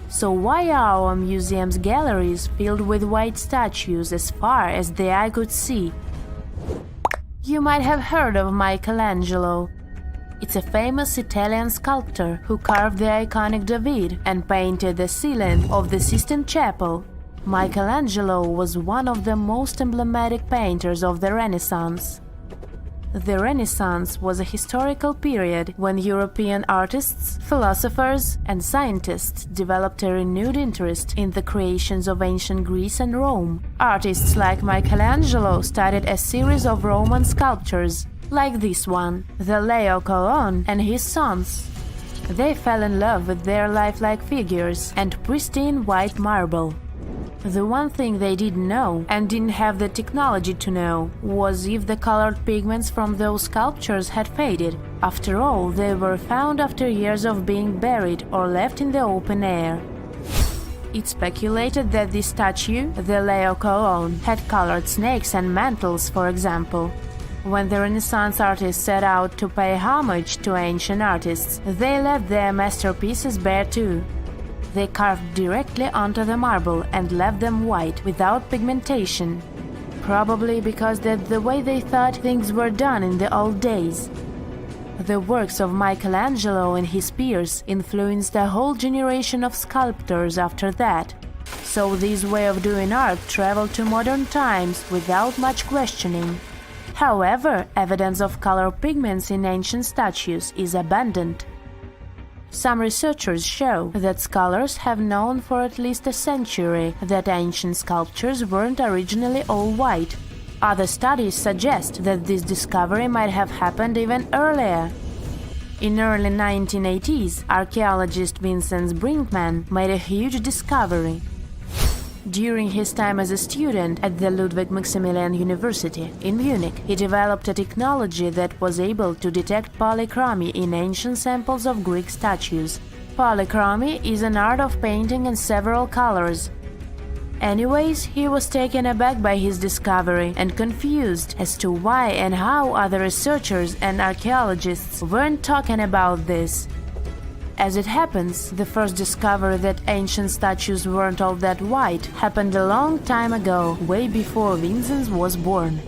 So why are our museum's galleries filled with white statues as far as the eye could see? You might have heard of Michelangelo. It's a famous Italian sculptor who carved the iconic David and painted the ceiling of the Sistine Chapel. Michelangelo was one of the most emblematic painters of the Renaissance. The Renaissance was a historical period when European artists, philosophers, and scientists developed a renewed interest in the creations of ancient Greece and Rome. Artists like Michelangelo started a series of Roman sculptures, like this one, the Laocoon and his sons. They fell in love with their lifelike figures and pristine white marble. The one thing they didn't know, and didn't have the technology to know, was if the colored pigments from those sculptures had faded. After all, they were found after years of being buried or left in the open air. It's speculated that this statue, the Laocoon, had colored snakes and mantles, for example. When the Renaissance artists set out to pay homage to ancient artists, they left their masterpieces bare too. They carved directly onto the marble and left them white, without pigmentation. Probably because that's the way they thought things were done in the old days. The works of Michelangelo and his peers influenced a whole generation of sculptors after that. So this way of doing art traveled to modern times without much questioning. However, evidence of color pigments in ancient statues is abundant. Some researchers show that scholars have known for at least a century that ancient sculptures weren't originally all white. Other studies suggest that this discovery might have happened even earlier. In early 1980s, archaeologist Vincent Brinkmann made a huge discovery. During his time as a student at the Ludwig Maximilian University in Munich, he developed a technology that was able to detect polychromy in ancient samples of Greek statues. Polychromy is an art of painting in several colors. Anyways, he was taken aback by his discovery and confused as to why and how other researchers and archaeologists weren't talking about this. As it happens, the first discovery that ancient statues weren't all that white happened a long time ago, way before Vincent was born.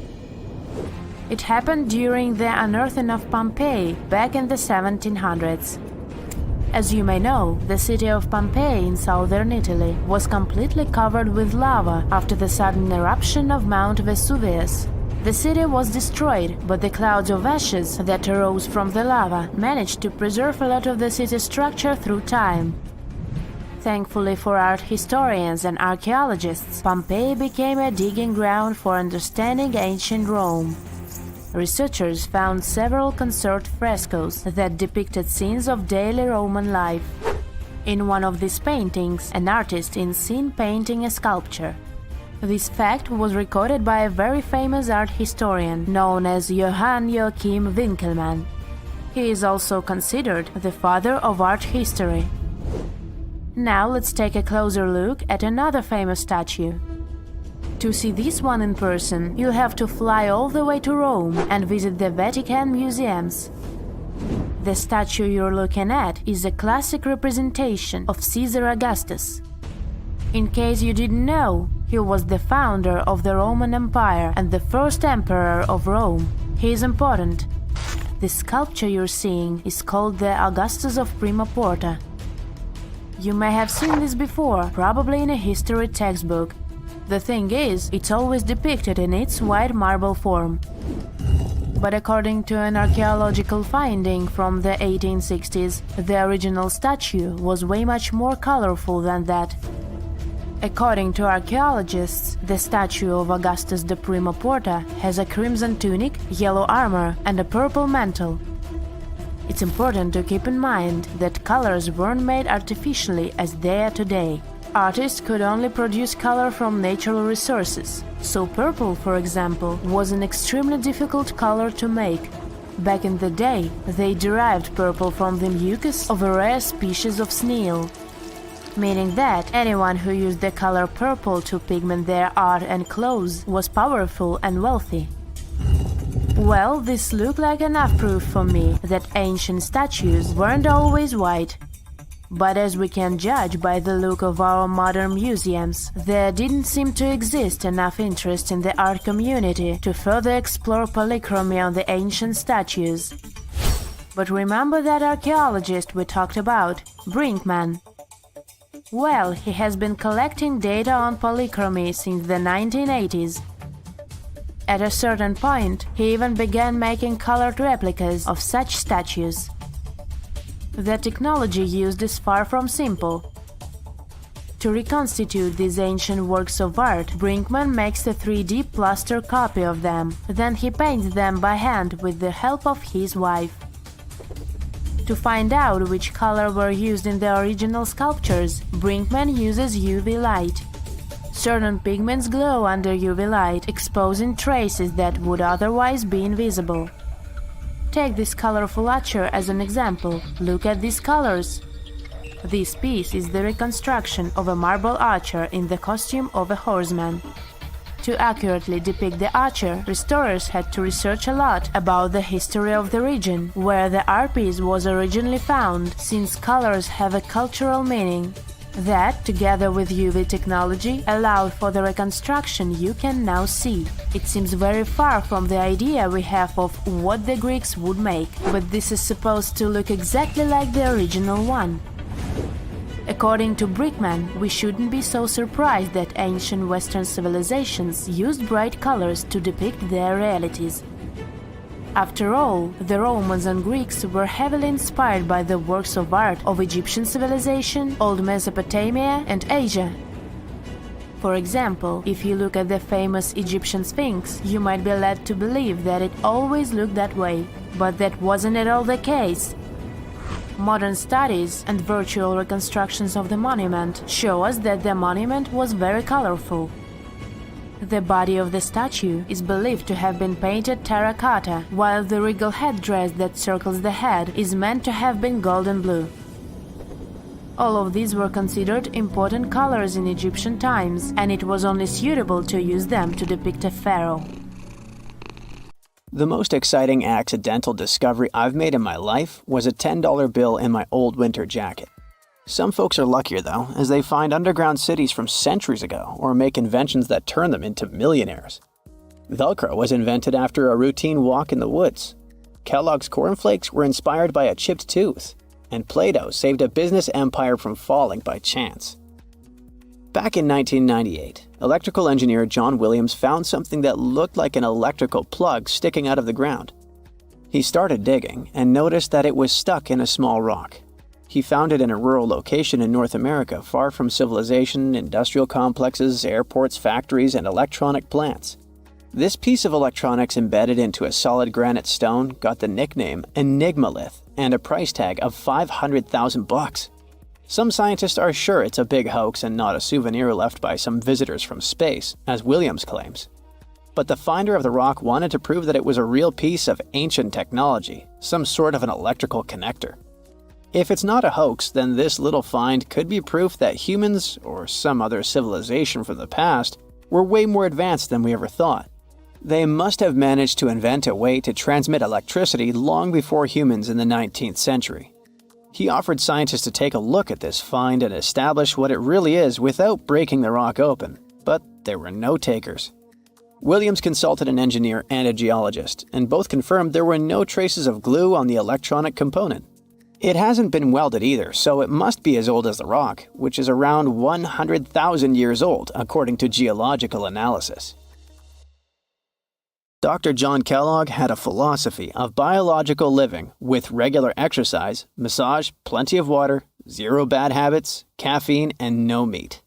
It happened during the unearthing of Pompeii back in the 1700s. As you may know, the city of Pompeii in southern Italy was completely covered with lava after the sudden eruption of Mount Vesuvius. The city was destroyed, but the clouds of ashes that arose from the lava managed to preserve a lot of the city's structure through time. Thankfully for art historians and archaeologists, Pompeii became a digging ground for understanding ancient Rome. researchers found several conserved frescoes that depicted scenes of daily Roman life. In one of these paintings, an artist is seen painting a sculpture. This fact was recorded by a very famous art historian known as Johann Joachim Winckelmann. He is also considered the father of art history. Now let's take a closer look at another famous statue. To see this one in person, you'll have to fly all the way to Rome and visit the Vatican museums. The statue you're looking at is a classic representation of Caesar Augustus. In case you didn't know, he was the founder of the Roman Empire and the first emperor of Rome. He is important. The sculpture you're seeing is called the Augustus of Prima Porta. You may have seen this before, probably in a history textbook. The thing is, it's always depicted in its white marble form. But according to an archaeological finding from the 1860s, the original statue was way much more colorful than that. According to archaeologists, the statue of Augustus de Prima Porta has a crimson tunic, yellow armor, and a purple mantle. It's important to keep in mind that colors weren't made artificially as they are today. Artists could only produce color from natural resources, so purple, for example, was an extremely difficult color to make. Back in the day, they derived purple from the mucus of a rare species of snail, meaning that anyone who used the color purple to pigment their art and clothes was powerful and wealthy. Well, this looked like enough proof for me that ancient statues weren't always white. But as we can judge by the look of our modern museums, there didn't seem to exist enough interest in the art community to further explore polychromy on the ancient statues. But remember that archaeologist we talked about, Brinkman? Well, he has been collecting data on polychromy since the 1980s. At a certain point, he even began making colored replicas of such statues. The technology used is far from simple. To reconstitute these ancient works of art, Brinkman makes a 3D plaster copy of them. Then he paints them by hand with the help of his wife. To find out which color were used in the original sculptures, Brinkman uses UV light. Certain pigments glow under UV light, exposing traces that would otherwise be invisible. Take this colorful archer as an example. Look at these colors. This piece is the reconstruction of a marble archer in the costume of a horseman. To accurately depict the archer, restorers had to research a lot about the history of the region where the art piece was originally found, since colors have a cultural meaning. That, together with UV technology, allowed for the reconstruction you can now see. It seems very far from the idea we have of what the Greeks would make, but this is supposed to look exactly like the original one. According to Brinkman, we shouldn't be so surprised that ancient Western civilizations used bright colors to depict their realities. After all, the Romans and Greeks were heavily inspired by the works of art of Egyptian civilization, Old Mesopotamia, and Asia. For example, if you look at the famous Egyptian Sphinx, you might be led to believe that it always looked that way, but that wasn't at all the case. Modern studies and virtual reconstructions of the monument show us that the monument was very colorful. The body of the statue is believed to have been painted terracotta, while the regal headdress that circles the head is meant to have been golden blue. All of these were considered important colors in Egyptian times, and it was only suitable to use them to depict a pharaoh. The most exciting accidental discovery I've made in my life was a $10 bill in my old winter jacket. Some folks are luckier though, as they find underground cities from centuries ago or make inventions that turn them into millionaires. Velcro was invented after a routine walk in the woods. Kellogg's cornflakes were inspired by a chipped tooth, and Play-Doh saved a business empire from falling by chance. Back in 1998, electrical engineer John Williams found something that looked like an electrical plug sticking out of the ground. He started digging and noticed that it was stuck in a small rock. He found it in a rural location in North America, far from civilization, industrial complexes, airports, factories, and electronic plants. This piece of electronics embedded into a solid granite stone got the nickname Enigmalith and a price tag of $500,000. Some scientists are sure it's a big hoax and not a souvenir left by some visitors from space, as Williams claims. But the finder of the rock wanted to prove that it was a real piece of ancient technology, some sort of an electrical connector. If it's not a hoax, then this little find could be proof that humans, or some other civilization from the past, were way more advanced than we ever thought. They must have managed to invent a way to transmit electricity long before humans in the 19th century. He offered scientists to take a look at this find and establish what it really is without breaking the rock open, but there were no takers. Williams consulted an engineer and a geologist, and both confirmed there were no traces of glue on the electronic component. It hasn't been welded either, so it must be as old as the rock, which is around 100,000 years old, according to geological analysis. Dr. John Kellogg had a philosophy of biological living with regular exercise, massage, plenty of water, zero bad habits, caffeine, and no meat.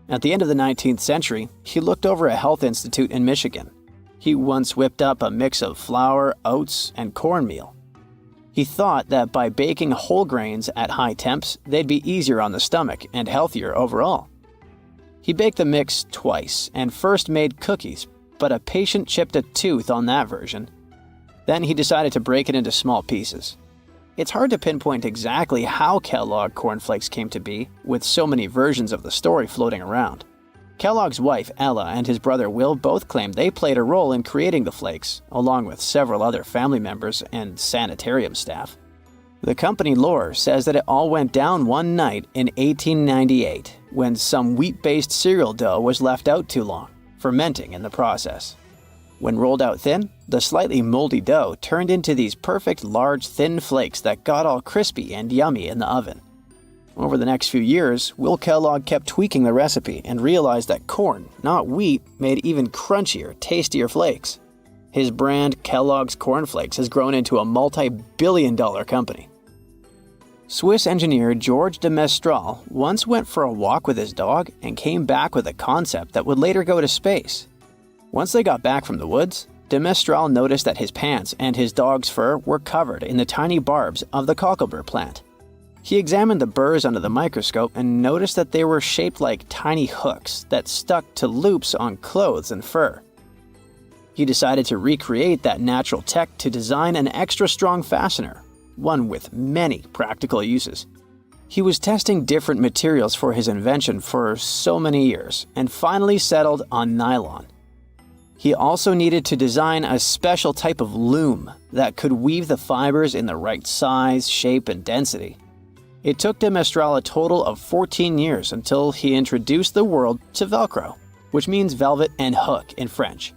At the end of the 19th century, he looked over a health institute in Michigan. He once whipped up a mix of flour, oats, and cornmeal. He thought that by baking whole grains at high temps, they'd be easier on the stomach and healthier overall. He baked the mix twice and first made cookies, but a patient chipped a tooth on that version. Then he decided to break it into small pieces. It's hard to pinpoint exactly how Kellogg cornflakes came to be, with so many versions of the story floating around. Kellogg's wife, Ella, and his brother Will both claim they played a role in creating the flakes, along with several other family members and sanitarium staff. The company lore says that it all went down one night in 1898, when some wheat-based cereal dough was left out too long, fermenting in the process. When rolled out thin, the slightly moldy dough turned into these perfect large thin flakes that got all crispy and yummy in the oven. Over the next few years, Will Kellogg kept tweaking the recipe and realized that corn, not wheat, made even crunchier, tastier flakes. His brand, Kellogg's Corn Flakes, has grown into a multi-billion-dollar company. Swiss engineer George de Mestral once went for a walk with his dog and came back with a concept that would later go to space. Once they got back from the woods, de Mestral noticed that his pants and his dog's fur were covered in the tiny barbs of the cocklebur plant. He examined the burrs under the microscope and noticed that they were shaped like tiny hooks that stuck to loops on clothes and fur. He decided to recreate that natural tech to design an extra strong fastener, one with many practical uses. He was testing different materials for his invention for so many years and finally settled on nylon. He also needed to design a special type of loom that could weave the fibers in the right size, shape, and density. It took de Mestral a total of 14 years until he introduced the world to Velcro, which means velvet and hook in French.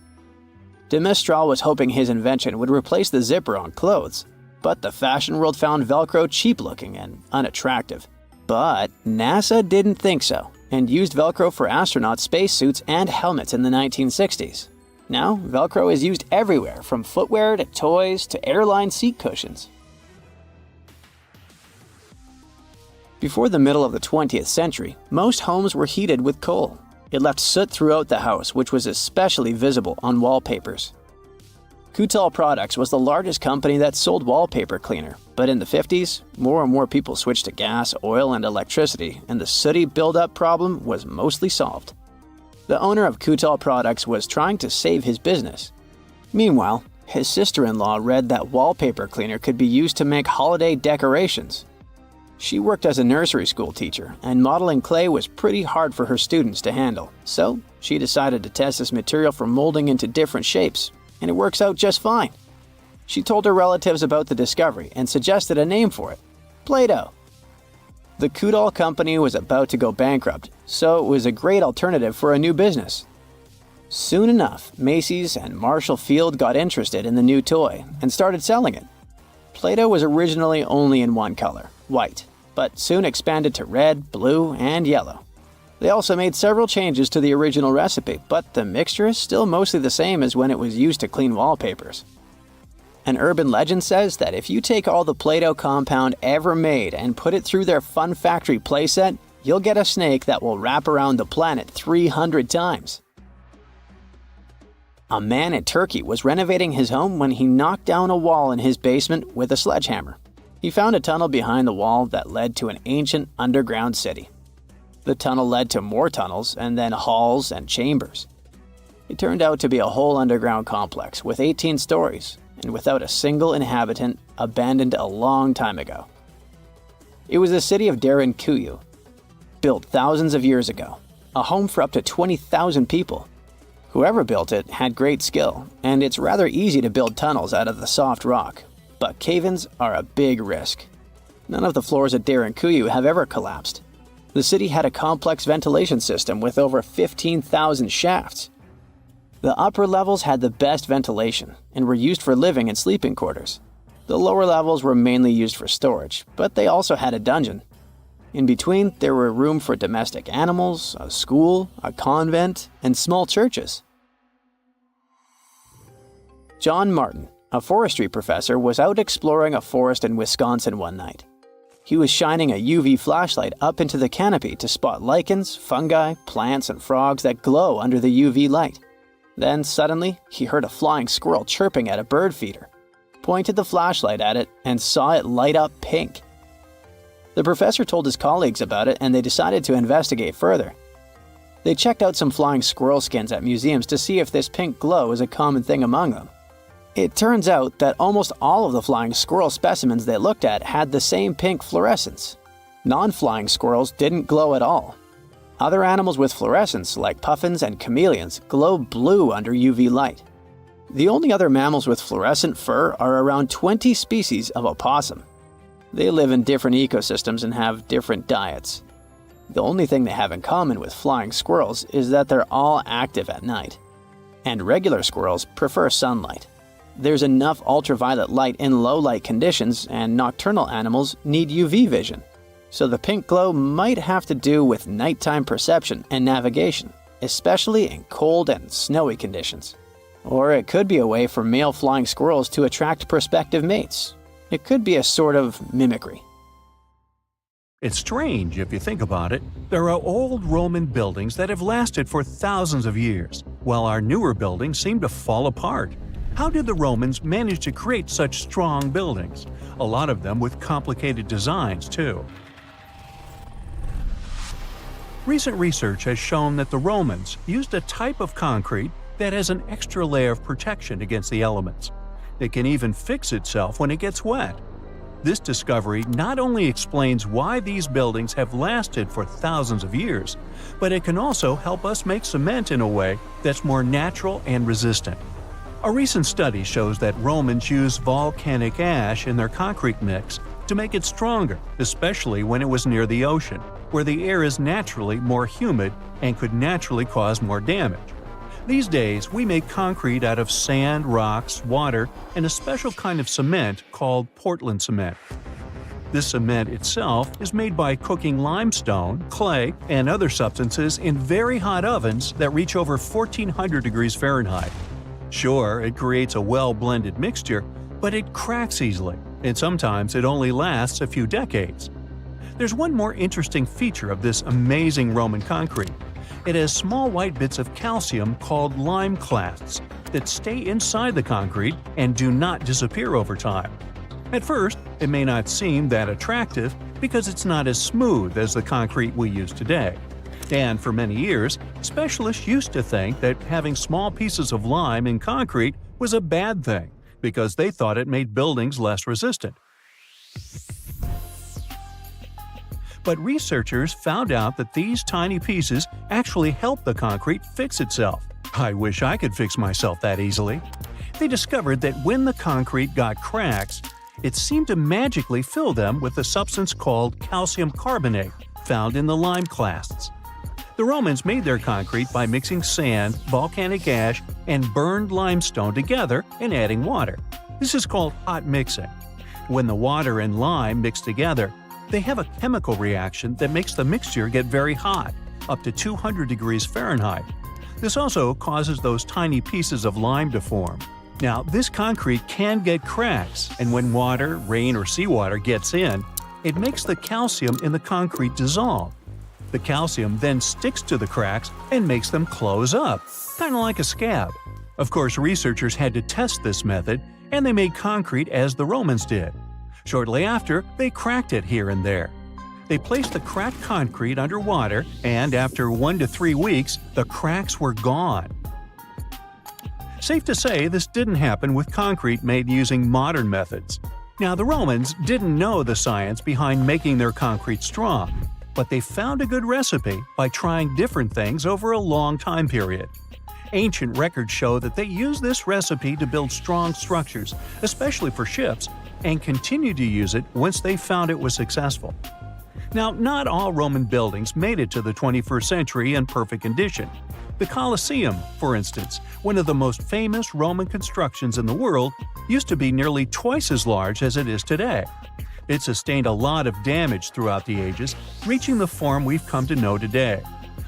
De Mestral was hoping his invention would replace the zipper on clothes, but the fashion world found Velcro cheap-looking and unattractive. But NASA didn't think so, and used Velcro for astronaut spacesuits and helmets in the 1960s. Now, Velcro is used everywhere, from footwear to toys to airline seat cushions. Before the middle of the 20th century, most homes were heated with coal. It left soot throughout the house, which was especially visible on wallpapers. Coutal Products was the largest company that sold wallpaper cleaner, but in the 50s, more and more people switched to gas, oil, and electricity, and the sooty buildup problem was mostly solved. The owner of Coutal Products was trying to save his business. Meanwhile, his sister-in-law read that wallpaper cleaner could be used to make holiday decorations. She worked as a nursery school teacher, and modeling clay was pretty hard for her students to handle, so she decided to test this material for molding into different shapes, and it works out just fine. She told her relatives about the discovery and suggested a name for it: Play-Doh. The Coutal company was about to go bankrupt, so it was a great alternative for a new business. Soon enough, Macy's and Marshall Field got interested in the new toy and started selling it. Play-Doh was originally only in one color, white, but soon expanded to red, blue, and yellow. They also made several changes to the original recipe, but the mixture is still mostly the same as when it was used to clean wallpapers. An urban legend says that if you take all the Play-Doh compound ever made and put it through their Fun Factory playset, you'll get a snake that will wrap around the planet 300 times. A man in Turkey was renovating his home when he knocked down a wall in his basement with a sledgehammer. He found a tunnel behind the wall that led to an ancient underground city. The tunnel led to more tunnels and then halls and chambers. It turned out to be a whole underground complex with 18 stories and without a single inhabitant, abandoned a long time ago. It was the city of Derinkuyu, built thousands of years ago, a home for up to 20,000 people. Whoever built it had great skill, and it's rather easy to build tunnels out of the soft rock, but cave-ins are a big risk. None of the floors at Derinkuyu have ever collapsed. The city had a complex ventilation system with over 15,000 shafts. The upper levels had the best ventilation and were used for living and sleeping quarters. The lower levels were mainly used for storage, but they also had a dungeon. In between, there were room for domestic animals, a school, a convent, and small churches. John Martin, a forestry professor, was out exploring a forest in Wisconsin one night. He was shining a UV flashlight up into the canopy to spot lichens, fungi, plants, and frogs that glow under the UV light. Then suddenly, he heard a flying squirrel chirping at a bird feeder, pointed the flashlight at it, and saw it light up pink. The professor told his colleagues about it, and they decided to investigate further. They checked out some flying squirrel skins at museums to see if this pink glow is a common thing among them. It turns out that almost all of the flying squirrel specimens they looked at had the same pink fluorescence. Non-flying squirrels didn't glow at all. Other animals with fluorescence, like puffins and chameleons, glow blue under UV light. The only other mammals with fluorescent fur are around 20 species of opossum. They live in different ecosystems and have different diets. The only thing they have in common with flying squirrels is that they're all active at night. And regular squirrels prefer sunlight. There's enough ultraviolet light in low-light conditions, and nocturnal animals need UV vision. So the pink glow might have to do with nighttime perception and navigation, especially in cold and snowy conditions. Or it could be a way for male flying squirrels to attract prospective mates. It could be a sort of mimicry. It's strange if you think about it. There are old Roman buildings that have lasted for thousands of years, while our newer buildings seem to fall apart. How did the Romans manage to create such strong buildings? A lot of them with complicated designs, too. Recent research has shown that the Romans used a type of concrete that has an extra layer of protection against the elements. It can even fix itself when it gets wet. This discovery not only explains why these buildings have lasted for thousands of years, but it can also help us make cement in a way that's more natural and resistant. A recent study shows that Romans used volcanic ash in their concrete mix to make it stronger, especially when it was near the ocean, where the air is naturally more humid and could naturally cause more damage. These days, we make concrete out of sand, rocks, water, and a special kind of cement called Portland cement. This cement itself is made by cooking limestone, clay, and other substances in very hot ovens that reach over 1400 degrees Fahrenheit. Sure, it creates a well-blended mixture, but it cracks easily, and sometimes it only lasts a few decades. There's one more interesting feature of this amazing Roman concrete. It has small white bits of calcium called lime clasts that stay inside the concrete and do not disappear over time. At first, it may not seem that attractive because it's not as smooth as the concrete we use today. And for many years, specialists used to think that having small pieces of lime in concrete was a bad thing because they thought it made buildings less resistant. But researchers found out that these tiny pieces actually help the concrete fix itself. I wish I could fix myself that easily. They discovered that when the concrete got cracks, it seemed to magically fill them with a substance called calcium carbonate found in the lime clasts. The Romans made their concrete by mixing sand, volcanic ash, and burned limestone together and adding water. This is called hot mixing. When the water and lime mix together, they have a chemical reaction that makes the mixture get very hot, up to 200 degrees Fahrenheit. This also causes those tiny pieces of lime to form. Now, this concrete can get cracks, and when water, rain, or seawater gets in, it makes the calcium in the concrete dissolve. The calcium then sticks to the cracks and makes them close up, kind of like a scab. Of course, researchers had to test this method, and they made concrete as the Romans did. Shortly after, they cracked it here and there. They placed the cracked concrete under water, and after 1 to 3 weeks, the cracks were gone. Safe to say, this didn't happen with concrete made using modern methods. Now, the Romans didn't know the science behind making their concrete strong, but they found a good recipe by trying different things over a long time period. Ancient records show that they used this recipe to build strong structures, especially for ships, and continued to use it once they found it was successful. Now, not all Roman buildings made it to the 21st century in perfect condition. The Colosseum, for instance, one of the most famous Roman constructions in the world, used to be nearly twice as large as it is today. It sustained a lot of damage throughout the ages, reaching the form we've come to know today.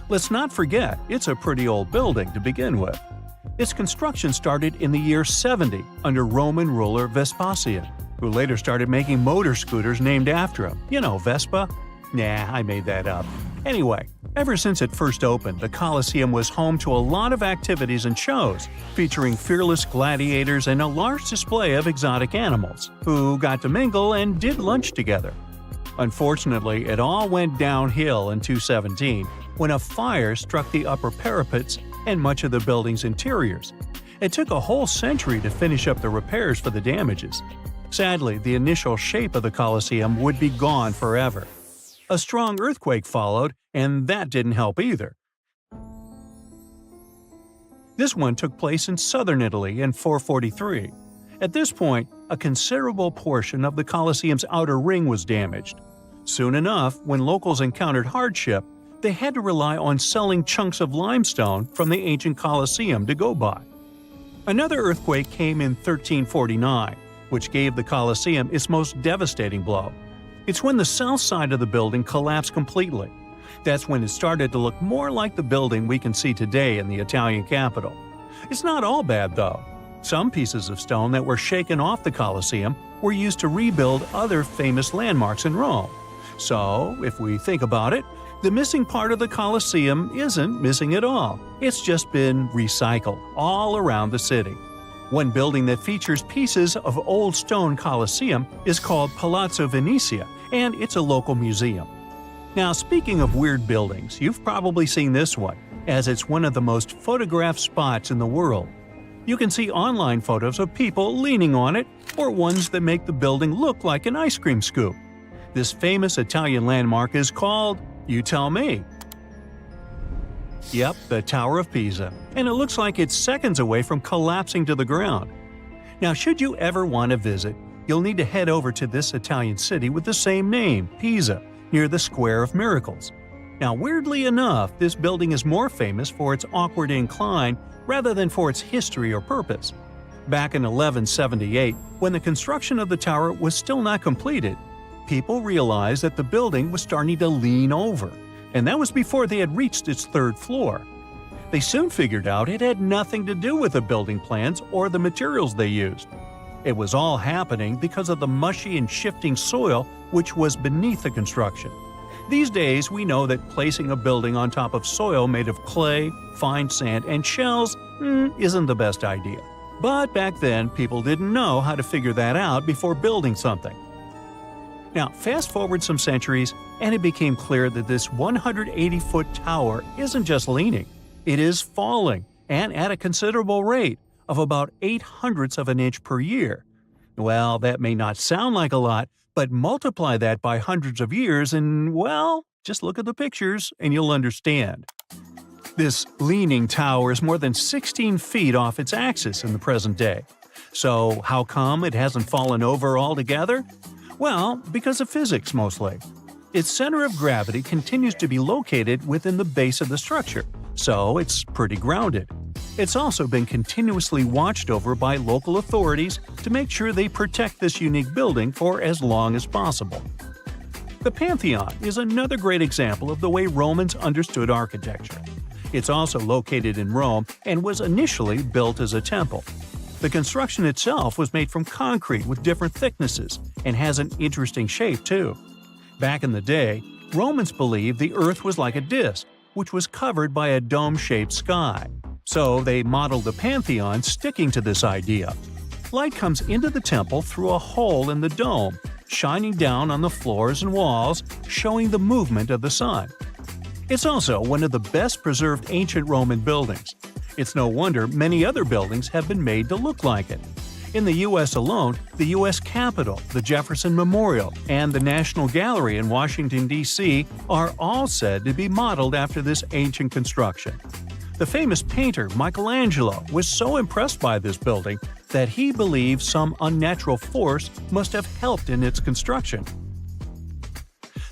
Let's not forget, it's a pretty old building to begin with. Its construction started in the year 70 under Roman ruler Vespasian, who later started making motor scooters named after him. You know, Vespa? Nah, I made that up. Anyway, ever since it first opened, the Colosseum was home to a lot of activities and shows, featuring fearless gladiators and a large display of exotic animals, who got to mingle and did lunch together. Unfortunately, it all went downhill in 217, when a fire struck the upper parapets and much of the building's interiors. It took a whole century to finish up the repairs for the damages. Sadly, the initial shape of the Colosseum would be gone forever. A strong earthquake followed, and that didn't help either. This one took place in southern Italy in 443. At this point, a considerable portion of the Colosseum's outer ring was damaged. Soon enough, when locals encountered hardship, they had to rely on selling chunks of limestone from the ancient Colosseum to go by. Another earthquake came in 1349, which gave the Colosseum its most devastating blow. It's when the south side of the building collapsed completely. That's when it started to look more like the building we can see today in the Italian capital. It's not all bad, though. Some pieces of stone that were shaken off the Colosseum were used to rebuild other famous landmarks in Rome. So, if we think about it, the missing part of the Colosseum isn't missing at all. It's just been recycled all around the city. One building that features pieces of old stone Colosseum is called Palazzo Venezia, and it's a local museum. Now, speaking of weird buildings, you've probably seen this one, as it's one of the most photographed spots in the world. You can see online photos of people leaning on it, or ones that make the building look like an ice cream scoop. This famous Italian landmark is called, you tell me. Yep, the Tower of Pisa, and it looks like it's seconds away from collapsing to the ground. Now, should you ever want to visit, you'll need to head over to this Italian city with the same name, Pisa, near the Square of Miracles. Now, weirdly enough, this building is more famous for its awkward incline rather than for its history or purpose. Back in 1178, when the construction of the tower was still not completed, people realized that the building was starting to lean over, and that was before they had reached its third floor. They soon figured out it had nothing to do with the building plans or the materials they used. It was all happening because of the mushy and shifting soil which was beneath the construction. These days, we know that placing a building on top of soil made of clay, fine sand, and shells isn't the best idea. But back then, people didn't know how to figure that out before building something. Now, fast forward some centuries, and it became clear that this 180-foot tower isn't just leaning. It is falling, and at a considerable rate of about 0.08 of an inch per year. Well, that may not sound like a lot, but multiply that by hundreds of years and, well, just look at the pictures and you'll understand. This leaning tower is more than 16 feet off its axis in the present day. So how come it hasn't fallen over altogether? Well, because of physics mostly. Its center of gravity continues to be located within the base of the structure, so it's pretty grounded. It's also been continuously watched over by local authorities to make sure they protect this unique building for as long as possible. The Pantheon is another great example of the way Romans understood architecture. It's also located in Rome and was initially built as a temple. The construction itself was made from concrete with different thicknesses and has an interesting shape too. Back in the day, Romans believed the Earth was like a disc, which was covered by a dome-shaped sky. So they modeled the pantheon sticking to this idea. Light comes into the temple through a hole in the dome, shining down on the floors and walls, showing the movement of the sun. It's also one of the best preserved ancient Roman buildings. It's no wonder many other buildings have been made to look like it. In the U.S. alone, the U.S. Capitol, the Jefferson Memorial, and the National Gallery in Washington, D.C. are all said to be modeled after this ancient construction. The famous painter Michelangelo was so impressed by this building that he believes some unnatural force must have helped in its construction.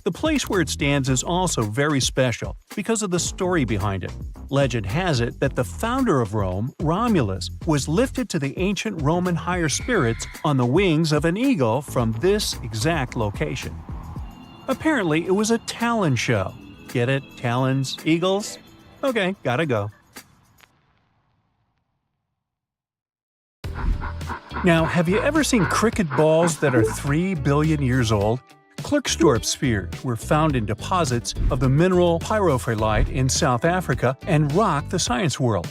The place where it stands is also very special because of the story behind it. Legend has it that the founder of Rome, Romulus, was lifted to the ancient Roman higher spirits on the wings of an eagle from this exact location. Apparently, it was a talon show. Get it? Talons? Eagles? Okay, gotta go. Now, have you ever seen cricket balls that are 3 billion years old? Klerksdorp spheres were found in deposits of the mineral pyrophyllite in South Africa and rock the science world.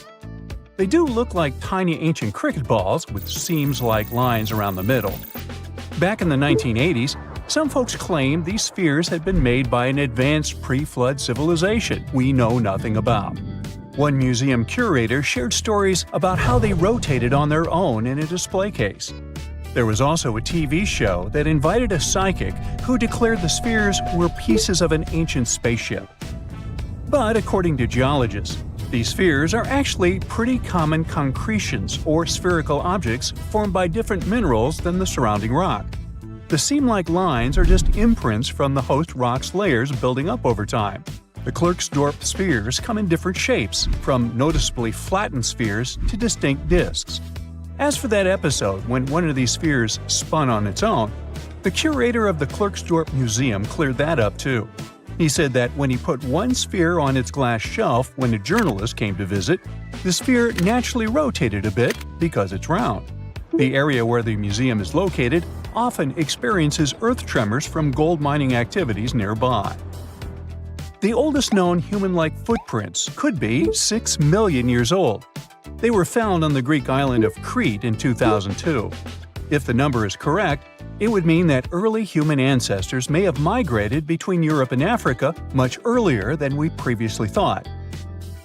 They do look like tiny ancient cricket balls with seams like lines around the middle. Back in the 1980s, some folks claimed these spheres had been made by an advanced pre-flood civilization we know nothing about. One museum curator shared stories about how they rotated on their own in a display case. There was also a TV show that invited a psychic who declared the spheres were pieces of an ancient spaceship. But according to geologists, these spheres are actually pretty common concretions or spherical objects formed by different minerals than the surrounding rock. The seam-like lines are just imprints from the host rock's layers building up over time. The Klerksdorp spheres come in different shapes, from noticeably flattened spheres to distinct discs. As for that episode when one of these spheres spun on its own, the curator of the Klerksdorp Museum cleared that up too. He said that when he put one sphere on its glass shelf when a journalist came to visit, the sphere naturally rotated a bit because it's round. The area where the museum is located often experiences earth tremors from gold mining activities nearby. The oldest known human-like footprints could be 6 million years old. They were found on the Greek island of Crete in 2002. If the number is correct, it would mean that early human ancestors may have migrated between Europe and Africa much earlier than we previously thought.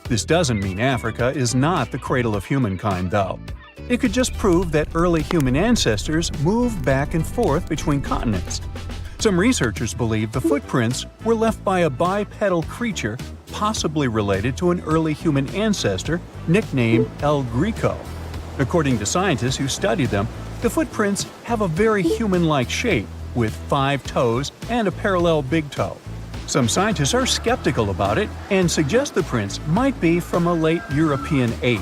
This doesn't mean Africa is not the cradle of humankind, though. It could just prove that early human ancestors moved back and forth between continents. Some researchers believe the footprints were left by a bipedal creature possibly related to an early human ancestor nicknamed El Greco. According to scientists who studied them, the footprints have a very human-like shape, with 5 toes and a parallel big toe. Some scientists are skeptical about it and suggest the prints might be from a late European ape.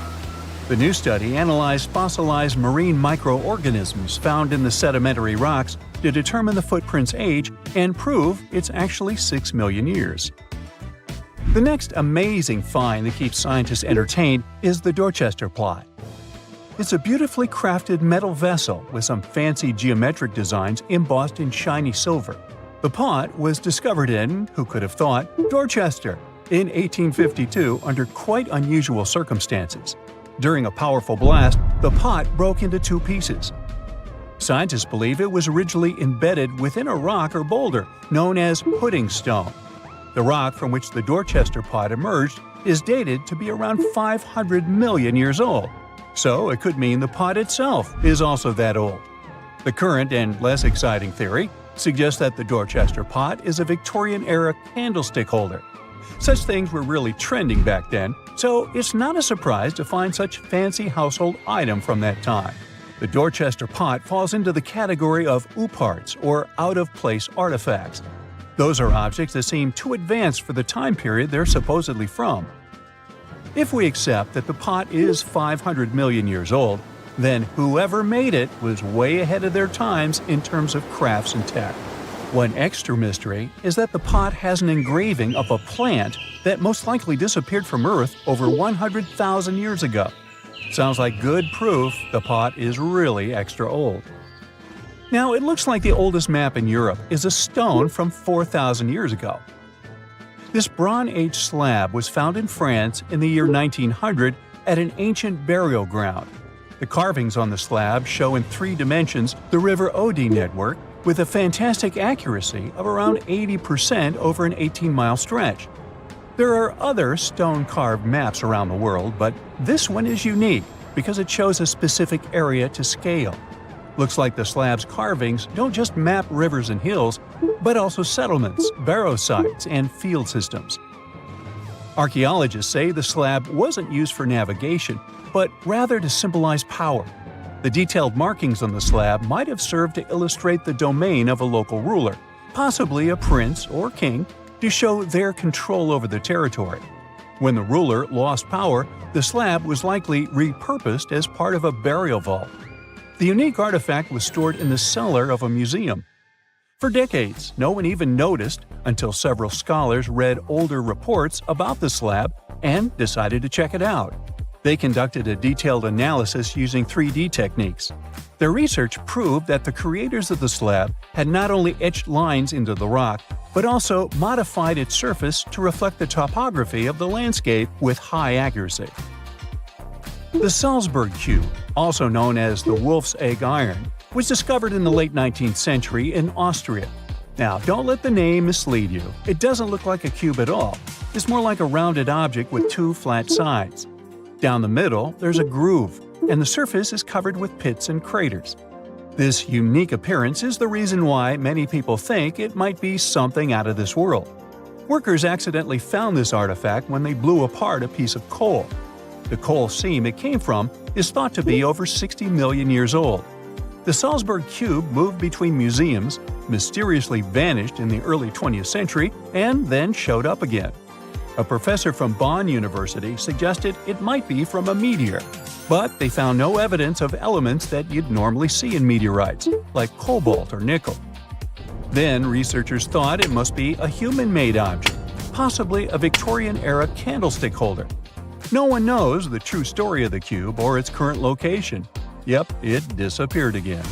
The new study analyzed fossilized marine microorganisms found in the sedimentary rocks to determine the footprint's age and prove it's actually 6 million years. The next amazing find that keeps scientists entertained is the Dorchester pot. It's a beautifully crafted metal vessel with some fancy geometric designs embossed in shiny silver. The pot was discovered in, who could have thought, Dorchester in 1852 under quite unusual circumstances. During a powerful blast, the pot broke into 2 pieces. Scientists believe it was originally embedded within a rock or boulder known as pudding stone. The rock from which the Dorchester pot emerged is dated to be around 500 million years old, so it could mean the pot itself is also that old. The current and less exciting theory suggests that the Dorchester pot is a Victorian-era candlestick holder. Such things were really trending back then, so it's not a surprise to find such fancy household item from that time. The Dorchester pot falls into the category of ooparts, or out-of-place artifacts. Those are objects that seem too advanced for the time period they're supposedly from. If we accept that the pot is 500 million years old, then whoever made it was way ahead of their times in terms of crafts and tech. One extra mystery is that the pot has an engraving of a plant that most likely disappeared from Earth over 100,000 years ago. Sounds like good proof the pot is really extra old. Now, it looks like the oldest map in Europe is a stone from 4,000 years ago. This Bronze Age slab was found in France in the year 1900 at an ancient burial ground. The carvings on the slab show in 3 dimensions the River Odey network with a fantastic accuracy of around 80% over an 18-mile stretch. There are other stone-carved maps around the world, but this one is unique because it shows a specific area to scale. Looks like the slab's carvings don't just map rivers and hills, but also settlements, barrow sites, and field systems. Archaeologists say the slab wasn't used for navigation, but rather to symbolize power. The detailed markings on the slab might have served to illustrate the domain of a local ruler, possibly a prince or king, to show their control over the territory. When the ruler lost power, the slab was likely repurposed as part of a burial vault. The unique artifact was stored in the cellar of a museum. For decades, no one even noticed until several scholars read older reports about the slab and decided to check it out. They conducted a detailed analysis using 3D techniques. Their research proved that the creators of the slab had not only etched lines into the rock, but also modified its surface to reflect the topography of the landscape with high accuracy. The Salzburg cube, also known as the Wolf's Egg Iron, was discovered in the late 19th century in Austria. Now, don't let the name mislead you. It doesn't look like a cube at all. It's more like a rounded object with 2 flat sides. Down the middle, there's a groove, and the surface is covered with pits and craters. This unique appearance is the reason why many people think it might be something out of this world. Workers accidentally found this artifact when they blew apart a piece of coal. The coal seam it came from is thought to be over 60 million years old. The Salzburg cube moved between museums, mysteriously vanished in the early 20th century, and then showed up again. A professor from Bonn University suggested it might be from a meteor, but they found no evidence of elements that you'd normally see in meteorites, like cobalt or nickel. Then researchers thought it must be a human-made object, possibly a Victorian-era candlestick holder. No one knows the true story of the cube or its current location. Yep, it disappeared again.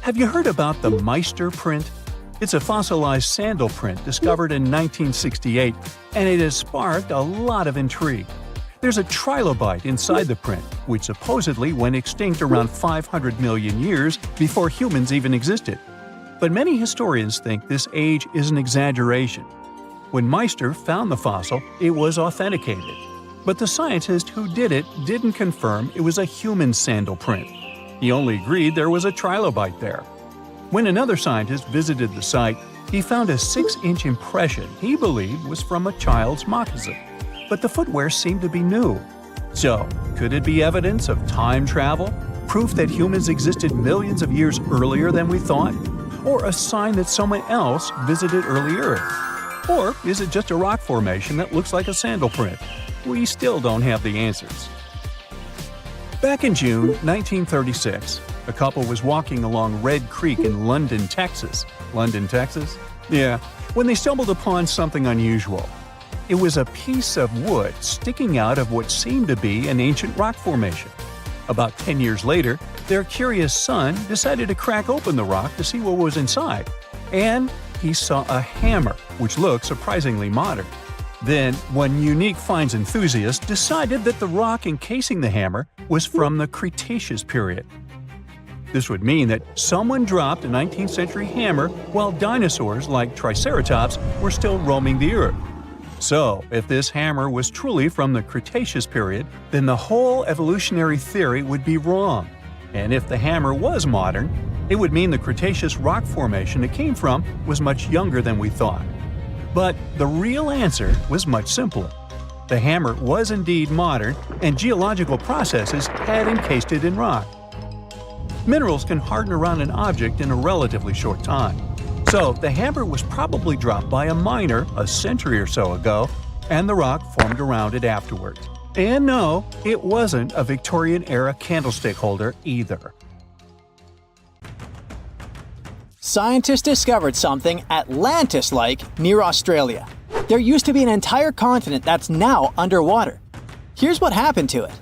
Have you heard about the Meister print? It's a fossilized sandal print discovered in 1968, and it has sparked a lot of intrigue. There's a trilobite inside the print, which supposedly went extinct around 500 million years before humans even existed. But many historians think this age is an exaggeration. When Meister found the fossil, it was authenticated. But the scientist who did it didn't confirm it was a human sandal print. He only agreed there was a trilobite there. When another scientist visited the site, he found a 6-inch impression he believed was from a child's moccasin. But the footwear seemed to be new. So, could it be evidence of time travel? Proof that humans existed millions of years earlier than we thought? Or a sign that someone else visited early Earth? Or is it just a rock formation that looks like a sandal print? We still don't have the answers. Back in June 1936, a couple was walking along Red Creek in London, Texas. London, Texas? Yeah, when they stumbled upon something unusual. It was a piece of wood sticking out of what seemed to be an ancient rock formation. About 10 years later, their curious son decided to crack open the rock to see what was inside. And he saw a hammer, which looked surprisingly modern. Then, one unique finds enthusiast decided that the rock encasing the hammer was from the Cretaceous period. This would mean that someone dropped a 19th century hammer while dinosaurs like Triceratops were still roaming the earth. So, if this hammer was truly from the Cretaceous period, then the whole evolutionary theory would be wrong. And if the hammer was modern, it would mean the Cretaceous rock formation it came from was much younger than we thought. But the real answer was much simpler. The hammer was indeed modern, and geological processes had encased it in rock. Minerals can harden around an object in a relatively short time. So the hammer was probably dropped by a miner a century or so ago, and the rock formed around it afterwards. And no, it wasn't a Victorian-era candlestick holder either. Scientists discovered something Atlantis-like near Australia. There used to be an entire continent that's now underwater. Here's what happened to it.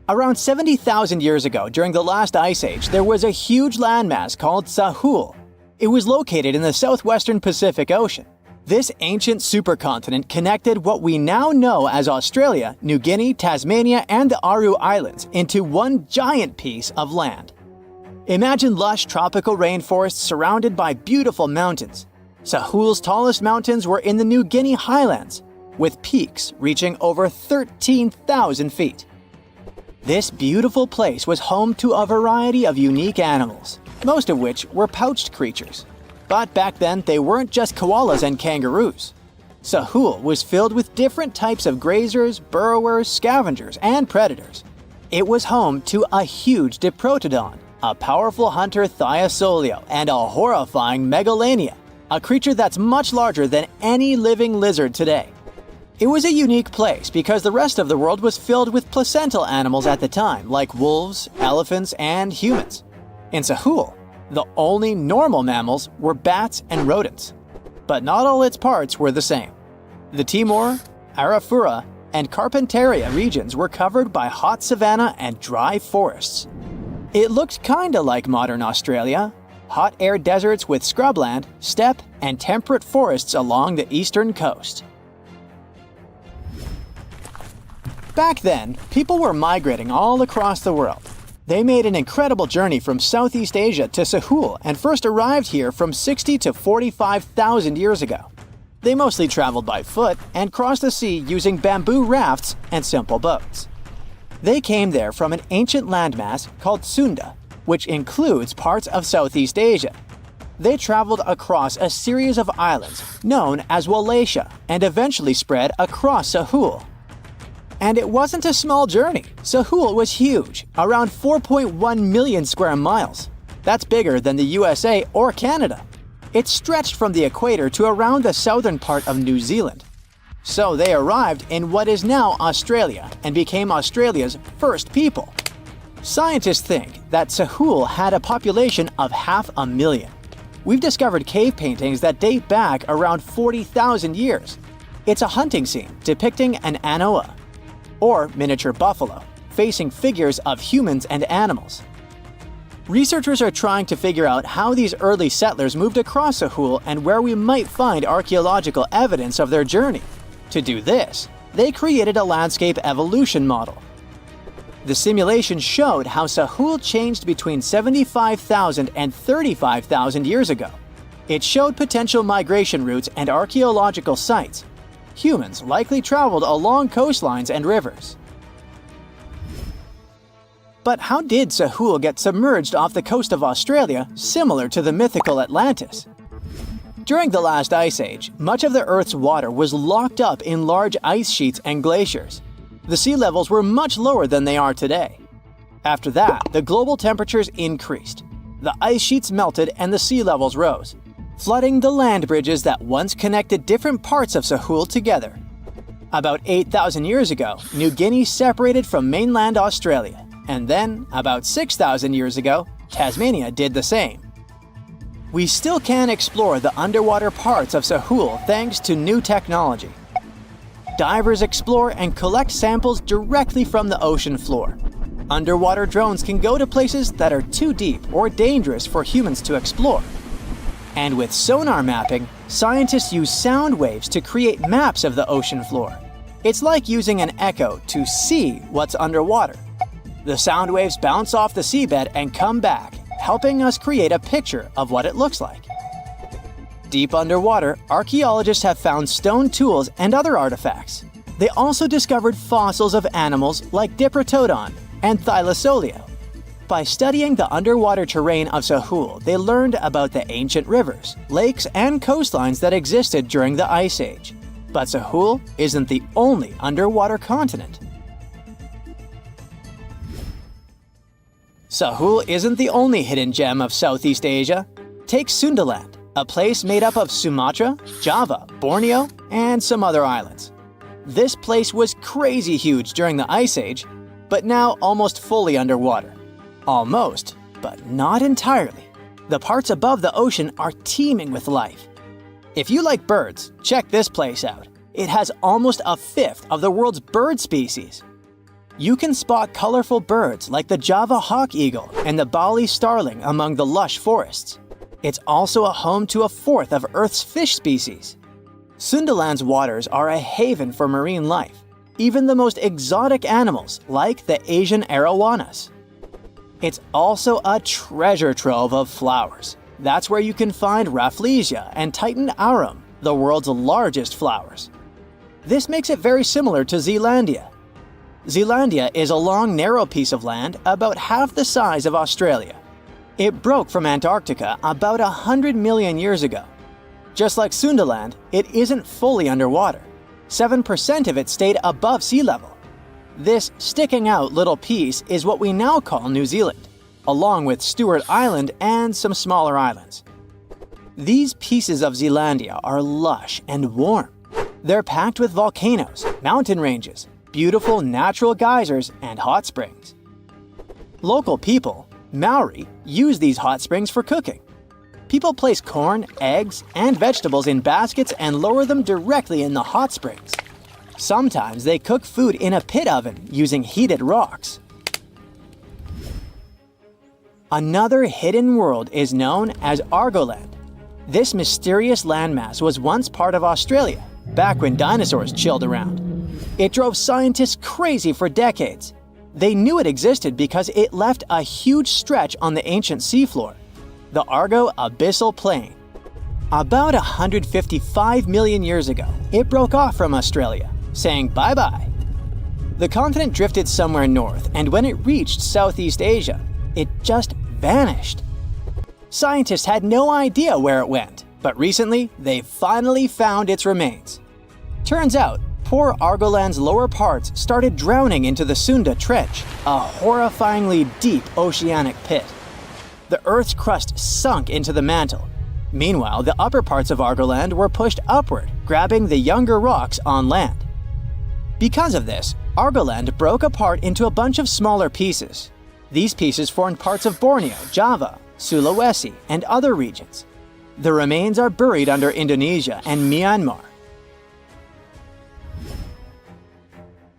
Around 70,000 years ago, during the last ice age, there was a huge landmass called Sahul. It was located in the southwestern Pacific Ocean. This ancient supercontinent connected what we now know as Australia, New Guinea, Tasmania, and the Aru Islands into one giant piece of land. Imagine lush tropical rainforests surrounded by beautiful mountains. Sahul's tallest mountains were in the New Guinea highlands, with peaks reaching over 13,000 feet. This beautiful place was home to a variety of unique animals, most of which were pouched creatures. But back then, they weren't just koalas and kangaroos. Sahul was filled with different types of grazers, burrowers, scavengers, and predators. It was home to a huge diprotodon, a powerful hunter Thiosolio, and a horrifying Megalania, a creature that's much larger than any living lizard today. It was a unique place because the rest of the world was filled with placental animals at the time, like wolves, elephants, and humans. In Sahul, the only normal mammals were bats and rodents. But not all its parts were the same. The Timor, Arafura, and Carpentaria regions were covered by hot savanna and dry forests. It looked kinda like modern Australia, hot air deserts with scrubland, steppe, and temperate forests along the eastern coast. Back then, people were migrating all across the world. They made an incredible journey from Southeast Asia to Sahul and first arrived here from 60 to 45,000 years ago. They mostly traveled by foot and crossed the sea using bamboo rafts and simple boats. They came there from an ancient landmass called Sunda, which includes parts of Southeast Asia. They traveled across a series of islands known as Wallachia and eventually spread across Sahul. And it wasn't a small journey. Sahul was huge, around 4.1 million square miles. That's bigger than the USA or Canada. It stretched from the equator to around the southern part of New Zealand. So they arrived in what is now Australia and became Australia's first people. Scientists think that Sahul had a population of 500,000. We've discovered cave paintings that date back around 40,000 years. It's a hunting scene depicting an anoa, or miniature buffalo, facing figures of humans and animals. Researchers are trying to figure out how these early settlers moved across Sahul and where we might find archaeological evidence of their journey. To do this, they created a landscape evolution model. The simulation showed how Sahul changed between 75,000 and 35,000 years ago. It showed potential migration routes and archaeological sites. Humans likely traveled along coastlines and rivers. But how did Sahul get submerged off the coast of Australia, similar to the mythical Atlantis? During the last ice age, much of the Earth's water was locked up in large ice sheets and glaciers. The sea levels were much lower than they are today. After that, the global temperatures increased. The ice sheets melted and the sea levels rose, flooding the land bridges that once connected different parts of Sahul together. About 8,000 years ago, New Guinea separated from mainland Australia, and then, about 6,000 years ago, Tasmania did the same. We still can explore the underwater parts of Sahul thanks to new technology. Divers explore and collect samples directly from the ocean floor. Underwater drones can go to places that are too deep or dangerous for humans to explore. And with sonar mapping, scientists use sound waves to create maps of the ocean floor. It's like using an echo to see what's underwater. The sound waves bounce off the seabed and come back, helping us create a picture of what it looks like. Deep underwater, archaeologists have found stone tools and other artifacts. They also discovered fossils of animals like Diprotodon and Thylacoleo. By studying the underwater terrain of Sahul, they learned about the ancient rivers, lakes, and coastlines that existed during the Ice Age. But Sahul isn't the only underwater continent. Sahul isn't the only hidden gem of Southeast Asia. Take Sundaland, a place made up of Sumatra, Java, Borneo, and some other islands. This place was crazy huge during the Ice Age, but now almost fully underwater. Almost, but not entirely. The parts above the ocean are teeming with life. If you like birds, check this place out. It has almost a fifth of the world's bird species. You can spot colorful birds like the Java hawk eagle and the Bali starling among the lush forests. It's also a home to a fourth of Earth's fish species. Sundaland's waters are a haven for marine life, even the most exotic animals like the Asian arowanas. It's also a treasure trove of flowers. That's where you can find Rafflesia and Titan arum, the world's largest flowers. This makes it very similar to Zealandia. Zealandia is a long, narrow piece of land about half the size of Australia. It broke from Antarctica about 100 million years ago. Just like Sundaland, it isn't fully underwater. 7% of it stayed above sea level. This sticking out little piece is what we now call New Zealand, along with Stewart Island and some smaller islands. These pieces of Zealandia are lush and warm. They're packed with volcanoes, mountain ranges, beautiful natural geysers, and hot springs. Local people, Maori, use these hot springs for cooking. People place corn, eggs, and vegetables in baskets and lower them directly in the hot springs. Sometimes they cook food in a pit oven using heated rocks. Another hidden world is known as Argoland. This mysterious landmass was once part of Australia, back when dinosaurs chilled around. It drove scientists crazy for decades. They knew it existed because it left a huge stretch on the ancient seafloor, the Argo Abyssal Plain. About 155 million years ago, it broke off from Australia, saying bye-bye. The continent drifted somewhere north, and when it reached Southeast Asia, it just vanished. Scientists had no idea where it went, but recently they finally found its remains. Turns out, poor Argoland's lower parts started drowning into the Sunda Trench, a horrifyingly deep oceanic pit. The Earth's crust sunk into the mantle. Meanwhile, the upper parts of Argoland were pushed upward, grabbing the younger rocks on land. Because of this, Argoland broke apart into a bunch of smaller pieces. These pieces formed parts of Borneo, Java, Sulawesi, and other regions. The remains are buried under Indonesia and Myanmar.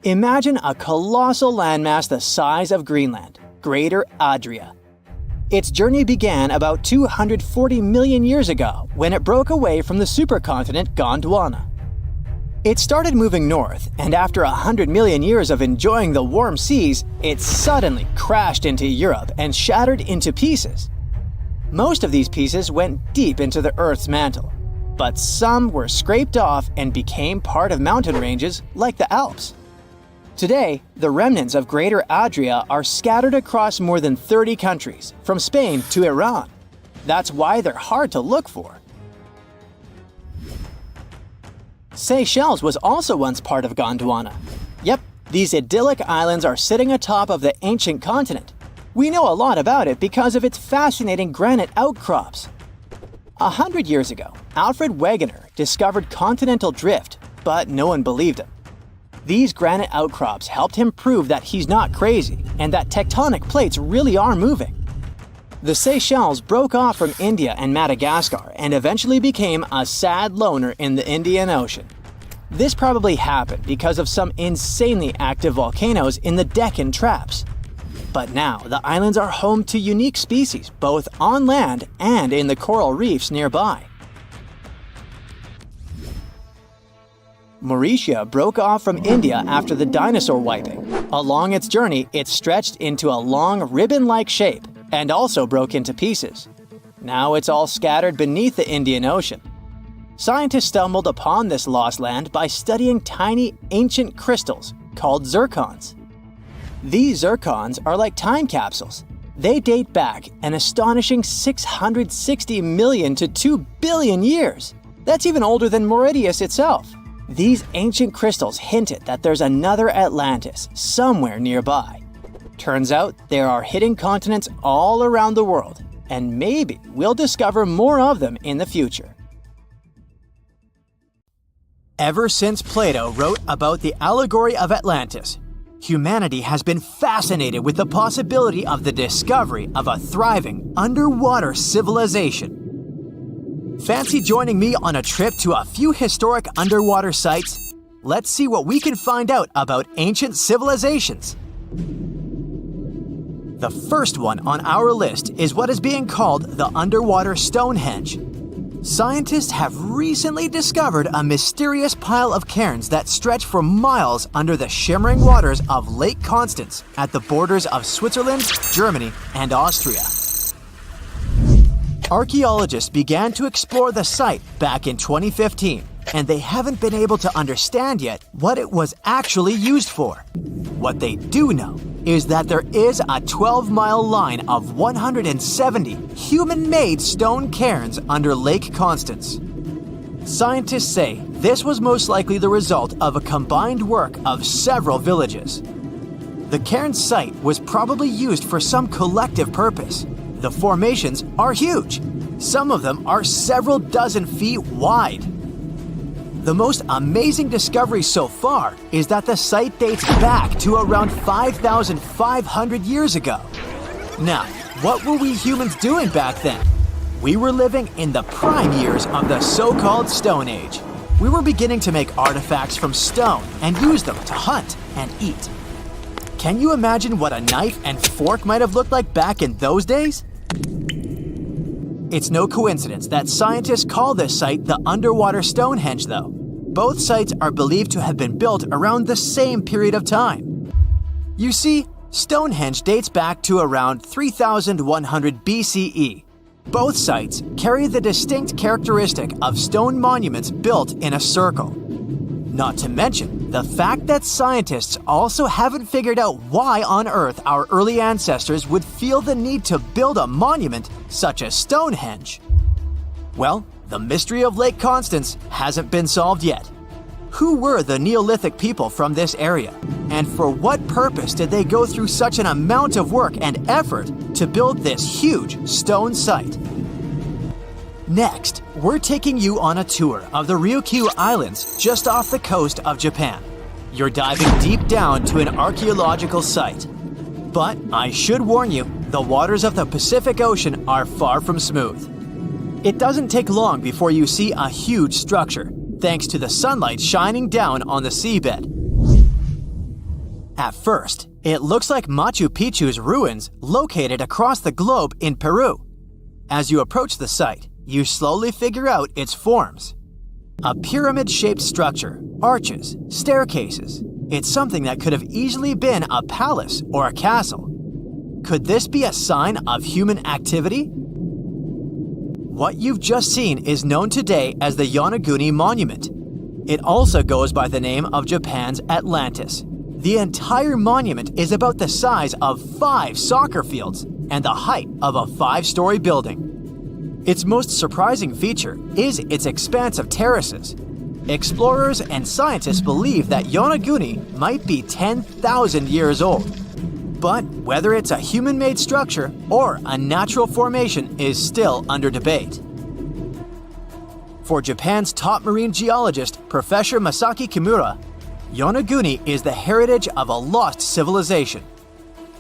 Imagine a colossal landmass the size of Greenland, Greater Adria. Its journey began about 240 million years ago when it broke away from the supercontinent Gondwana. It started moving north, and after 100 million years of enjoying the warm seas, it suddenly crashed into Europe and shattered into pieces. Most of these pieces went deep into the Earth's mantle, but some were scraped off and became part of mountain ranges like the Alps. Today, the remnants of Greater Adria are scattered across more than 30 countries, from Spain to Iran. That's why they're hard to look for. Seychelles was also once part of Gondwana. Yep, these idyllic islands are sitting atop of the ancient continent. We know a lot about it because of its fascinating granite outcrops. 100 years ago, Alfred Wegener discovered continental drift, but no one believed him. These granite outcrops helped him prove that he's not crazy and that tectonic plates really are moving. The Seychelles broke off from India and Madagascar and eventually became a sad loner in the Indian Ocean. This probably happened because of some insanely active volcanoes in the Deccan Traps. But now the islands are home to unique species both on land and in the coral reefs nearby. Mauritius broke off from India after the dinosaur wiping. Along its journey, it stretched into a long ribbon-like shape and also broke into pieces. Now it's all scattered beneath the Indian Ocean. Scientists stumbled upon this lost land by studying tiny ancient crystals called zircons. These zircons are like time capsules. They date back an astonishing 660 million to 2 billion years. That's even older than Mauritius itself. These ancient crystals hinted that there's another Atlantis somewhere nearby. Turns out there are hidden continents all around the world, and maybe we'll discover more of them in the future. Ever since Plato wrote about the allegory of Atlantis, humanity has been fascinated with the possibility of the discovery of a thriving underwater civilization. Fancy joining me on a trip to a few historic underwater sites? Let's see what we can find out about ancient civilizations. The first one on our list is what is being called the underwater Stonehenge. Scientists have recently discovered a mysterious pile of cairns that stretch for miles under the shimmering waters of Lake Constance at the borders of Switzerland, Germany, and Austria. Archaeologists began to explore the site back in 2015, and they haven't been able to understand yet what it was actually used for. What they do know is that there is a 12-mile line of 170 human-made stone cairns under Lake Constance. Scientists say this was most likely the result of a combined work of several villages. The cairn site was probably used for some collective purpose. The formations are huge. Some of them are several dozen feet wide. The most amazing discovery so far is that the site dates back to around 5,500 years ago. Now, what were we humans doing back then? We were living in the prime years of the so-called Stone Age. We were beginning to make artifacts from stone and use them to hunt and eat. Can you imagine what a knife and fork might have looked like back in those days? It's no coincidence that scientists call this site the underwater Stonehenge, though. Both sites are believed to have been built around the same period of time. You see, Stonehenge dates back to around 3100 BCE. Both sites carry the distinct characteristic of stone monuments built in a circle. Not to mention the fact that scientists also haven't figured out why on earth our early ancestors would feel the need to build a monument such as Stonehenge. Well, the mystery of Lake Constance hasn't been solved yet. Who were the Neolithic people from this area? And for what purpose did they go through such an amount of work and effort to build this huge stone site? Next, we're taking you on a tour of the Ryukyu Islands just off the coast of Japan. You're diving deep down to an archaeological site. But I should warn you, the waters of the Pacific Ocean are far from smooth. It doesn't take long before you see a huge structure, thanks to the sunlight shining down on the seabed. At first, it looks like Machu Picchu's ruins located across the globe in Peru. As you approach the site, you slowly figure out its forms. A pyramid-shaped structure, arches, staircases. It's something that could have easily been a palace or a castle. Could this be a sign of human activity? What you've just seen is known today as the Yonaguni Monument. It also goes by the name of Japan's Atlantis. The entire monument is about the size of 5 soccer fields and the height of a 5-story building. Its most surprising feature is its expanse of terraces. Explorers and scientists believe that Yonaguni might be 10,000 years old. But whether it's a human-made structure or a natural formation is still under debate. For Japan's top marine geologist, Professor Masaki Kimura, Yonaguni is the heritage of a lost civilization.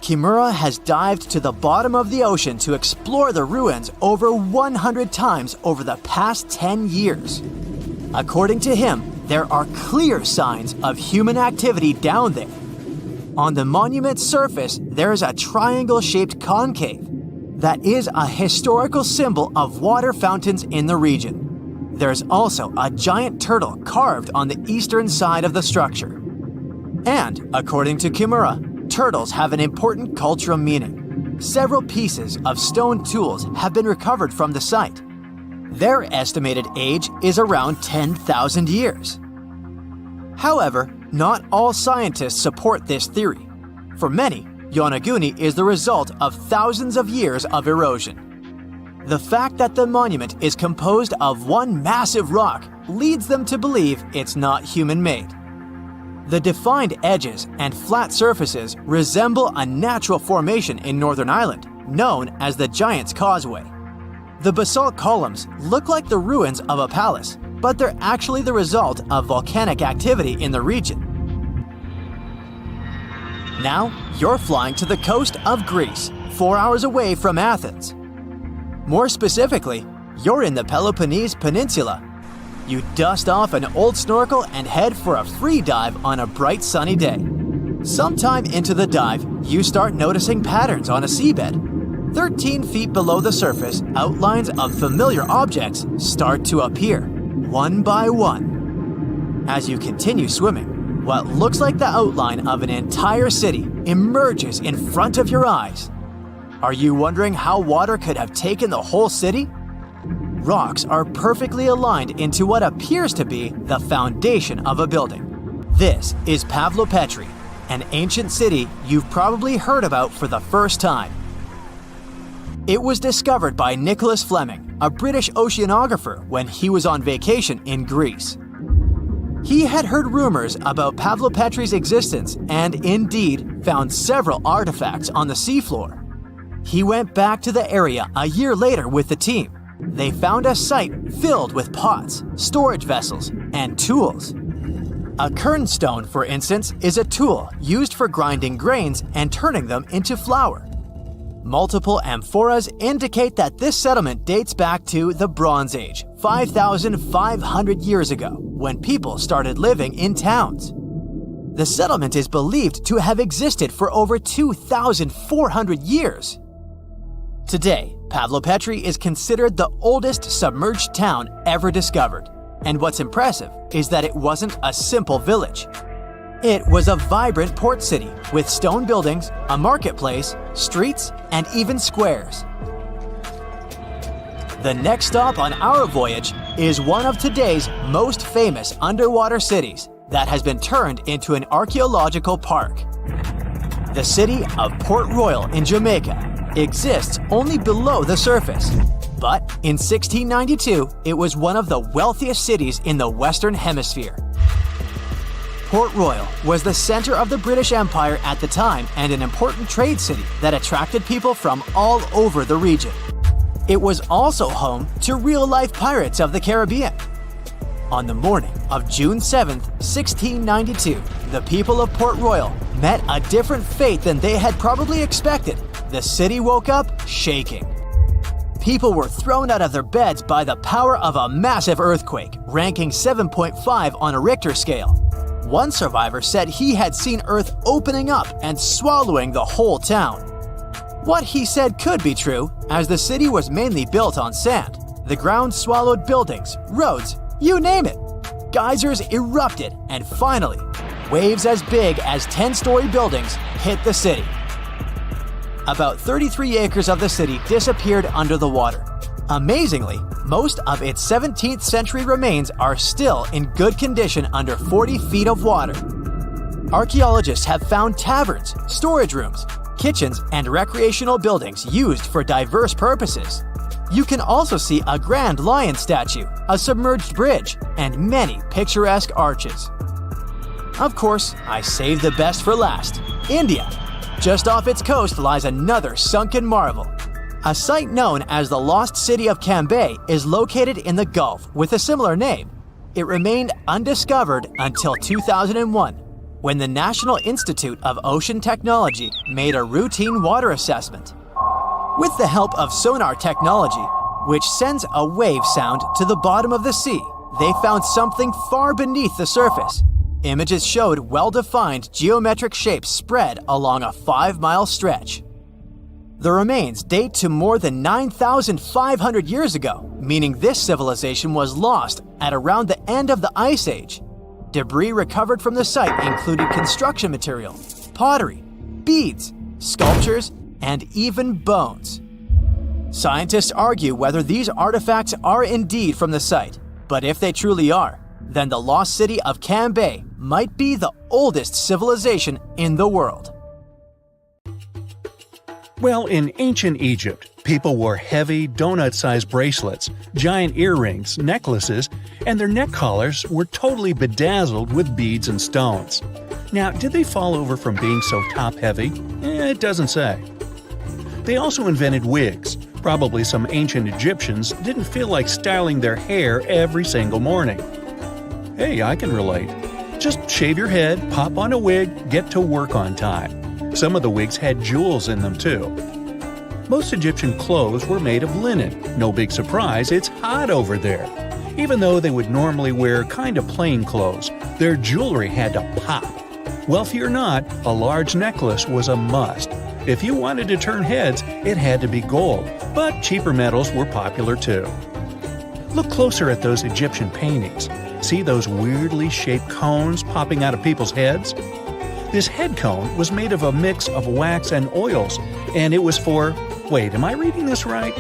Kimura has dived to the bottom of the ocean to explore the ruins over 100 times over the past 10 years. According to him, there are clear signs of human activity down there. On the monument's surface, there is a triangle-shaped concave that is a historical symbol of water fountains in the region. There's also a giant turtle carved on the eastern side of the structure. And, according to Kimura, turtles have an important cultural meaning. Several pieces of stone tools have been recovered from the site. Their estimated age is around 10,000 years. However, not all scientists support this theory. For many, Yonaguni is the result of thousands of years of erosion. The fact that the monument is composed of one massive rock leads them to believe it's not human-made. The defined edges and flat surfaces resemble a natural formation in Northern Ireland, known as the Giant's Causeway. The basalt columns look like the ruins of a palace, but they're actually the result of volcanic activity in the region. Now, you're flying to the coast of Greece, 4 hours away from Athens. More specifically, you're in the Peloponnese Peninsula. You dust off an old snorkel and head for a free dive on a bright sunny day. Sometime into the dive, you start noticing patterns on a seabed. 13 feet below the surface, outlines of familiar objects start to appear, one by one. As you continue swimming, what looks like the outline of an entire city emerges in front of your eyes. Are you wondering how water could have taken the whole city? Rocks are perfectly aligned into what appears to be the foundation of a building. This is Pavlopetri, an ancient city you've probably heard about for the first time. It was discovered by Nicholas Fleming, a British oceanographer, when he was on vacation in Greece. He had heard rumors about Pavlopetri's existence and indeed found several artifacts on the seafloor. He went back to the area a year later with the team. They found a site filled with pots, storage vessels, and tools. A kernstone, for instance, is a tool used for grinding grains and turning them into flour. Multiple amphoras indicate that this settlement dates back to the Bronze Age, 5,500 years ago, when people started living in towns. The settlement is believed to have existed for over 2,400 years. Today, Pavlopetri is considered the oldest submerged town ever discovered, and what's impressive is that it wasn't a simple village. It was a vibrant port city with stone buildings, a marketplace, streets, and even squares. The next stop on our voyage is one of today's most famous underwater cities that has been turned into an archaeological park. The city of Port Royal in Jamaica exists only below the surface, but in 1692 it was one of the wealthiest cities in the Western Hemisphere. Port Royal was the center of the British Empire at the time and an important trade city that attracted people from all over the region. It was also home to real-life pirates of the Caribbean. On the morning of June 7, 1692, the people of Port Royal met a different fate than they had probably expected. The city woke up shaking. People were thrown out of their beds by the power of a massive earthquake, ranking 7.5 on a Richter scale. One survivor said he had seen Earth opening up and swallowing the whole town. What he said could be true, as the city was mainly built on sand. The ground swallowed buildings, roads, you name it. Geysers erupted, and finally, waves as big as 10-story buildings hit the city. About 33 acres of the city disappeared under the water. Amazingly, most of its 17th century remains are still in good condition under 40 feet of water. Archaeologists have found taverns, storage rooms, kitchens, and recreational buildings used for diverse purposes. You can also see a grand lion statue, a submerged bridge, and many picturesque arches. Of course, I saved the best for last: India. Just off its coast lies another sunken marvel. A site known as the Lost City of Cambay is located in the Gulf with a similar name. It remained undiscovered until 2001, when the National Institute of Ocean Technology made a routine water assessment. With the help of sonar technology, which sends a wave sound to the bottom of the sea, they found something far beneath the surface. Images showed well-defined geometric shapes spread along a 5-mile stretch. The remains date to more than 9,500 years ago, meaning this civilization was lost at around the end of the Ice Age. Debris recovered from the site included construction material, pottery, beads, sculptures, and even bones. Scientists argue whether these artifacts are indeed from the site, but if they truly are, then the lost city of Cambay might be the oldest civilization in the world. Well, in ancient Egypt, people wore heavy, donut-sized bracelets, giant earrings, necklaces, and their neck collars were totally bedazzled with beads and stones. Now, did they fall over from being so top-heavy? It doesn't say. They also invented wigs. Probably some ancient Egyptians didn't feel like styling their hair every single morning. Hey, I can relate. Just shave your head, pop on a wig, get to work on time. Some of the wigs had jewels in them too. Most Egyptian clothes were made of linen. No big surprise, it's hot over there. Even though they would normally wear kind of plain clothes, their jewelry had to pop. Wealthy or not, a large necklace was a must. If you wanted to turn heads, it had to be gold, but cheaper metals were popular too. Look closer at those Egyptian paintings. See those weirdly shaped cones popping out of people's heads? This head cone was made of a mix of wax and oils, and it was for… wait, am I reading this right?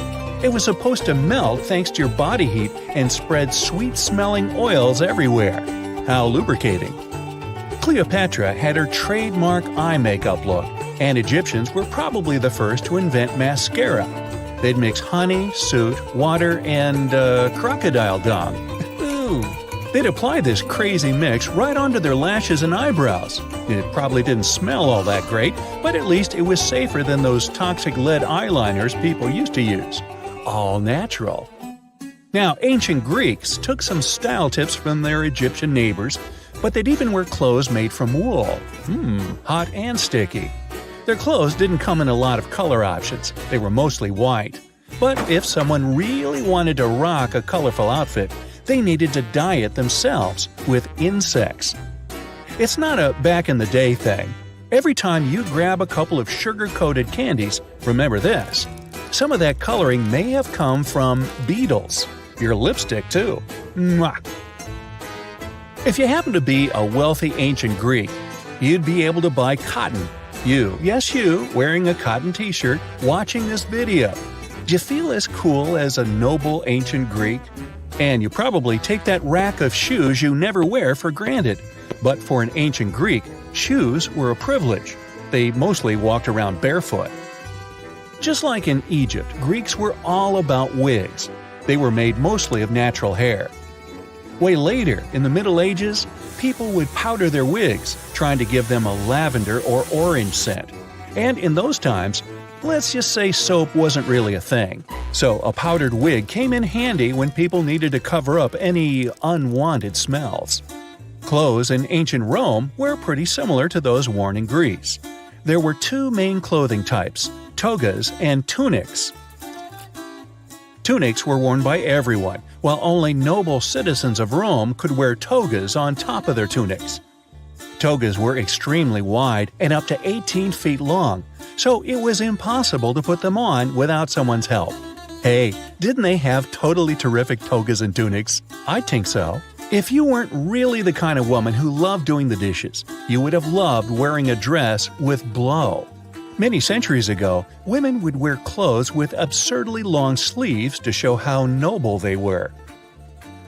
It was supposed to melt thanks to your body heat and spread sweet-smelling oils everywhere. How lubricating. Cleopatra had her trademark eye makeup look, and Egyptians were probably the first to invent mascara. They'd mix honey, soot, water, and crocodile dung. Ooh. They'd apply this crazy mix right onto their lashes and eyebrows. It probably didn't smell all that great, but at least it was safer than those toxic lead eyeliners people used to use. All natural. Now, ancient Greeks took some style tips from their Egyptian neighbors, but they'd even wear clothes made from wool. Hot and sticky. Their clothes didn't come in a lot of color options. They were mostly white. But if someone really wanted to rock a colorful outfit, they needed to dye it themselves with insects. It's not a back-in-the-day thing. Every time you grab a couple of sugar-coated candies, remember this. Some of that coloring may have come from beetles. Your lipstick, too. Mwah! If you happen to be a wealthy ancient Greek, you'd be able to buy cotton. You, yes you, wearing a cotton t-shirt, watching this video. Do you feel as cool as a noble ancient Greek? And you probably take that rack of shoes you never wear for granted. But for an ancient Greek, shoes were a privilege. They mostly walked around barefoot. Just like in Egypt, Greeks were all about wigs. They were made mostly of natural hair. Way later, in the Middle Ages, people would powder their wigs, trying to give them a lavender or orange scent. And in those times, let's just say soap wasn't really a thing. So a powdered wig came in handy when people needed to cover up any unwanted smells. Clothes in ancient Rome were pretty similar to those worn in Greece. There were two main clothing types, togas and tunics. Tunics were worn by everyone, while only noble citizens of Rome could wear togas on top of their tunics. Togas were extremely wide and up to 18 feet long, so it was impossible to put them on without someone's help. Hey, didn't they have totally terrific togas and tunics? I think so. If you weren't really the kind of woman who loved doing the dishes, you would have loved wearing a dress with blow. Many centuries ago, women would wear clothes with absurdly long sleeves to show how noble they were.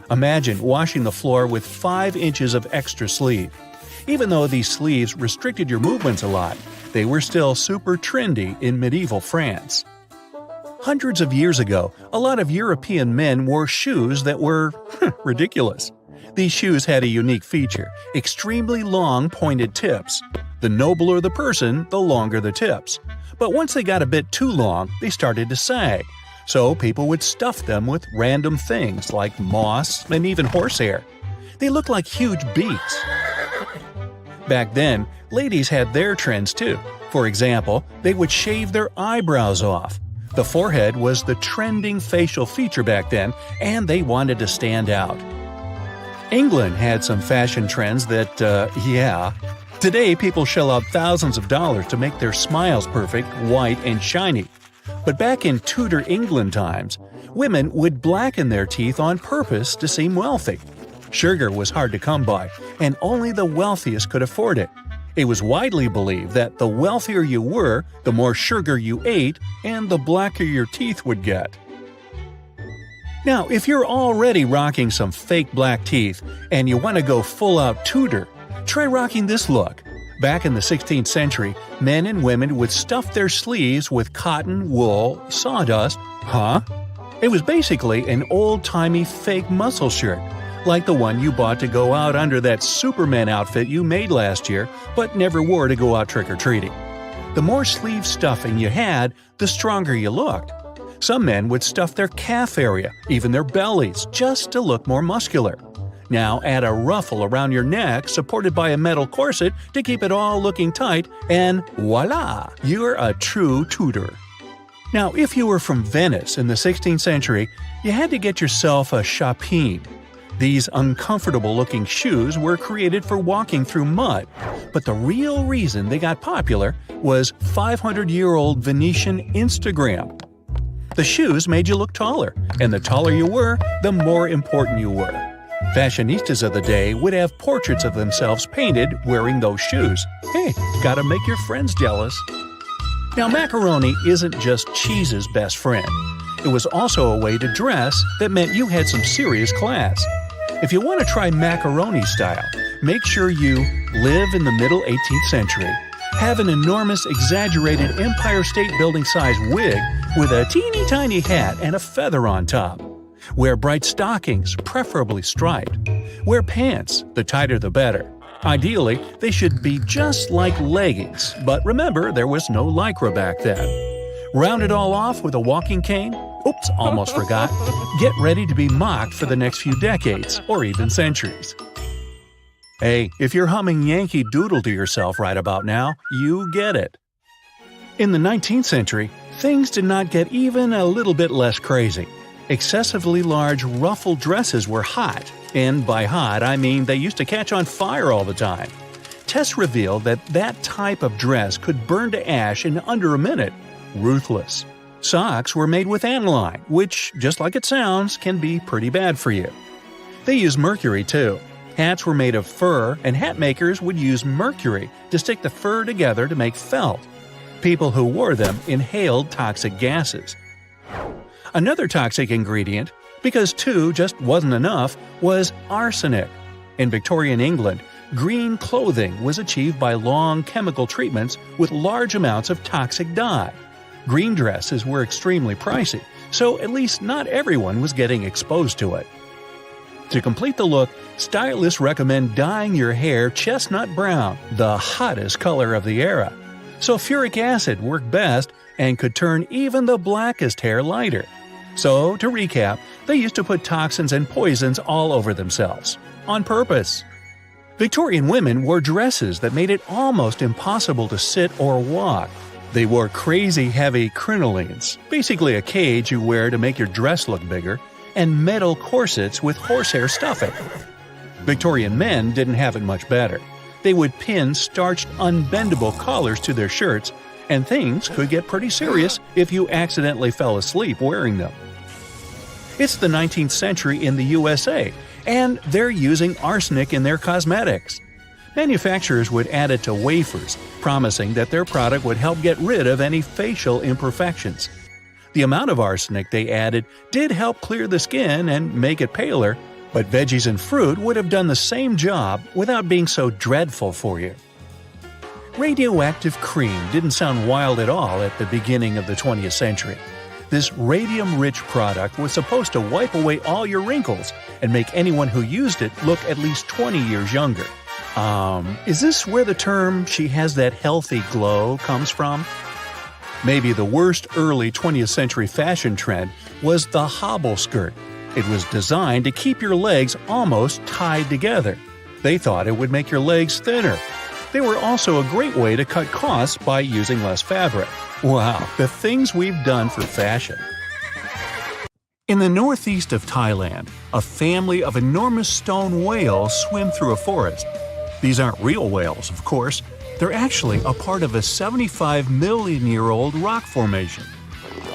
Imagine washing the floor with 5 inches of extra sleeve. Even though these sleeves restricted your movements a lot, they were still super trendy in medieval France. Hundreds of years ago, a lot of European men wore shoes that were ridiculous. These shoes had a unique feature: extremely long pointed tips. The nobler the person, the longer the tips. But once they got a bit too long, they started to sag. So people would stuff them with random things like moss and even horsehair. They looked like huge beaks. Back then, ladies had their trends too. For example, they would shave their eyebrows off. The forehead was the trending facial feature back then, and they wanted to stand out. England had some fashion trends that, Today, people shell out thousands of dollars to make their smiles perfect, white, and shiny. But back in Tudor England times, women would blacken their teeth on purpose to seem wealthy. Sugar was hard to come by, and only the wealthiest could afford it. It was widely believed that the wealthier you were, the more sugar you ate, and the blacker your teeth would get. Now, if you're already rocking some fake black teeth and you want to go full-out Tudor, try rocking this look. Back in the 16th century, men and women would stuff their sleeves with cotton, wool, sawdust. It was basically an old-timey fake muscle shirt, like the one you bought to go out under that Superman outfit you made last year but never wore to go out trick-or-treating. The more sleeve stuffing you had, the stronger you looked. Some men would stuff their calf area, even their bellies, just to look more muscular. Now add a ruffle around your neck supported by a metal corset to keep it all looking tight, and voila! You're a true Tudor. Now, if you were from Venice in the 16th century, you had to get yourself a chapine. These uncomfortable-looking shoes were created for walking through mud, but the real reason they got popular was 500-year-old Venetian Instagram. The shoes made you look taller, and the taller you were, the more important you were. Fashionistas of the day would have portraits of themselves painted wearing those shoes. Hey, gotta make your friends jealous. Now, macaroni isn't just cheese's best friend. It was also a way to dress that meant you had some serious class. If you want to try macaroni style, make sure you live in the middle 18th century, have an enormous exaggerated Empire State Building-sized wig with a teeny tiny hat and a feather on top. Wear bright stockings, preferably striped. Wear pants, the tighter the better. Ideally, they should be just like leggings, but remember there was no Lycra back then. Round it all off with a walking cane. Oops, almost forgot. Get ready to be mocked for the next few decades, or even centuries. Hey, if you're humming Yankee Doodle to yourself right about now, you get it. In the 19th century, things did not get even a little bit less crazy. Excessively large ruffled dresses were hot, and by hot I mean they used to catch on fire all the time. Tests revealed that that type of dress could burn to ash in under a minute. Ruthless. Socks were made with aniline, which, just like it sounds, can be pretty bad for you. They used mercury too. Hats were made of fur, and hat makers would use mercury to stick the fur together to make felt. People who wore them inhaled toxic gases. Another toxic ingredient, because two just wasn't enough, was arsenic. In Victorian England, green clothing was achieved by long chemical treatments with large amounts of toxic dye. Green dresses were extremely pricey, so at least not everyone was getting exposed to it. To complete the look, stylists recommend dyeing your hair chestnut brown, the hottest color of the era. Sulfuric acid worked best and could turn even the blackest hair lighter. So, to recap, they used to put toxins and poisons all over themselves. On purpose. Victorian women wore dresses that made it almost impossible to sit or walk. They wore crazy heavy crinolines, basically a cage you wear to make your dress look bigger, and metal corsets with horsehair stuffing. Victorian men didn't have it much better. They would pin starched, unbendable collars to their shirts, and things could get pretty serious if you accidentally fell asleep wearing them. It's the 19th century in the USA, and they're using arsenic in their cosmetics. Manufacturers would add it to wafers, promising that their product would help get rid of any facial imperfections. The amount of arsenic they added did help clear the skin and make it paler, but veggies and fruit would have done the same job without being so dreadful for you. Radioactive cream didn't sound wild at all at the beginning of the 20th century. This radium-rich product was supposed to wipe away all your wrinkles and make anyone who used it look at least 20 years younger. Is this where the term "she has that healthy glow" comes from? Maybe the worst early 20th century fashion trend was the hobble skirt. It was designed to keep your legs almost tied together. They thought it would make your legs thinner. They were also a great way to cut costs by using less fabric. Wow, the things we've done for fashion. In the northeast of Thailand, a family of enormous stone whales swim through a forest. These aren't real whales, of course. They're actually a part of a 75-million-year-old rock formation.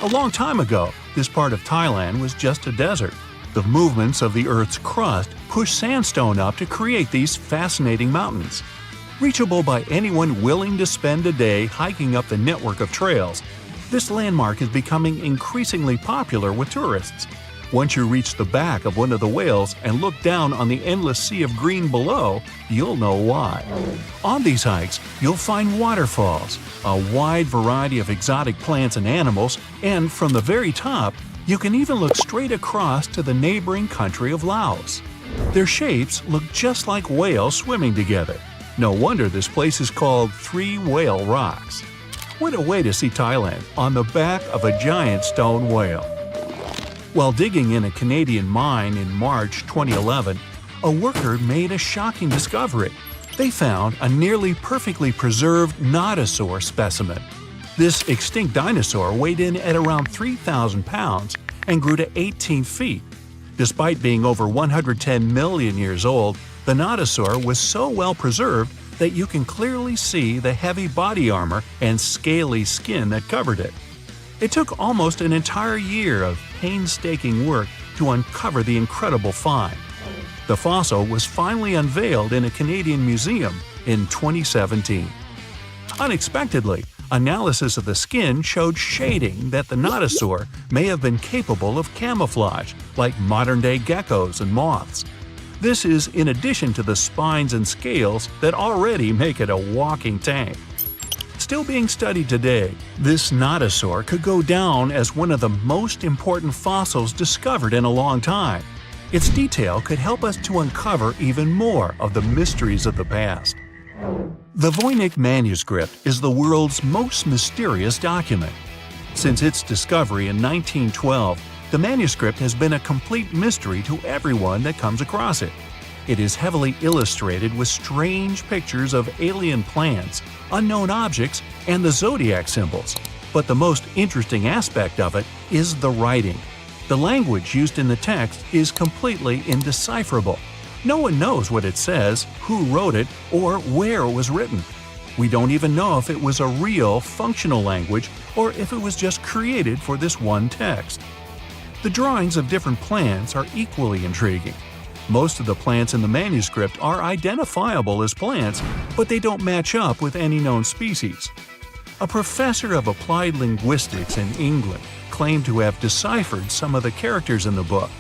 A long time ago, this part of Thailand was just a desert. The movements of the Earth's crust pushed sandstone up to create these fascinating mountains. Reachable by anyone willing to spend a day hiking up the network of trails, this landmark is becoming increasingly popular with tourists. Once you reach the back of one of the whales and look down on the endless sea of green below, you'll know why. On these hikes, you'll find waterfalls, a wide variety of exotic plants and animals, and from the very top, you can even look straight across to the neighboring country of Laos. Their shapes look just like whales swimming together. No wonder this place is called Three Whale Rocks. What a way to see Thailand on the back of a giant stone whale. While digging in a Canadian mine in March 2011, a worker made a shocking discovery. They found a nearly perfectly preserved nodosaur specimen. This extinct dinosaur weighed in at around 3,000 pounds and grew to 18 feet. Despite being over 110 million years old, the nothosaur was so well preserved that you can clearly see the heavy body armor and scaly skin that covered it. It took almost an entire year of painstaking work to uncover the incredible find. The fossil was finally unveiled in a Canadian museum in 2017. Unexpectedly, analysis of the skin showed shading that the nothosaur may have been capable of camouflage, like modern-day geckos and moths. This is in addition to the spines and scales that already make it a walking tank. Still being studied today, this nothosaur could go down as one of the most important fossils discovered in a long time. Its detail could help us to uncover even more of the mysteries of the past. The Voynich manuscript is the world's most mysterious document. Since its discovery in 1912, the manuscript has been a complete mystery to everyone that comes across it. It is heavily illustrated with strange pictures of alien plants, unknown objects, and the zodiac symbols. But the most interesting aspect of it is the writing. The language used in the text is completely indecipherable. No one knows what it says, who wrote it, or where it was written. We don't even know if it was a real, functional language or if it was just created for this one text. The drawings of different plants are equally intriguing. Most of the plants in the manuscript are identifiable as plants, but they don't match up with any known species. A professor of applied linguistics in England claimed to have deciphered some of the characters in the book,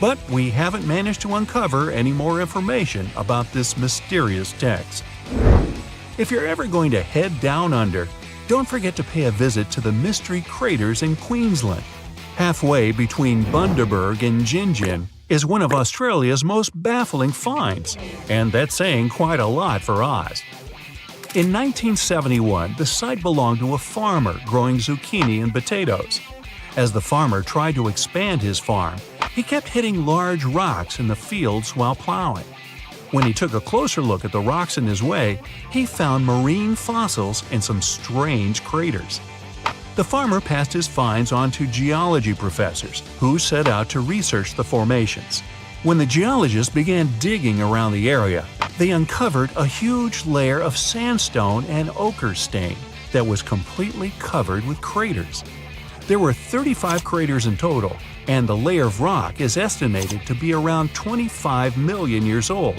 but we haven't managed to uncover any more information about this mysterious text. If you're ever going to head down under, don't forget to pay a visit to the mystery craters in Queensland. Halfway between Bundaberg and Gingin is one of Australia's most baffling finds, and that's saying quite a lot for Oz. In 1971, the site belonged to a farmer growing zucchini and potatoes. As the farmer tried to expand his farm, he kept hitting large rocks in the fields while plowing. When he took a closer look at the rocks in his way, he found marine fossils and some strange craters. The farmer passed his finds on to geology professors, who set out to research the formations. When the geologists began digging around the area, they uncovered a huge layer of sandstone and ochre stain that was completely covered with craters. There were 35 craters in total, and the layer of rock is estimated to be around 25 million years old.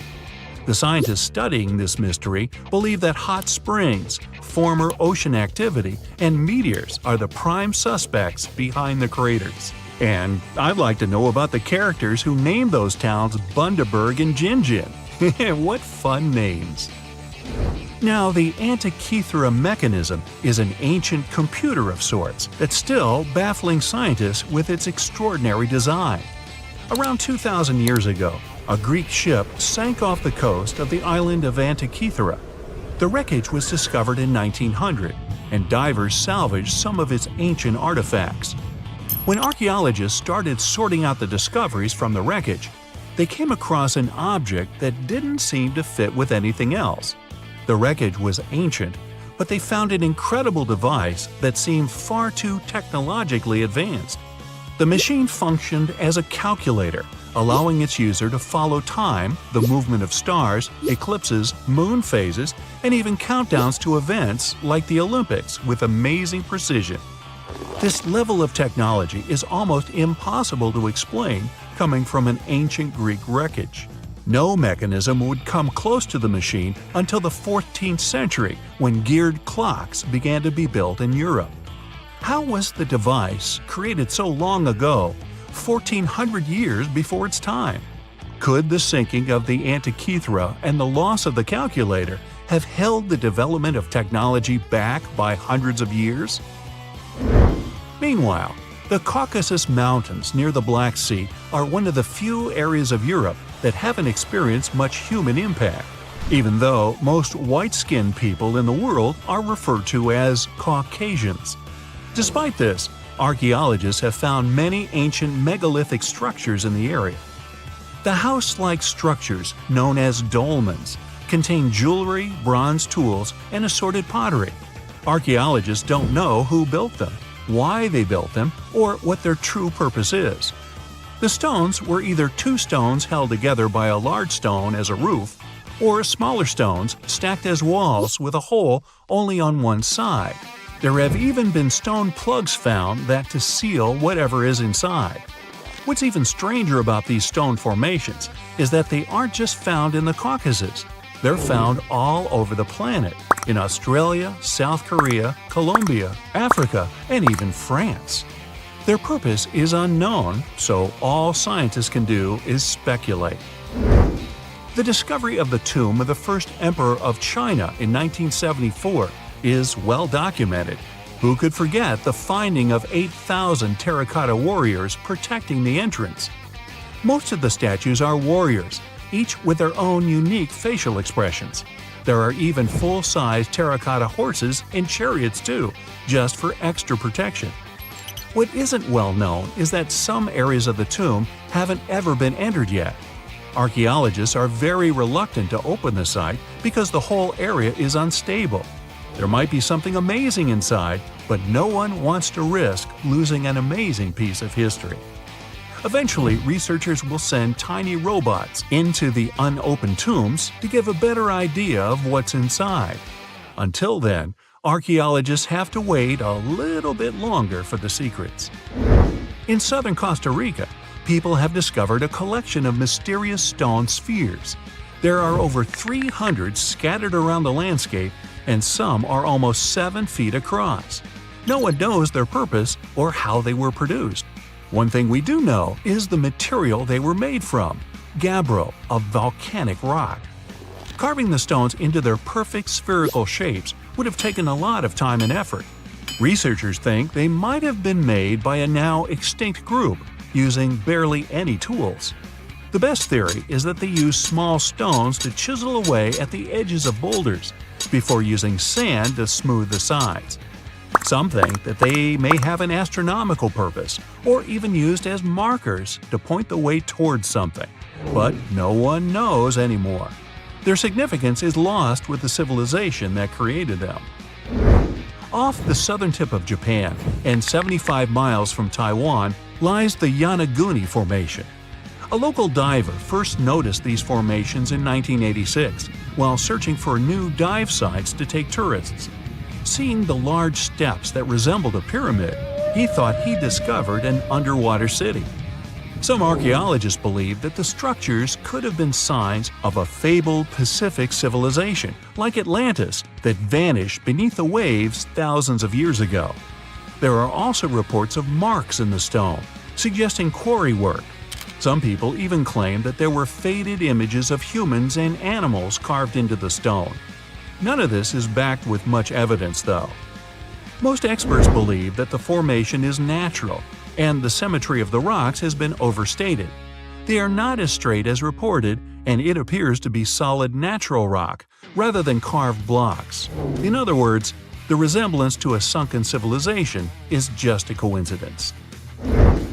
The scientists studying this mystery believe that hot springs, former ocean activity, and meteors are the prime suspects behind the craters. And I'd like to know about the characters who named those towns Bundaberg and Gingin. What fun names! Now, the Antikythera mechanism is an ancient computer of sorts that's still baffling scientists with its extraordinary design. Around 2,000 years ago, a Greek ship sank off the coast of the island of Antikythera. The wreckage was discovered in 1900, and divers salvaged some of its ancient artifacts. When archaeologists started sorting out the discoveries from the wreckage, they came across an object that didn't seem to fit with anything else. The wreckage was ancient, but they found an incredible device that seemed far too technologically advanced. The machine functioned as a calculator, allowing its user to follow time, the movement of stars, eclipses, moon phases, and even countdowns to events like the Olympics with amazing precision. This level of technology is almost impossible to explain coming from an ancient Greek wreckage. No mechanism would come close to the machine until the 14th century, when geared clocks began to be built in Europe. How was the device, created so long ago, 1,400 years before its time? Could the sinking of the Antikythera and the loss of the calculator have held the development of technology back by hundreds of years? Meanwhile, the Caucasus Mountains near the Black Sea are one of the few areas of Europe that haven't experienced much human impact, even though most white-skinned people in the world are referred to as Caucasians. Despite this, archaeologists have found many ancient megalithic structures in the area. The house-like structures, known as dolmens, contain jewelry, bronze tools, and assorted pottery. Archaeologists don't know who built them, why they built them, or what their true purpose is. The stones were either two stones held together by a large stone as a roof, or smaller stones stacked as walls with a hole only on one side. There have even been stone plugs found that to seal whatever is inside. What's even stranger about these stone formations is that they aren't just found in the Caucasus. They're found all over the planet, in Australia, South Korea, Colombia, Africa, and even France. Their purpose is unknown, so all scientists can do is speculate. The discovery of the tomb of the first emperor of China in 1974 is well documented. Who could forget the finding of 8,000 terracotta warriors protecting the entrance? Most of the statues are warriors, each with their own unique facial expressions. There are even full-size terracotta horses and chariots too, just for extra protection. What isn't well known is that some areas of the tomb haven't ever been entered yet. Archaeologists are very reluctant to open the site because the whole area is unstable. There might be something amazing inside, but no one wants to risk losing an amazing piece of history. Eventually, researchers will send tiny robots into the unopened tombs to give a better idea of what's inside. Until then, archaeologists have to wait a little bit longer for the secrets. In southern Costa Rica, people have discovered a collection of mysterious stone spheres. There are over 300 scattered around the landscape, and some are almost 7 feet across. No one knows their purpose or how they were produced. One thing we do know is the material they were made from: gabbro, a volcanic rock. Carving the stones into their perfect spherical shapes would have taken a lot of time and effort. Researchers think they might have been made by a now extinct group, using barely any tools. The best theory is that they used small stones to chisel away at the edges of boulders, before using sand to smooth the sides. Some think that they may have an astronomical purpose, or even used as markers to point the way towards something, but no one knows anymore. Their significance is lost with the civilization that created them. Off the southern tip of Japan, and 75 miles from Taiwan, lies the Yonaguni Formation. A local diver first noticed these formations in 1986 while searching for new dive sites to take tourists. Seeing the large steps that resembled a pyramid, he thought he discovered an underwater city. Some archaeologists believe that the structures could have been signs of a fabled Pacific civilization, like Atlantis, that vanished beneath the waves thousands of years ago. There are also reports of marks in the stone, suggesting quarry work. Some people even claim that there were faded images of humans and animals carved into the stone. None of this is backed with much evidence, though. Most experts believe that the formation is natural, and the symmetry of the rocks has been overstated. They are not as straight as reported, and it appears to be solid natural rock, rather than carved blocks. In other words, the resemblance to a sunken civilization is just a coincidence.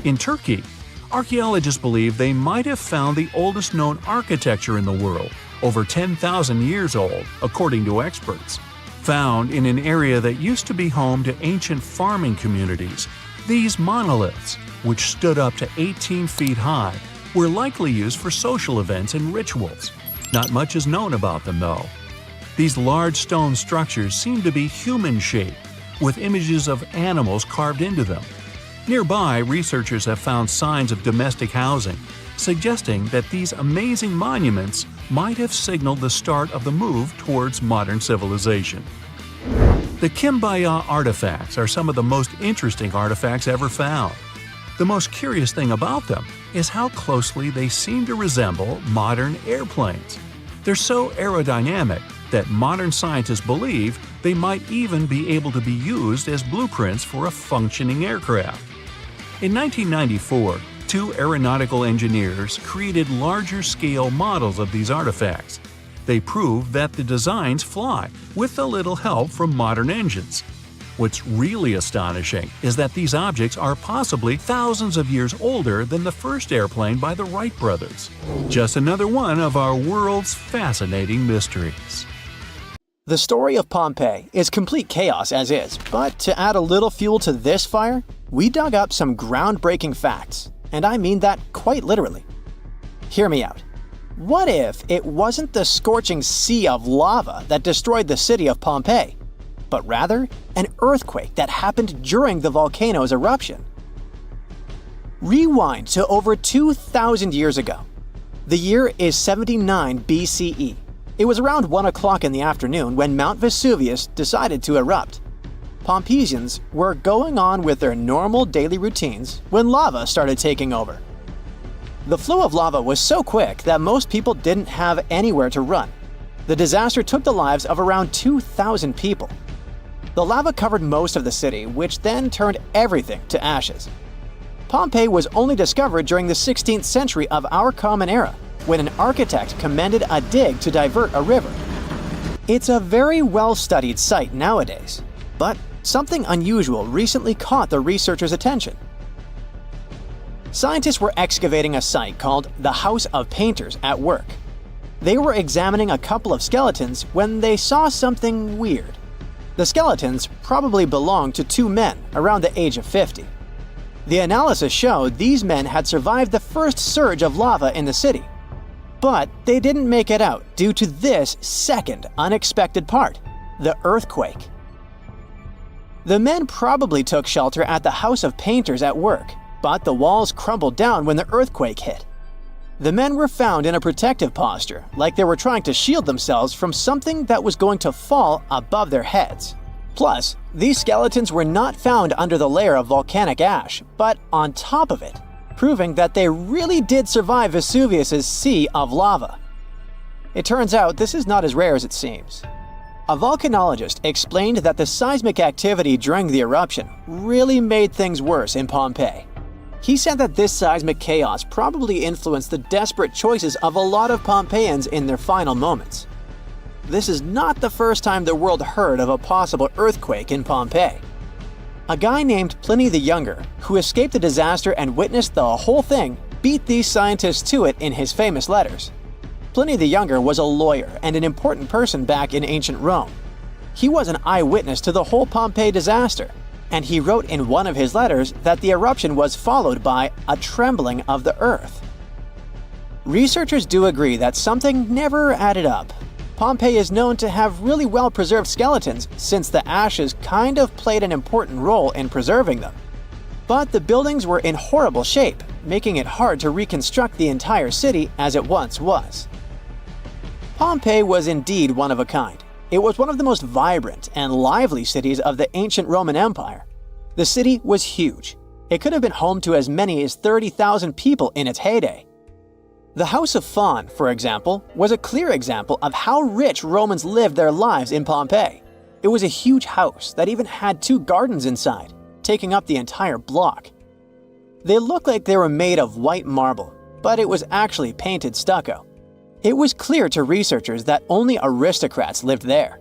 In Turkey, archaeologists believe they might have found the oldest known architecture in the world, over 10,000 years old, according to experts. Found in an area that used to be home to ancient farming communities, these monoliths, which stood up to 18 feet high, were likely used for social events and rituals. Not much is known about them, though. These large stone structures seem to be human-shaped, with images of animals carved into them. Nearby, researchers have found signs of domestic housing, suggesting that these amazing monuments might have signaled the start of the move towards modern civilization. The Kimbaya artifacts are some of the most interesting artifacts ever found. The most curious thing about them is how closely they seem to resemble modern airplanes. They're so aerodynamic that modern scientists believe they might even be able to be used as blueprints for a functioning aircraft. In 1994, 2 aeronautical engineers created larger-scale models of these artifacts. They proved that the designs fly, with a little help from modern engines. What's really astonishing is that these objects are possibly thousands of years older than the first airplane by the Wright brothers. Just another one of our world's fascinating mysteries. The story of Pompeii is complete chaos as is, but to add a little fuel to this fire, we dug up some groundbreaking facts. and I mean that quite literally. Hear me out. What if it wasn't the scorching sea of lava that destroyed the city of Pompeii, but rather an earthquake that happened during the volcano's eruption? Rewind to over 2,000 years ago. The year is 79 BCE. It was around 1 o'clock in the afternoon when Mount Vesuvius decided to erupt. Pompeians were going on with their normal daily routines when lava started taking over. The flow of lava was so quick that most people didn't have anywhere to run. The disaster took the lives of around 2,000 people. The lava covered most of the city, which then turned everything to ashes. Pompeii was only discovered during the 16th century of our Common Era, when an architect commended a dig to divert a river. It's a very well-studied site nowadays, but something unusual recently caught the researchers' attention. Scientists were excavating a site called the House of Painters at work. They were examining a couple of skeletons when they saw something weird. The skeletons probably belonged to two men around the age of 50. The analysis showed these men had survived the first surge of lava in the city. But they didn't make it out due to this second unexpected part, the earthquake. The men probably took shelter at the House of Painters at work, but the walls crumbled down when the earthquake hit. The men were found in a protective posture, like they were trying to shield themselves from something that was going to fall above their heads. Plus, these skeletons were not found under the layer of volcanic ash, but on top of it, proving that they really did survive Vesuvius's sea of lava. It turns out this is not as rare as it seems. A volcanologist explained that the seismic activity during the eruption really made things worse in Pompeii. He said that this seismic chaos probably influenced the desperate choices of a lot of Pompeians in their final moments. This is not the first time the world heard of a possible earthquake in Pompeii. A guy named Pliny the Younger, who escaped the disaster and witnessed the whole thing, beat these scientists to it in his famous letters. Pliny the Younger was a lawyer and an important person back in ancient Rome. He was an eyewitness to the whole Pompeii disaster, and he wrote in one of his letters that the eruption was followed by a trembling of the earth. Researchers do agree that something never added up. Pompeii is known to have really well-preserved skeletons since the ashes kind of played an important role in preserving them. But the buildings were in horrible shape, making it hard to reconstruct the entire city as it once was. Pompeii was indeed one of a kind. It was one of the most vibrant and lively cities of the ancient Roman Empire. The city was huge. It could have been home to as many as 30,000 people in its heyday. The House of Faun, for example, was a clear example of how rich Romans lived their lives in Pompeii. It was a huge house that even had 2 gardens inside, taking up the entire block. They looked like they were made of white marble, but it was actually painted stucco. It was clear to researchers that only aristocrats lived there.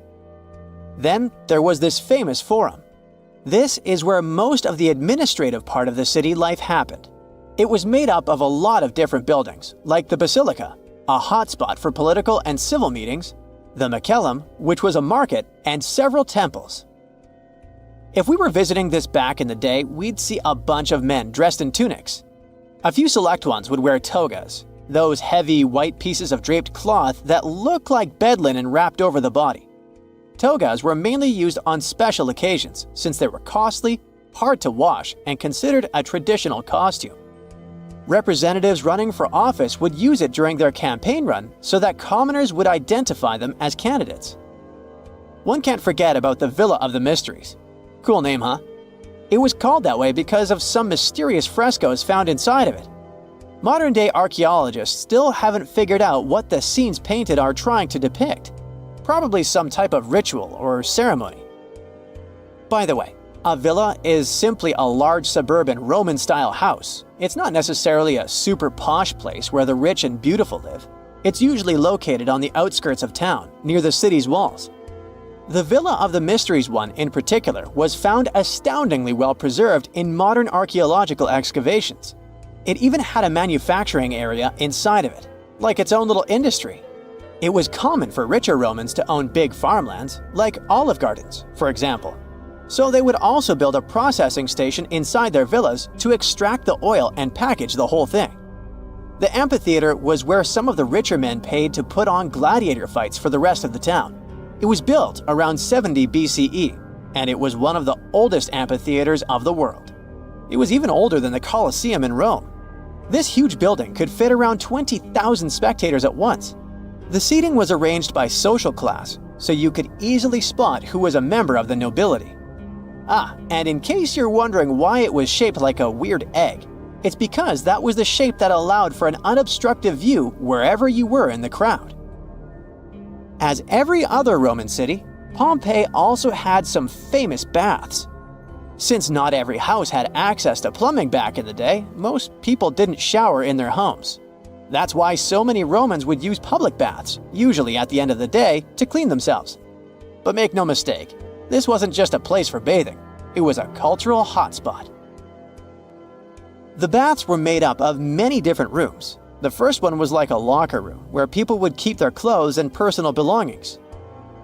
Then there was this famous forum. This is where most of the administrative part of the city life happened. It was made up of a lot of different buildings, like the Basilica, a hotspot for political and civil meetings, the Macellum, which was a market, and several temples. If we were visiting this back in the day, we'd see a bunch of men dressed in tunics. A few select ones would wear togas, those heavy white pieces of draped cloth that look like bed linen wrapped over the body. Togas were mainly used on special occasions since they were costly, hard to wash, and considered a traditional costume. Representatives running for office would use it during their campaign run so that commoners would identify them as candidates. One can't forget about the Villa of the Mysteries. Cool name, huh? It was called that way because of some mysterious frescoes found inside of it. Modern-day archaeologists still haven't figured out what the scenes painted are trying to depict. Probably some type of ritual or ceremony. By the way, a villa is simply a large suburban Roman-style house. It's not necessarily a super posh place where the rich and beautiful live. It's usually located on the outskirts of town, near the city's walls. The Villa of the Mysteries one in particular was found astoundingly well preserved in modern archaeological excavations. It even had a manufacturing area inside of it, like its own little industry. It was common for richer Romans to own big farmlands, like olive gardens, for example. So they would also build a processing station inside their villas to extract the oil and package the whole thing. The amphitheater was where some of the richer men paid to put on gladiator fights for the rest of the town. It was built around 70 BCE, and it was one of the oldest amphitheaters of the world. It was even older than the Colosseum in Rome. This huge building could fit around 20,000 spectators at once. The seating was arranged by social class, so you could easily spot who was a member of the nobility. And in case you're wondering why it was shaped like a weird egg, it's because that was the shape that allowed for an unobstructed view wherever you were in the crowd. As every other Roman city, Pompeii also had some famous baths. Since not every house had access to plumbing back in the day, most people didn't shower in their homes. That's why so many Romans would use public baths, usually at the end of the day, to clean themselves. But make no mistake, this wasn't just a place for bathing, it was a cultural hotspot. The baths were made up of many different rooms. The first one was like a locker room, where people would keep their clothes and personal belongings.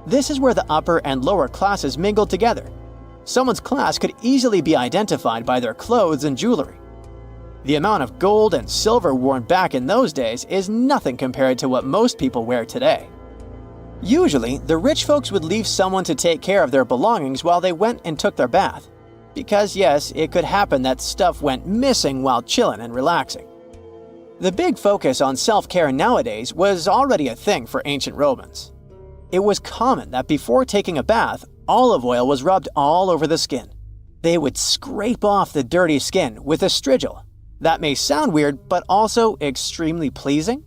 This is where the upper and lower classes mingled together. Someone's class could easily be identified by their clothes and jewelry. The amount of gold and silver worn back in those days is nothing compared to what most people wear today. Usually, the rich folks would leave someone to take care of their belongings while they went and took their bath. Because yes, it could happen that stuff went missing while chilling and relaxing. The big focus on self-care nowadays was already a thing for ancient Romans. It was common that before taking a bath, olive oil was rubbed all over the skin. They would scrape off the dirty skin with a strigil. That may sound weird, but also extremely pleasing.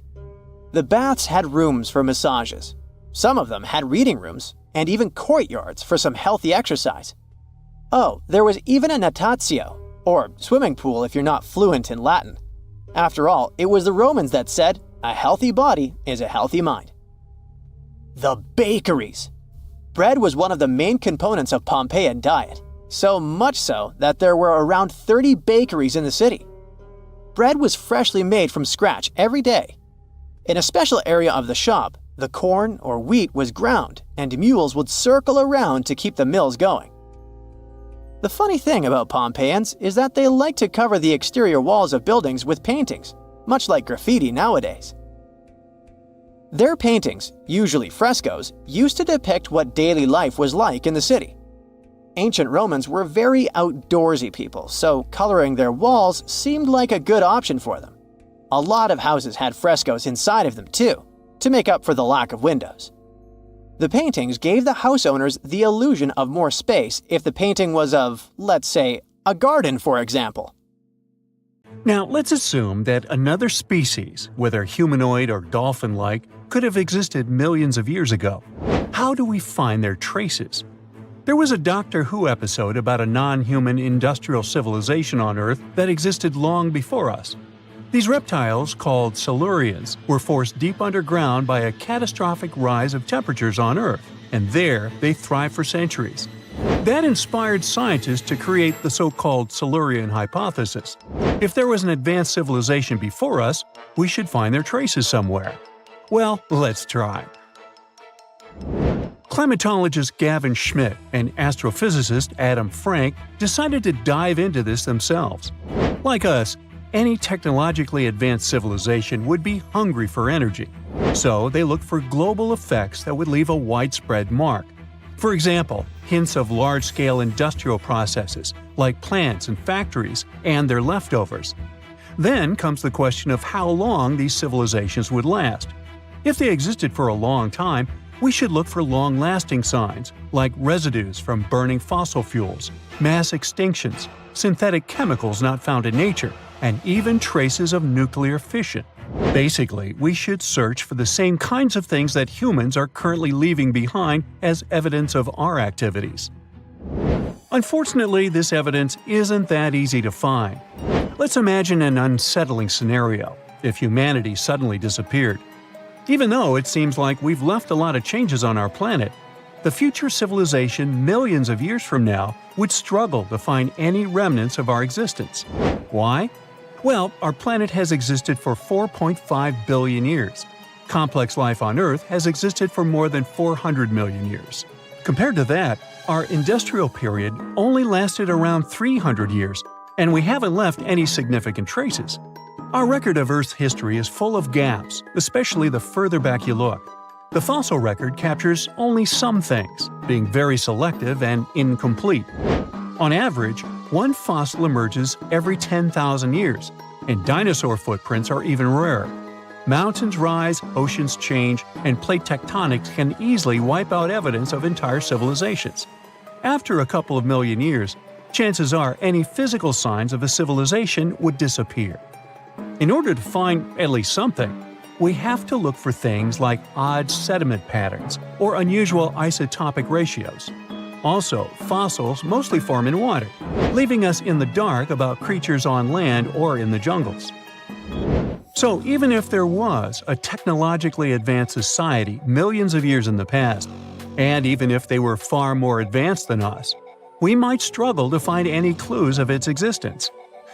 The baths had rooms for massages. Some of them had reading rooms, and even courtyards for some healthy exercise. Oh, there was even a natatio, or swimming pool if you're not fluent in Latin. After all, it was the Romans that said, "A healthy body is a healthy mind." The bakeries. Bread was one of the main components of Pompeian diet, so much so that there were around 30 bakeries in the city. Bread was freshly made from scratch every day. In a special area of the shop, the corn or wheat was ground, and mules would circle around to keep the mills going. The funny thing about Pompeians is that they like to cover the exterior walls of buildings with paintings, much like graffiti nowadays. Their paintings, usually frescoes, used to depict what daily life was like in the city. Ancient Romans were very outdoorsy people, so coloring their walls seemed like a good option for them. A lot of houses had frescoes inside of them too, to make up for the lack of windows. The paintings gave the house owners the illusion of more space if the painting was of, let's say, a garden, for example. Now, let's assume that another species, whether humanoid or dolphin-like, could have existed millions of years ago. How do we find their traces? There was a Doctor Who episode about a non-human industrial civilization on Earth that existed long before us. These reptiles, called Silurians, were forced deep underground by a catastrophic rise of temperatures on Earth, and there they thrived for centuries. That inspired scientists to create the so-called Silurian hypothesis. If there was an advanced civilization before us, we should find their traces somewhere. Well, let's try. Climatologist Gavin Schmidt and astrophysicist Adam Frank decided to dive into this themselves. Like us, any technologically advanced civilization would be hungry for energy, so they looked for global effects that would leave a widespread mark. For example, hints of large-scale industrial processes, like plants and factories, and their leftovers. Then comes the question of how long these civilizations would last. If they existed for a long time, we should look for long-lasting signs, like residues from burning fossil fuels, mass extinctions, synthetic chemicals not found in nature, and even traces of nuclear fission. Basically, we should search for the same kinds of things that humans are currently leaving behind as evidence of our activities. Unfortunately, this evidence isn't that easy to find. Let's imagine an unsettling scenario if humanity suddenly disappeared. Even though it seems like we've left a lot of changes on our planet, the future civilization millions of years from now would struggle to find any remnants of our existence. Why? Well, our planet has existed for 4.5 billion years. Complex life on Earth has existed for more than 400 million years. Compared to that, our industrial period only lasted around 300 years, and we haven't left any significant traces. Our record of Earth's history is full of gaps, especially the further back you look. The fossil record captures only some things, being very selective and incomplete. On average, one fossil emerges every 10,000 years, and dinosaur footprints are even rarer. Mountains rise, oceans change, and plate tectonics can easily wipe out evidence of entire civilizations. After a couple of million years, chances are any physical signs of a civilization would disappear. In order to find at least something, we have to look for things like odd sediment patterns or unusual isotopic ratios. Also, fossils mostly form in water, leaving us in the dark about creatures on land or in the jungles. So even if there was a technologically advanced society millions of years in the past, and even if they were far more advanced than us, we might struggle to find any clues of its existence.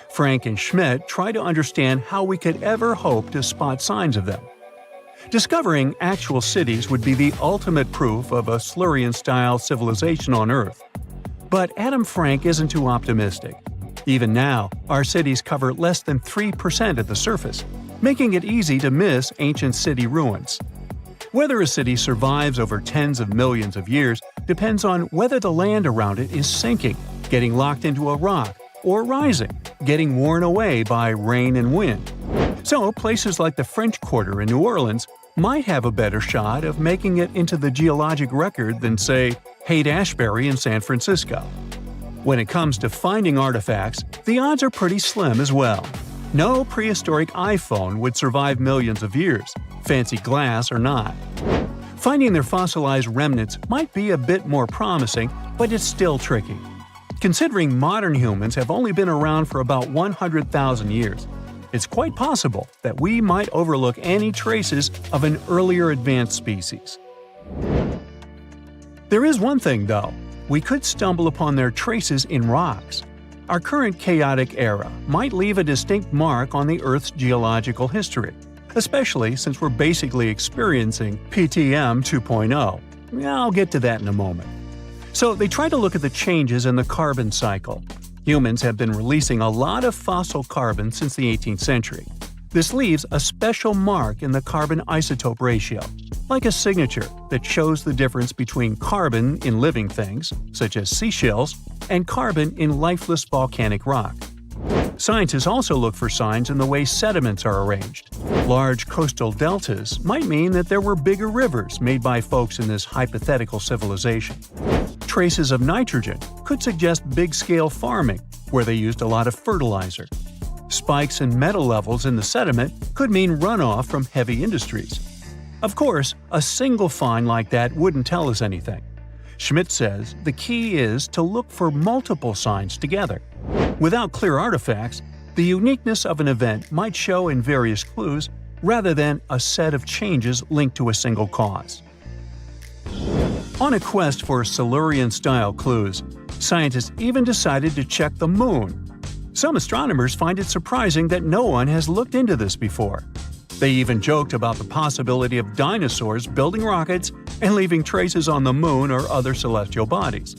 Frank and Schmidt try to understand how we could ever hope to spot signs of them. Discovering actual cities would be the ultimate proof of a Silurian-style civilization on Earth. But Adam Frank isn't too optimistic. Even now, our cities cover less than 3% of the surface, making it easy to miss ancient city ruins. Whether a city survives over tens of millions of years depends on whether the land around it is sinking, getting locked into a rock, or rising, getting worn away by rain and wind. So places like the French Quarter in New Orleans might have a better shot of making it into the geologic record than, say, Haight-Ashbury in San Francisco. When it comes to finding artifacts, the odds are pretty slim as well. No prehistoric iPhone would survive millions of years, fancy glass or not. Finding their fossilized remnants might be a bit more promising, but it's still tricky. Considering modern humans have only been around for about 100,000 years, it's quite possible that we might overlook any traces of an earlier advanced species. There is one thing, though. We could stumble upon their traces in rocks. Our current chaotic era might leave a distinct mark on the Earth's geological history, especially since we're basically experiencing PTM 2.0. I'll get to that in a moment. So they try to look at the changes in the carbon cycle. Humans have been releasing a lot of fossil carbon since the 18th century. This leaves a special mark in the carbon isotope ratio, like a signature that shows the difference between carbon in living things, such as seashells, and carbon in lifeless volcanic rock. Scientists also look for signs in the way sediments are arranged. Large coastal deltas might mean that there were bigger rivers made by folks in this hypothetical civilization. Traces of nitrogen could suggest big-scale farming, where they used a lot of fertilizer. Spikes in metal levels in the sediment could mean runoff from heavy industries. Of course, a single find like that wouldn't tell us anything. Schmidt says the key is to look for multiple signs together. Without clear artifacts, the uniqueness of an event might show in various clues rather than a set of changes linked to a single cause. On a quest for Silurian-style clues, scientists even decided to check the Moon. Some astronomers find it surprising that no one has looked into this before. They even joked about the possibility of dinosaurs building rockets and leaving traces on the Moon or other celestial bodies.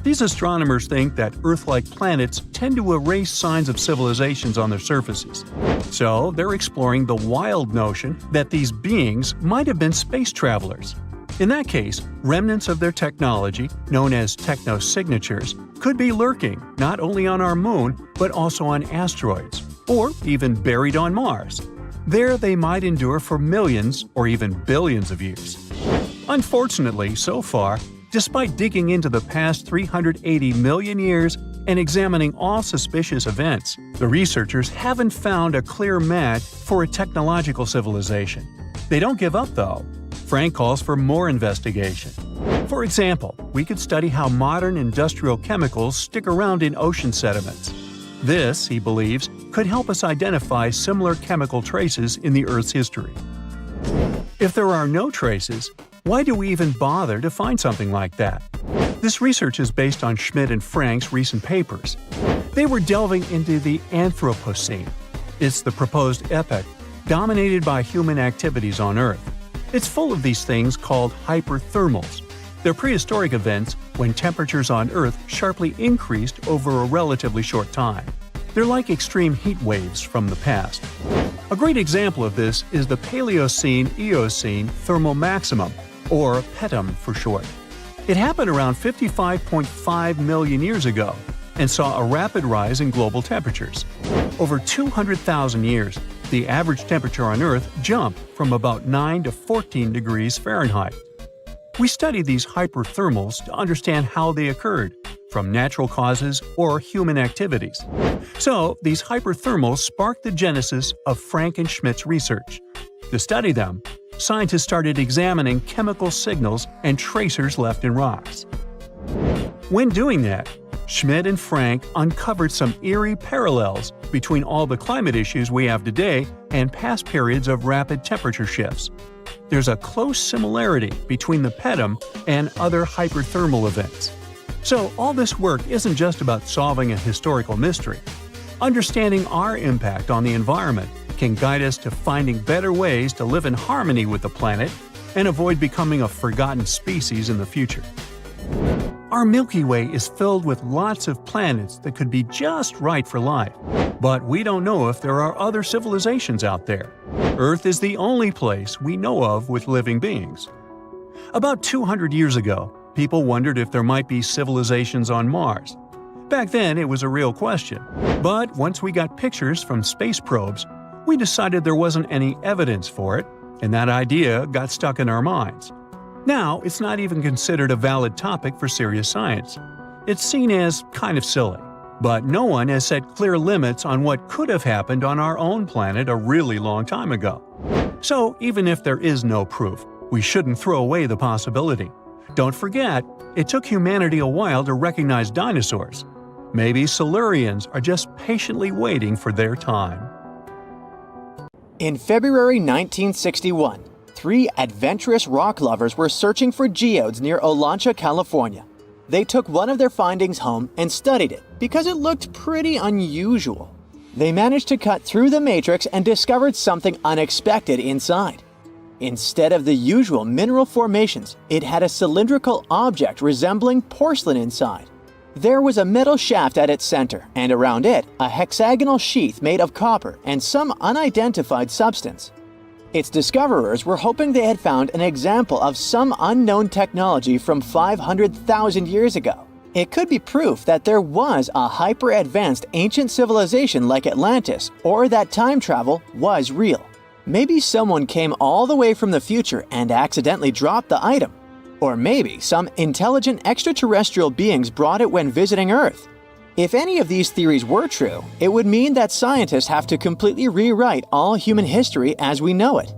These astronomers think that Earth-like planets tend to erase signs of civilizations on their surfaces. So they're exploring the wild notion that these beings might have been space travelers. In that case, remnants of their technology, known as technosignatures, could be lurking not only on our Moon, but also on asteroids, or even buried on Mars. There they might endure for millions or even billions of years. Unfortunately, so far, despite digging into the past 380 million years and examining all suspicious events, the researchers haven't found a clear match for a technological civilization. They don't give up, though. Frank calls for more investigation. For example, we could study how modern industrial chemicals stick around in ocean sediments. This, he believes, could help us identify similar chemical traces in the Earth's history. If there are no traces, why do we even bother to find something like that? This research is based on Schmidt and Frank's recent papers. They were delving into the Anthropocene. It's the proposed epoch dominated by human activities on Earth. It's full of these things called hyperthermals. They're prehistoric events when temperatures on Earth sharply increased over a relatively short time. They're like extreme heat waves from the past. A great example of this is the Paleocene-Eocene thermal maximum, or PETM for short. It happened around 55.5 million years ago and saw a rapid rise in global temperatures. Over 200,000 years, the average temperature on Earth jumped from about 9 to 14 degrees Fahrenheit. We study these hyperthermals to understand how they occurred, from natural causes or human activities. So, these hyperthermals sparked the genesis of Frank and Schmidt's research. To study them, scientists started examining chemical signals and tracers left in rocks. When doing that, Schmidt and Frank uncovered some eerie parallels between all the climate issues we have today and past periods of rapid temperature shifts. There's a close similarity between the PETM and other hyperthermal events. So all this work isn't just about solving a historical mystery. Understanding our impact on the environment can guide us to finding better ways to live in harmony with the planet and avoid becoming a forgotten species in the future. Our Milky Way is filled with lots of planets that could be just right for life, but we don't know if there are other civilizations out there. Earth is the only place we know of with living beings. About 200 years ago, people wondered if there might be civilizations on Mars. Back then, it was a real question. But once we got pictures from space probes, we decided there wasn't any evidence for it, and that idea got stuck in our minds. Now, it's not even considered a valid topic for serious science. It's seen as kind of silly. But no one has set clear limits on what could have happened on our own planet a really long time ago. So, even if there is no proof, we shouldn't throw away the possibility. Don't forget, it took humanity a while to recognize dinosaurs. Maybe Silurians are just patiently waiting for their time. In February 1961, 3 adventurous rock lovers were searching for geodes near Olancha, California. They took one of their findings home and studied it because it looked pretty unusual. They managed to cut through the matrix and discovered something unexpected inside. Instead of the usual mineral formations, it had a cylindrical object resembling porcelain inside. There was a metal shaft at its center, and around it, a hexagonal sheath made of copper and some unidentified substance. Its discoverers were hoping they had found an example of some unknown technology from 500,000 years ago. It could be proof that there was a hyper-advanced ancient civilization like Atlantis, or that time travel was real. Maybe someone came all the way from the future and accidentally dropped the item. Or maybe some intelligent extraterrestrial beings brought it when visiting Earth. If any of these theories were true, it would mean that scientists have to completely rewrite all human history as we know it.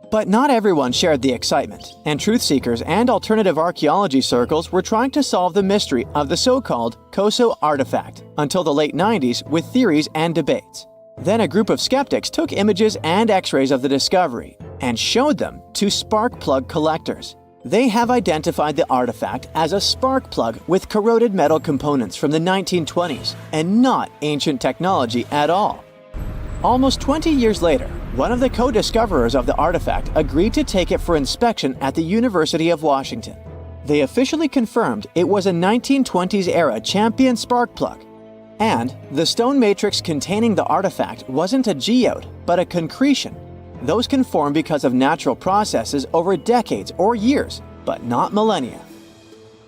But not everyone shared the excitement, and truth seekers and alternative archaeology circles were trying to solve the mystery of the so-called Koso artifact until the late 90s with theories and debates. Then a group of skeptics took images and x-rays of the discovery and showed them to spark plug collectors. They have identified the artifact as a spark plug with corroded metal components from the 1920s and not ancient technology at all. Almost 20 years later, one of the co-discoverers of the artifact agreed to take it for inspection at the University of Washington. They officially confirmed it was a 1920s-era champion spark plug. And the stone matrix containing the artifact wasn't a geode, but a concretion. Those can form because of natural processes over decades or years, but not millennia.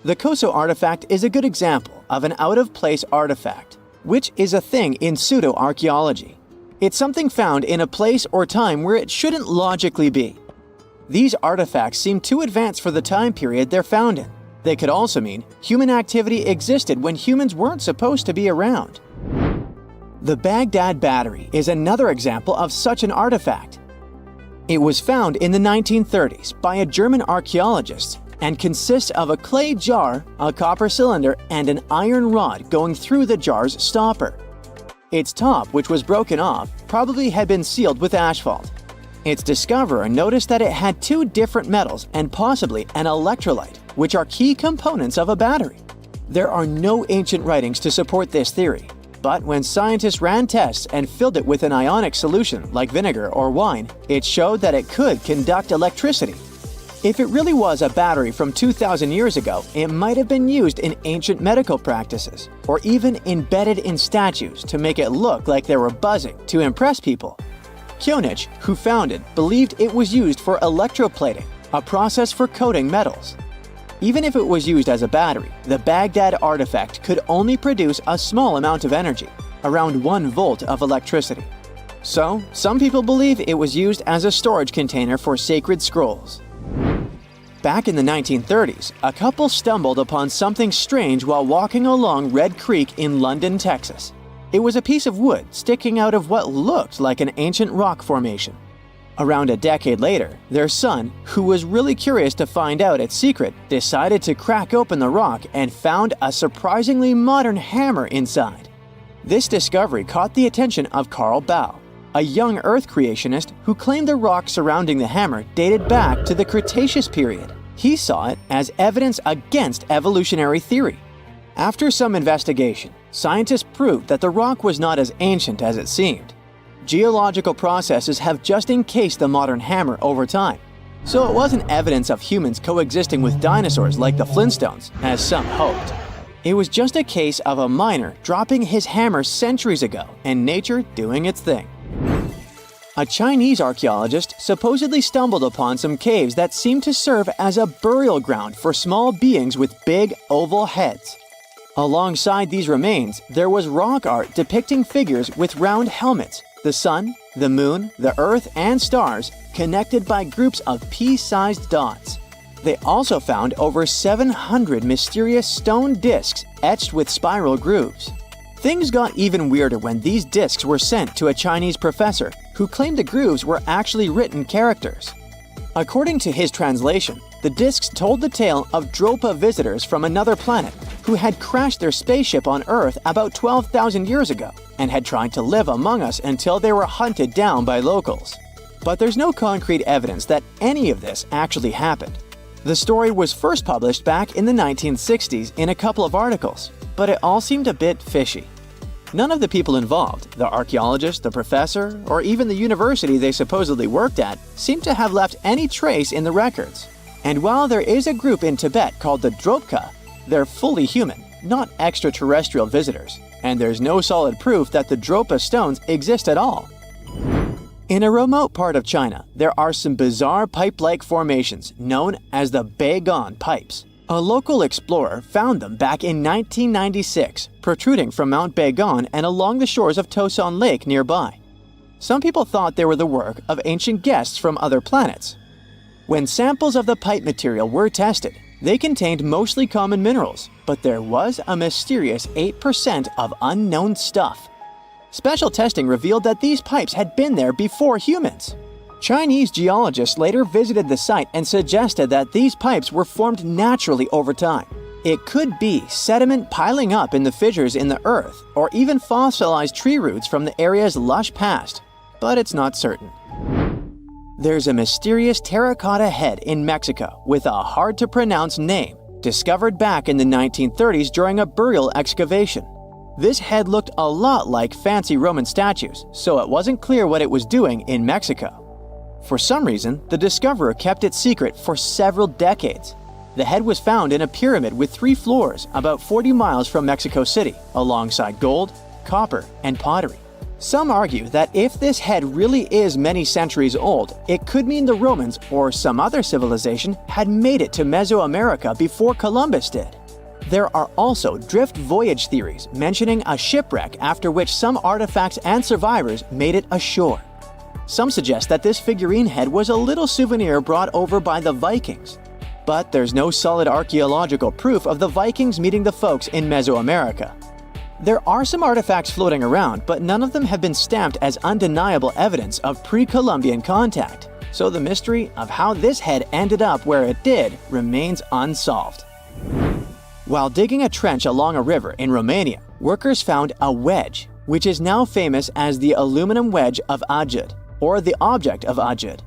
The Koso artifact is a good example of an out-of-place artifact, which is a thing in pseudo-archaeology. It's something found in a place or time where it shouldn't logically be. These artifacts seem too advanced for the time period they're found in. They could also mean human activity existed when humans weren't supposed to be around. The Baghdad Battery is another example of such an artifact. It was found in the 1930s by a German archaeologist and consists of a clay jar, a copper cylinder, and an iron rod going through the jar's stopper. Its top, which was broken off, probably had been sealed with asphalt. Its discoverer noticed that it had 2 different metals and possibly an electrolyte, which are key components of a battery. There are no ancient writings to support this theory, but when scientists ran tests and filled it with an ionic solution like vinegar or wine, it showed that it could conduct electricity. If it really was a battery from 2,000 years ago, it might have been used in ancient medical practices, or even embedded in statues to make it look like they were buzzing to impress people. Kionich, who found it, believed it was used for electroplating, a process for coating metals. Even if it was used as a battery, the Baghdad artifact could only produce a small amount of energy, around 1 volt of electricity. So, some people believe it was used as a storage container for sacred scrolls. Back in the 1930s, a couple stumbled upon something strange while walking along Red Creek in London, Texas. It was a piece of wood sticking out of what looked like an ancient rock formation. Around a decade later, their son, who was really curious to find out its secret, decided to crack open the rock and found a surprisingly modern hammer inside. This discovery caught the attention of Carl Baugh, a young Earth creationist who claimed the rock surrounding the hammer dated back to the Cretaceous period. He saw it as evidence against evolutionary theory. After some investigation, scientists proved that the rock was not as ancient as it seemed. Geological processes have just encased the modern hammer over time, so it wasn't evidence of humans coexisting with dinosaurs like the Flintstones, as some hoped. It was just a case of a miner dropping his hammer centuries ago and nature doing its thing. A Chinese archaeologist supposedly stumbled upon some caves that seemed to serve as a burial ground for small beings with big, oval heads. Alongside these remains, there was rock art depicting figures with round helmets, the sun, the moon, the earth, and stars connected by groups of pea-sized dots. They also found over 700 mysterious stone discs etched with spiral grooves. Things got even weirder when these discs were sent to a Chinese professor who claimed the grooves were actually written characters. According to his translation, the discs told the tale of Dropa visitors from another planet who had crashed their spaceship on Earth about 12,000 years ago and had tried to live among us until they were hunted down by locals. But there's no concrete evidence that any of this actually happened. The story was first published back in the 1960s in a couple of articles, but it all seemed a bit fishy. None of the people involved, the archaeologist, the professor, or even the university they supposedly worked at, seemed to have left any trace in the records. And while there is a group in Tibet called the Dropka, they're fully human, not extraterrestrial visitors, and there's no solid proof that the Dropa stones exist at all. In a remote part of China, there are some bizarre pipe-like formations known as the Beigan pipes. A local explorer found them back in 1996, protruding from Mount Beigan and along the shores of Tosan Lake nearby. Some people thought they were the work of ancient guests from other planets. When samples of the pipe material were tested, they contained mostly common minerals, but there was a mysterious 8% of unknown stuff. Special testing revealed that these pipes had been there before humans. Chinese geologists later visited the site and suggested that these pipes were formed naturally over time. It could be sediment piling up in the fissures in the earth, or even fossilized tree roots from the area's lush past, but it's not certain. There's a mysterious terracotta head in Mexico with a hard-to-pronounce name, discovered back in the 1930s during a burial excavation. This head looked a lot like fancy Roman statues, so it wasn't clear what it was doing in Mexico. For some reason, the discoverer kept it secret for several decades. The head was found in a pyramid with 3 floors about 40 miles from Mexico City, alongside gold, copper, and pottery. Some argue that if this head really is many centuries old, it could mean the Romans or some other civilization had made it to Mesoamerica before Columbus did. There are also drift voyage theories mentioning a shipwreck after which some artifacts and survivors made it ashore. Some suggest that this figurine head was a little souvenir brought over by the Vikings. But there's no solid archaeological proof of the Vikings meeting the folks in Mesoamerica. There are some artifacts floating around, but none of them have been stamped as undeniable evidence of pre-Columbian contact, so the mystery of how this head ended up where it did remains unsolved. While digging a trench along a river in Romania, workers found a wedge, which is now famous as the aluminum wedge of Ajud, or the object of Ajud.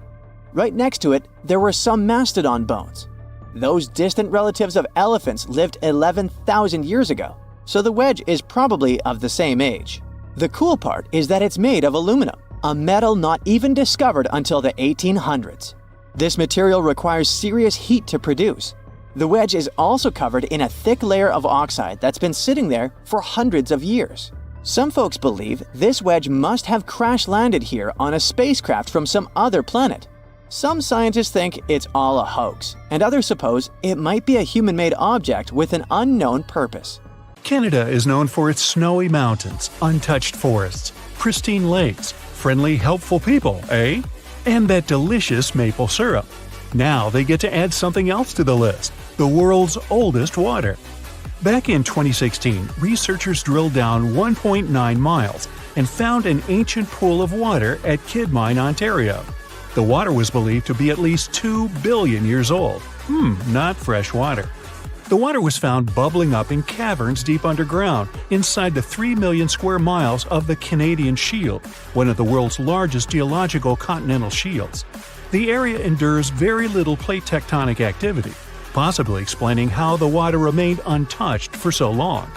Right next to it, there were some mastodon bones. Those distant relatives of elephants lived 11,000 years ago, so the wedge is probably of the same age. The cool part is that it's made of aluminum, a metal not even discovered until the 1800s. This material requires serious heat to produce. The wedge is also covered in a thick layer of oxide that's been sitting there for hundreds of years. Some folks believe this wedge must have crash-landed here on a spacecraft from some other planet. Some scientists think it's all a hoax, and others suppose it might be a human-made object with an unknown purpose. Canada is known for its snowy mountains, untouched forests, pristine lakes, friendly, helpful people, eh? And that delicious maple syrup. Now they get to add something else to the list: the world's oldest water. Back in 2016, researchers drilled down 1.9 miles and found an ancient pool of water at Kidmine, Ontario. The water was believed to be at least 2 billion years old. Not fresh water. The water was found bubbling up in caverns deep underground, inside the 3 million square miles of the Canadian Shield, one of the world's largest geological continental shields. The area endures very little plate tectonic activity, possibly explaining how the water remained untouched for so long.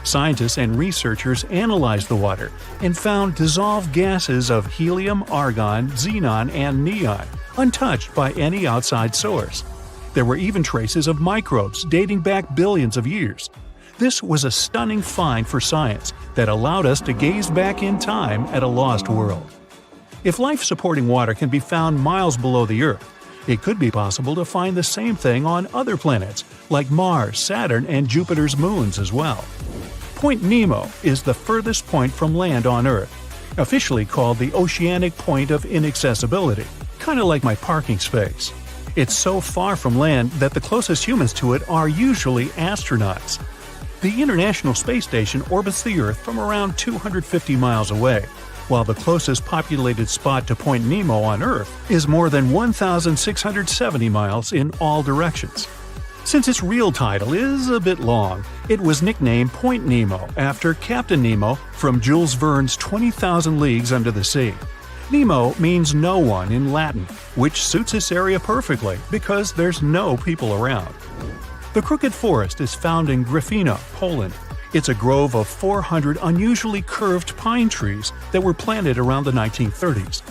Scientists and researchers analyzed the water and found dissolved gases of helium, argon, xenon, and neon, untouched by any outside source. There were even traces of microbes dating back billions of years. This was a stunning find for science that allowed us to gaze back in time at a lost world. If life-supporting water can be found miles below the Earth, it could be possible to find the same thing on other planets, like Mars, Saturn, and Jupiter's moons as well. Point Nemo is the furthest point from land on Earth, officially called the Oceanic Point of Inaccessibility, kind of like my parking space. It's so far from land that the closest humans to it are usually astronauts. The International Space Station orbits the Earth from around 250 miles away, while the closest populated spot to Point Nemo on Earth is more than 1,670 miles in all directions. Since its real title is a bit long, it was nicknamed Point Nemo after Captain Nemo from Jules Verne's 20,000 Leagues Under the Sea. Nemo means no one in Latin, which suits this area perfectly because there's no people around. The Crooked Forest is found in Gryfino, Poland. It's a grove of 400 unusually curved pine trees that were planted around the 1930s.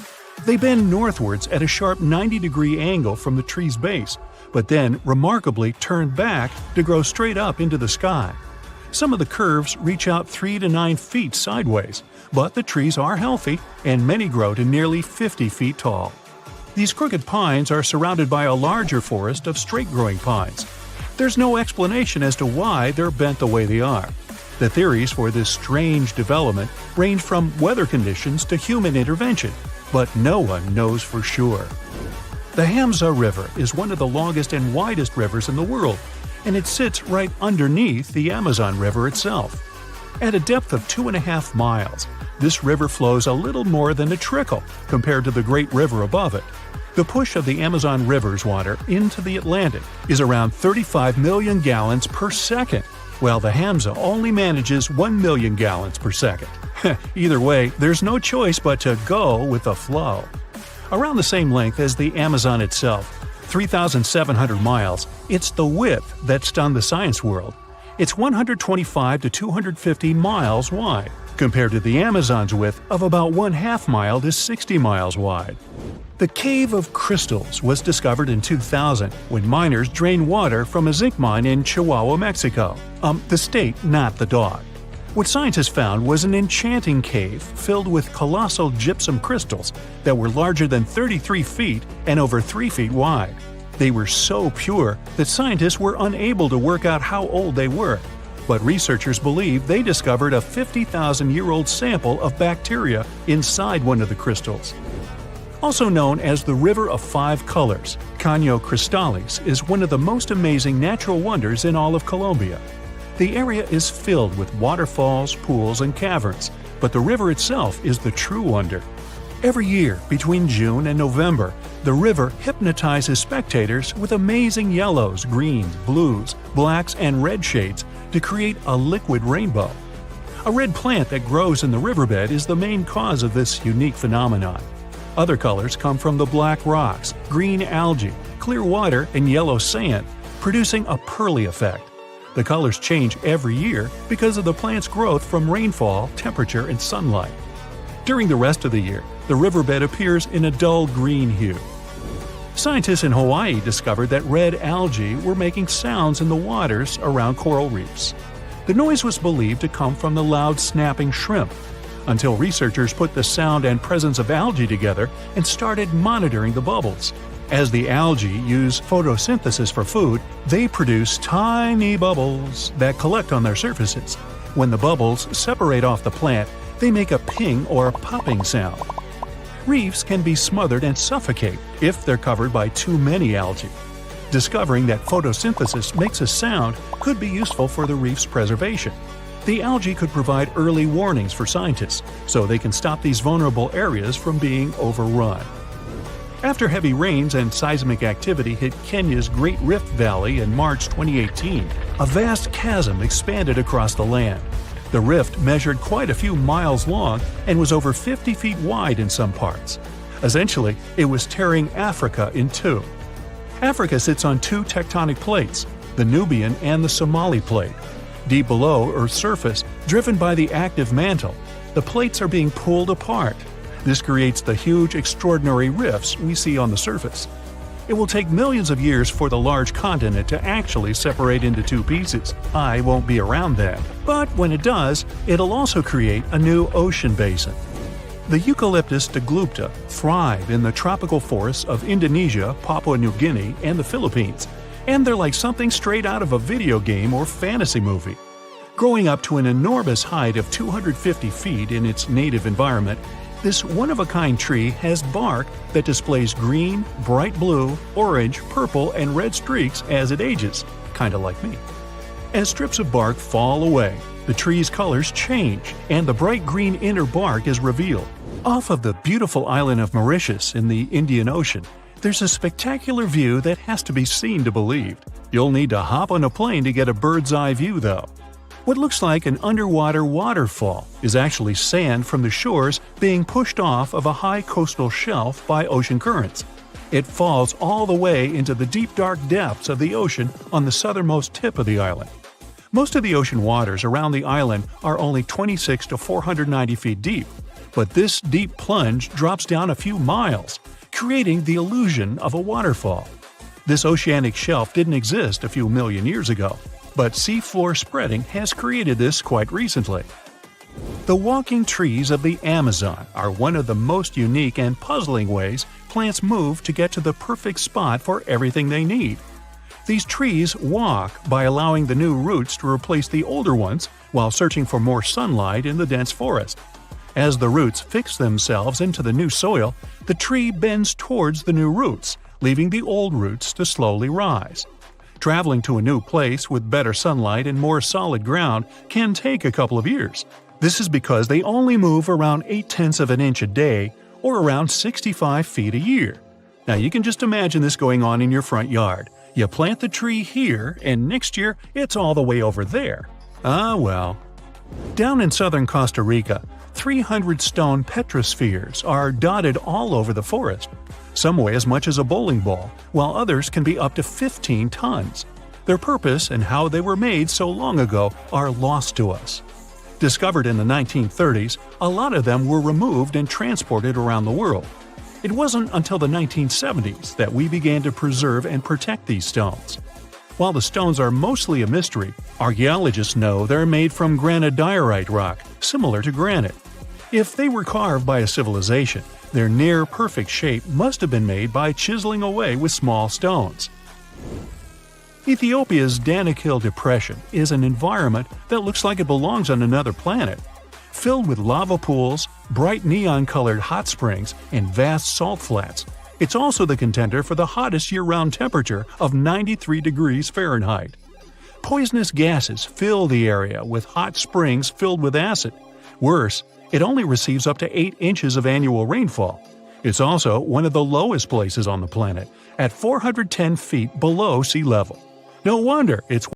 They bend northwards at a sharp 90-degree angle from the tree's base, but then remarkably turn back to grow straight up into the sky. Some of the curves reach out 3 to 9 feet sideways, but the trees are healthy and many grow to nearly 50 feet tall. These crooked pines are surrounded by a larger forest of straight-growing pines. There's no explanation as to why they're bent the way they are. The theories for this strange development range from weather conditions to human intervention, but no one knows for sure. The Hamza River is one of the longest and widest rivers in the world, and it sits right underneath the Amazon River itself. At a depth of 2.5 miles, this river flows a little more than a trickle compared to the Great River above it. The push of the Amazon River's water into the Atlantic is around 35 million gallons per second, while the Hamza only manages 1 million gallons per second. Either way, there's no choice but to go with the flow. Around the same length as the Amazon itself, 3,700 miles, it's the width that stunned the science world. It's 125 to 250 miles wide, compared to the Amazon's width of about 1/2 mile to 60 miles wide. The Cave of Crystals was discovered in 2000 when miners drained water from a zinc mine in Chihuahua, Mexico. The state, not the dog. What scientists found was an enchanting cave filled with colossal gypsum crystals that were larger than 33 feet and over 3 feet wide. They were so pure that scientists were unable to work out how old they were, but researchers believe they discovered a 50,000-year-old sample of bacteria inside one of the crystals. Also known as the River of Five Colors, Caño Cristales is one of the most amazing natural wonders in all of Colombia. The area is filled with waterfalls, pools, and caverns, but the river itself is the true wonder. Every year, between June and November, the river hypnotizes spectators with amazing yellows, greens, blues, blacks, and red shades to create a liquid rainbow. A red plant that grows in the riverbed is the main cause of this unique phenomenon. Other colors come from the black rocks, green algae, clear water, and yellow sand, producing a pearly effect. The colors change every year because of the plant's growth from rainfall, temperature, and sunlight. During the rest of the year, the riverbed appears in a dull green hue. Scientists in Hawaii discovered that red algae were making sounds in the waters around coral reefs. The noise was believed to come from the loud snapping shrimp, until researchers put the sound and presence of algae together and started monitoring the bubbles. As the algae use photosynthesis for food, they produce tiny bubbles that collect on their surfaces. When the bubbles separate off the plant, they make a ping or popping sound. Reefs can be smothered and suffocate if they're covered by too many algae. Discovering that photosynthesis makes a sound could be useful for the reef's preservation. The algae could provide early warnings for scientists, so they can stop these vulnerable areas from being overrun. After heavy rains and seismic activity hit Kenya's Great Rift Valley in March 2018, a vast chasm expanded across the land. The rift measured quite a few miles long and was over 50 feet wide in some parts. Essentially, it was tearing Africa in two. Africa sits on two tectonic plates, the Nubian and the Somali plate. Deep below Earth's surface, driven by the active mantle, the plates are being pulled apart. This creates the huge, extraordinary rifts we see on the surface. It will take millions of years for the large continent to actually separate into two pieces. I won't be around then. But when it does, it'll also create a new ocean basin. The Eucalyptus deglupta thrive in the tropical forests of Indonesia, Papua New Guinea, and the Philippines, and they're like something straight out of a video game or fantasy movie. Growing up to an enormous height of 250 feet in its native environment, this one-of-a-kind tree has bark that displays green, bright blue, orange, purple, and red streaks as it ages, kinda like me. As strips of bark fall away, the tree's colors change, and the bright green inner bark is revealed. Off of the beautiful island of Mauritius in the Indian Ocean, there's a spectacular view that has to be seen to believe. You'll need to hop on a plane to get a bird's-eye view, though. What looks like an underwater waterfall is actually sand from the shores being pushed off of a high coastal shelf by ocean currents. It falls all the way into the deep dark depths of the ocean on the southernmost tip of the island. Most of the ocean waters around the island are only 26 to 490 feet deep, but this deep plunge drops down a few miles, creating the illusion of a waterfall. This oceanic shelf didn't exist a few million years ago, but seafloor spreading has created this quite recently. The walking trees of the Amazon are one of the most unique and puzzling ways plants move to get to the perfect spot for everything they need. These trees walk by allowing the new roots to replace the older ones while searching for more sunlight in the dense forest. As the roots fix themselves into the new soil, the tree bends towards the new roots, leaving the old roots to slowly rise. Traveling to a new place with better sunlight and more solid ground can take a couple of years. This is because they only move around 0.8 of an inch a day, or around 65 feet a year. Now you can just imagine this going on in your front yard. You plant the tree here, and next year it's all the way over there. Ah well. Down in southern Costa Rica, 300 stone petrospheres are dotted all over the forest. Some weigh as much as a bowling ball, while others can be up to 15 tons. Their purpose and how they were made so long ago are lost to us. Discovered in the 1930s, a lot of them were removed and transported around the world. It wasn't until the 1970s that we began to preserve and protect these stones. While the stones are mostly a mystery, archaeologists know they're made from granodiorite rock, similar to granite. If they were carved by a civilization, their near-perfect shape must have been made by chiseling away with small stones. Ethiopia's Danakil Depression is an environment that looks like it belongs on another planet. Filled with lava pools, bright neon-colored hot springs, and vast salt flats, it's also the contender for the hottest year-round temperature of 93 degrees Fahrenheit. Poisonous gases fill the area with hot springs filled with acid. Worse, it only receives up to 8 inches of annual rainfall. It's also one of the lowest places on the planet, at 410 feet below sea level. No wonder it's